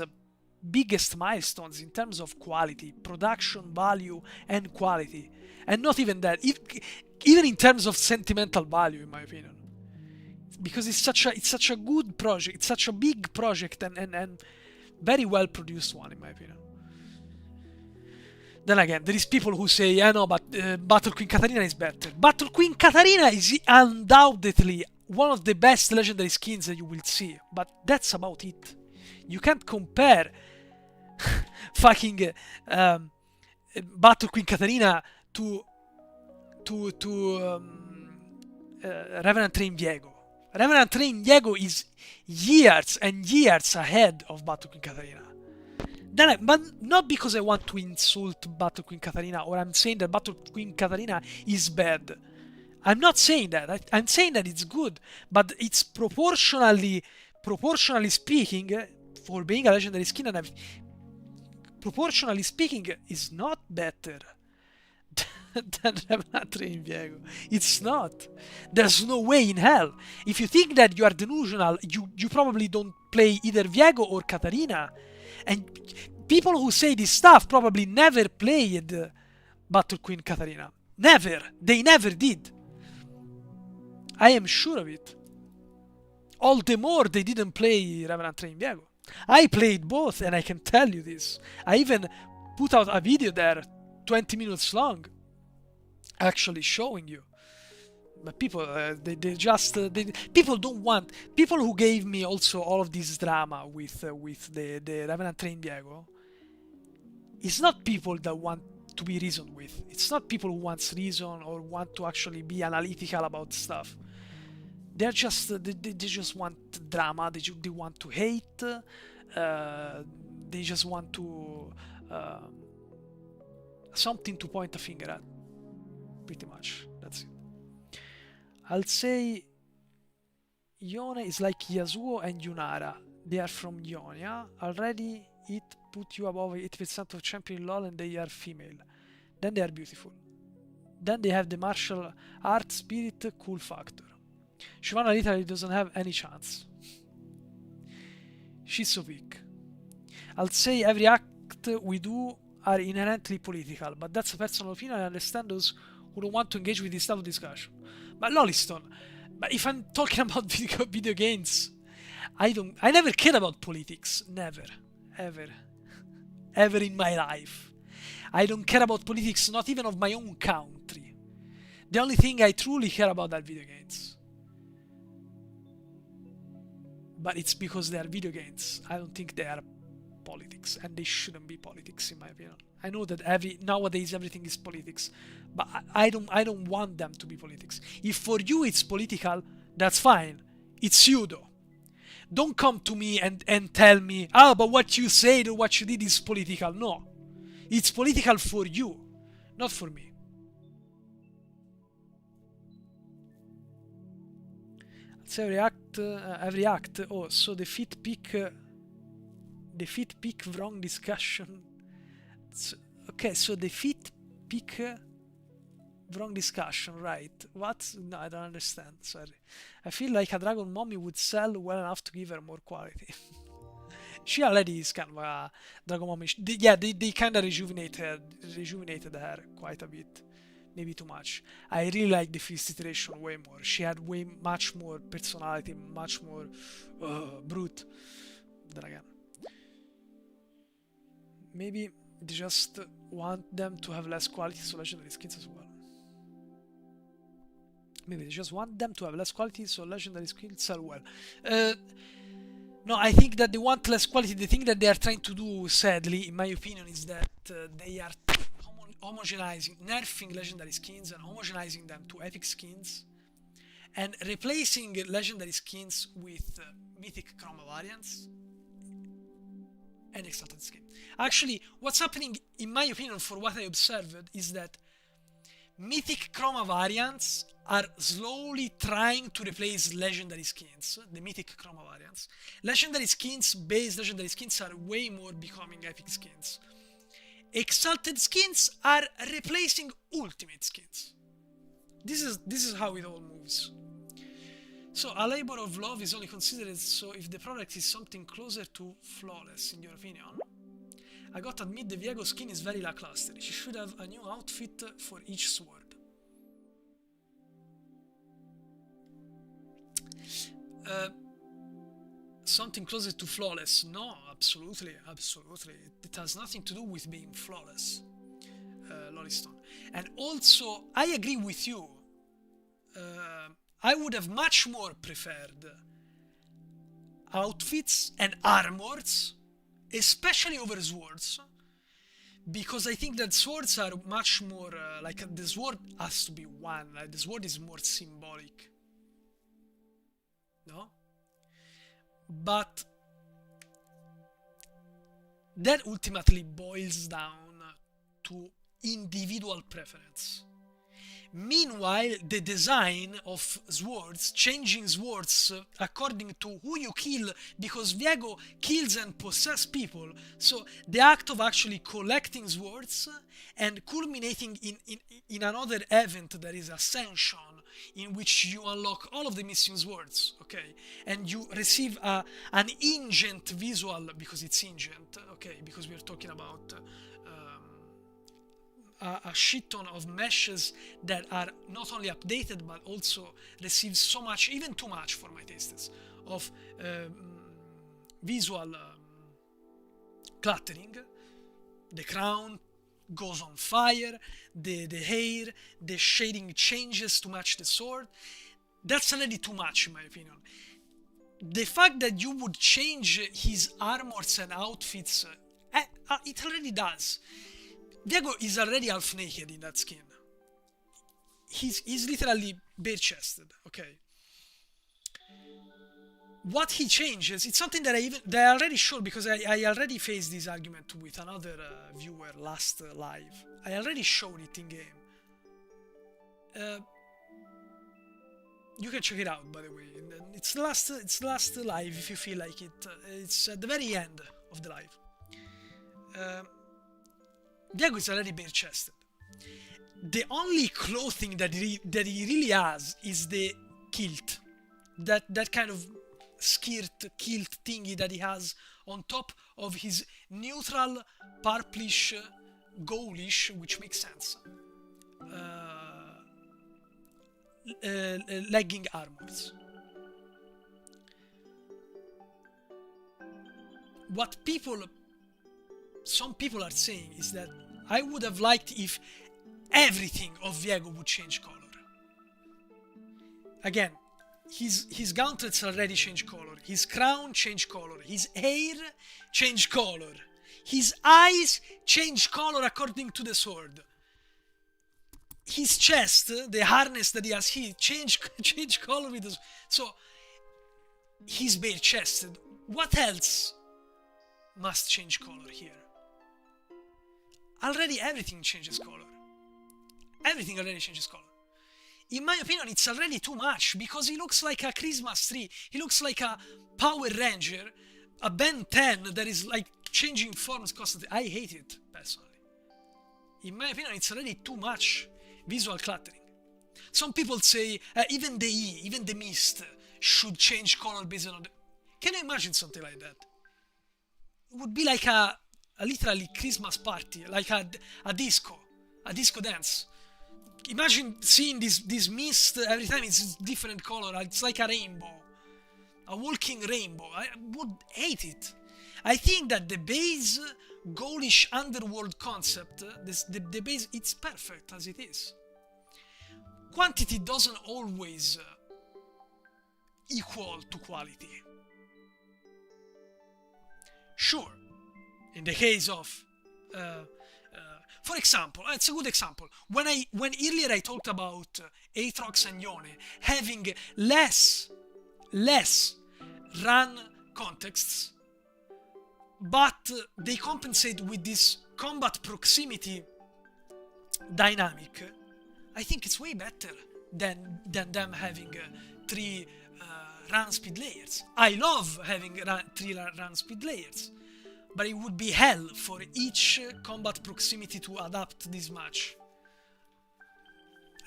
S1: biggest milestones in terms of quality, production value, and quality. And not even that, even in terms of sentimental value, in my opinion. Because it's such a good project, it's such a big project, and very well produced one, in my opinion. Then again, there is people who say, yeah, no, but Battle Queen Katarina is better. Battle Queen Katarina is undoubtedly one of the best legendary skins that you will see, but that's about it. You can't compare fucking Battle Queen Katarina to Revenant Train Viego. Revenant Train Viego is years and years ahead of Battle Queen Katarina. But not because I want to insult Battle Queen Katarina or I'm saying that Battle Queen Katarina is bad. I'm not saying that. I'm saying that it's good, but it's proportionally speaking, for being a legendary skin, and proportionally speaking, is not better than Revenant Train Viego. It's not. There's no way in hell. If you think that you are delusional, you probably don't play either Viego or Katarina. And people who say this stuff probably never played Battle Queen Katarina. Never. They never did. I am sure of it. All the more they didn't play Revenant Train Viego. I played both and I can tell you this. I even put out a video there, 20 minutes long, actually showing you But people, they just people don't want people who gave me also all of this drama with the Revenant Train Diego. It's not people that want to be reasoned with. It's not people who wants reason or want to actually be analytical about stuff. They're just they just want drama. They want to hate. They just want to something to point a finger at. Pretty much. That's it. I'll say Yone is like Yasuo and Yunara. They are from Ionia. Already it put you above 80% of champion in LoL and they are female. Then they are beautiful. Then they have the martial art spirit cool factor. Shyvana literally doesn't have any chance. She's so weak. I'll say every act we do are inherently political, but that's a personal opinion. I understand those who don't want to engage with this type of discussion. But Loliston, but if I'm talking about video games, I never cared about politics. Never. Ever. Ever in my life. I don't care about politics, not even of my own country. The only thing I truly care about are video games. But it's because they are video games. I don't think they are politics, and they shouldn't be politics in my opinion. I know that nowadays everything is politics, but I don't want them to be politics. If for you it's political, that's fine. It's you though. Don't come to me and tell me, oh, but what you said or what you did is political. No. It's political for you, not for me. So every act. Oh, so the fit pick wrong discussion. Okay, so the fit pick wrong discussion, right? What? No, I don't understand. Sorry. I feel like a dragon mommy would sell well enough to give her more quality. She already is kind of a dragon mommy. They kind of rejuvenated her quite a bit. Maybe too much. I really like the first iteration way more. She had much more personality, much more brute. Then again, maybe they just want them to have less quality, so legendary skins as well. Maybe they just want them to have less quality, so legendary skins sell well. No, I think that they want less quality. The thing that they are trying to do, sadly, in my opinion, is that they are homogenizing, nerfing legendary skins and homogenizing them to epic skins, and replacing legendary skins with mythic chroma variants and exalted skin. Actually, what's happening, in my opinion, for what I observed, is that mythic chroma variants are slowly trying to replace legendary skins, the mythic chroma variants. Base legendary skins are way more becoming epic skins. Exalted skins are replacing ultimate skins. This is how it all moves. So a labor of love is only considered so if the product is something closer to flawless, in your opinion. I gotta admit the Viego skin is very lackluster. She should have a new outfit for each sword. Something closer to flawless. No, absolutely. It has nothing to do with being flawless, Loliston. And also, I agree with you. I would have much more preferred outfits and armors, especially over swords, because I think that swords are much more like the sword has to be one. Like the sword is more symbolic. No? But that ultimately boils down to individual preference. Meanwhile, the design of swords, changing swords according to who you kill, because Viego kills and possesses people, so the act of actually collecting swords and culminating in another event that is Ascension, in which you unlock all of the missing swords, okay, and you receive an ingent visual, because it's ingent, okay, because we are talking about a shit ton of meshes that are not only updated but also receive so much, even too much for my tastes, of visual cluttering. The crown, goes on fire, the hair, the shading changes to match the sword. That's already too much in my opinion. The fact that you would change his armors and outfits, it already does. Viego is already half naked in that skin. He's literally bare-chested, okay? What he changes, it's something that I already showed, because I already faced this argument with another viewer last live. I already showed it in game. You can check it out, by the way. It's last live if you feel like it. It's at the very end of the live. Diego is already bare-chested. The only clothing that he really has is the kilt. That kind of skirt kilt thingy that he has on top of his neutral purplish ghoulish, which makes sense, legging armors. What some people are saying is that I would have liked if everything of Viego would change color. Again, his gauntlets already change color, his crown change color, his hair change color, his eyes change color according to the sword, his chest, the harness that he has here, change color with the... So he's bare-chested. What else must change color here? Already everything changes color. Everything already changes color. In my opinion, it's already too much, because he looks like a Christmas tree. He looks like a Power Ranger, a Ben 10 that is like changing forms constantly. I hate it, personally. In my opinion, it's already too much visual cluttering. Some people say even the mist should change color based on the... Can you imagine something like that? It would be like a literally Christmas party, like a disco dance. Imagine seeing this mist every time it's a different color. It's like a rainbow, a walking rainbow. I would hate it. I think that the base ghoulish underworld concept, the base, it's perfect as it is. Quantity doesn't always equal to quality. Sure, in the case of for example, it's a good example. When earlier I talked about Aatrox and Yone having less run contexts, but they compensate with this combat proximity dynamic, I think it's way better than them having 3 run speed layers. I love having 3 run speed layers, but it would be hell for each combat proximity to adapt this much.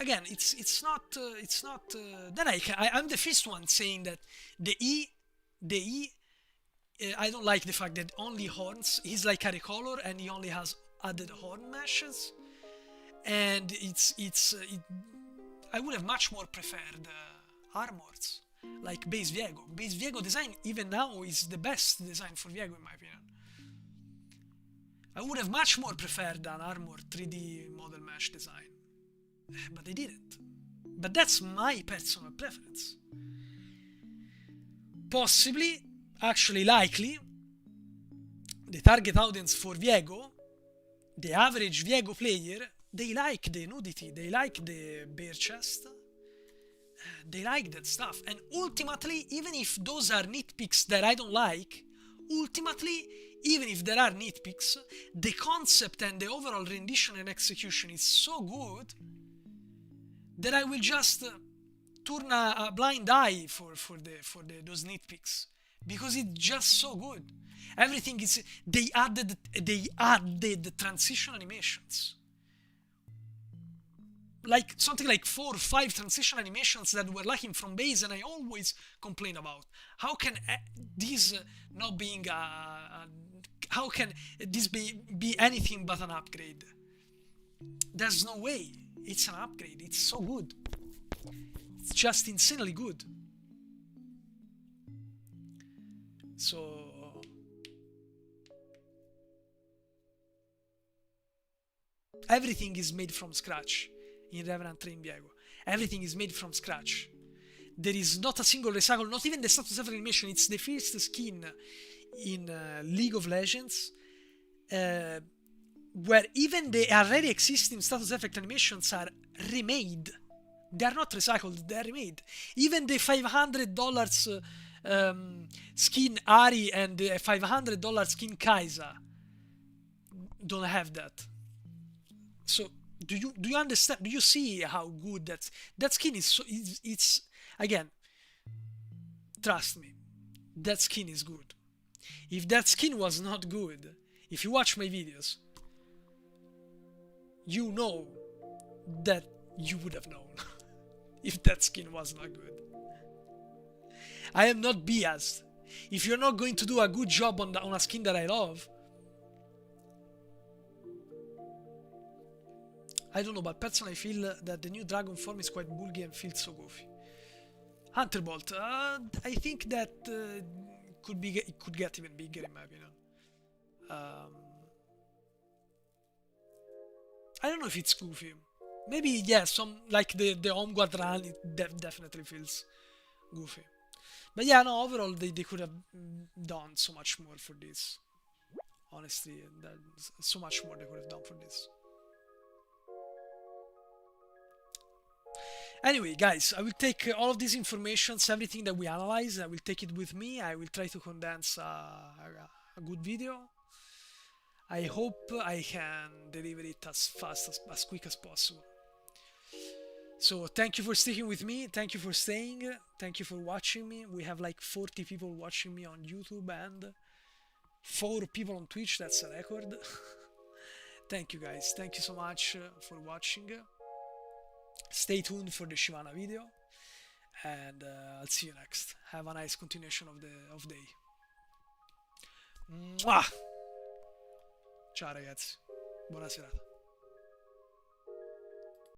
S1: Again, it's not. Then I'm the first one saying that the E, I don't like the fact that only horns. He's like a recolor and he only has added horn meshes, and I would have much more preferred armors like base Viego. Base Viego design even now is the best design for Viego in my opinion. I would have much more preferred an armor 3D model mesh design, but they didn't. But that's my personal preference. Possibly, actually likely, the target audience for Viego, the average Viego player, they like the nudity, they like the bare chest, they like that stuff. And ultimately, even if those are nitpicks that I don't like, ultimately, even if there are nitpicks, the concept and the overall rendition and execution is so good that I will just turn a blind eye for those nitpicks, because it's just so good. Everything is... They added transition animations, like something like 4 or 5 transition animations that were lacking from base, and I always complain about how can this not being how can this be anything but an upgrade? There's no way. It's an upgrade. It's so good. It's just insanely good. So... Everything is made from scratch in Revenant Train Viego. Everything is made from scratch. There is not a single recycle, not even the status effect animation. It's the first skin in League of Legends where even the already existing status effect animations are remade. They are not recycled, they are remade. Even the $500 skin Ari and the $500 skin Kai'Sa don't have that. So do you understand? Do you see how good that skin is? So it's again, trust me, that skin is good. If that skin was not good, if you watch my videos, you know that you would have known if that skin was not good. I am not biased. If you're not going to do a good job on a skin that I love, I don't know, but personally I feel that the new dragon form is quite bulky and feels so goofy. Hunterbolt, I think that it could get even bigger in my opinion. I don't know if it's goofy. Maybe yeah, some like the home guard run it definitely feels goofy. But yeah, no, overall they could have done so much more for this. Honestly, so much more they could have done for this. Anyway, guys, I will take all of these informations, everything that we analyze, I will take it with me. I will try to condense a good video. I hope I can deliver it as fast as quick as possible. So thank you for sticking with me. Thank you for staying. Thank you for watching me. We have like 40 people watching me on YouTube and 4 people on Twitch. That's a record. Thank you guys. Thank you so much for watching. Stay tuned for the Shyvana video, and I'll see you next. Have a nice continuation of day. Mwah! Ciao ragazzi, buona serata.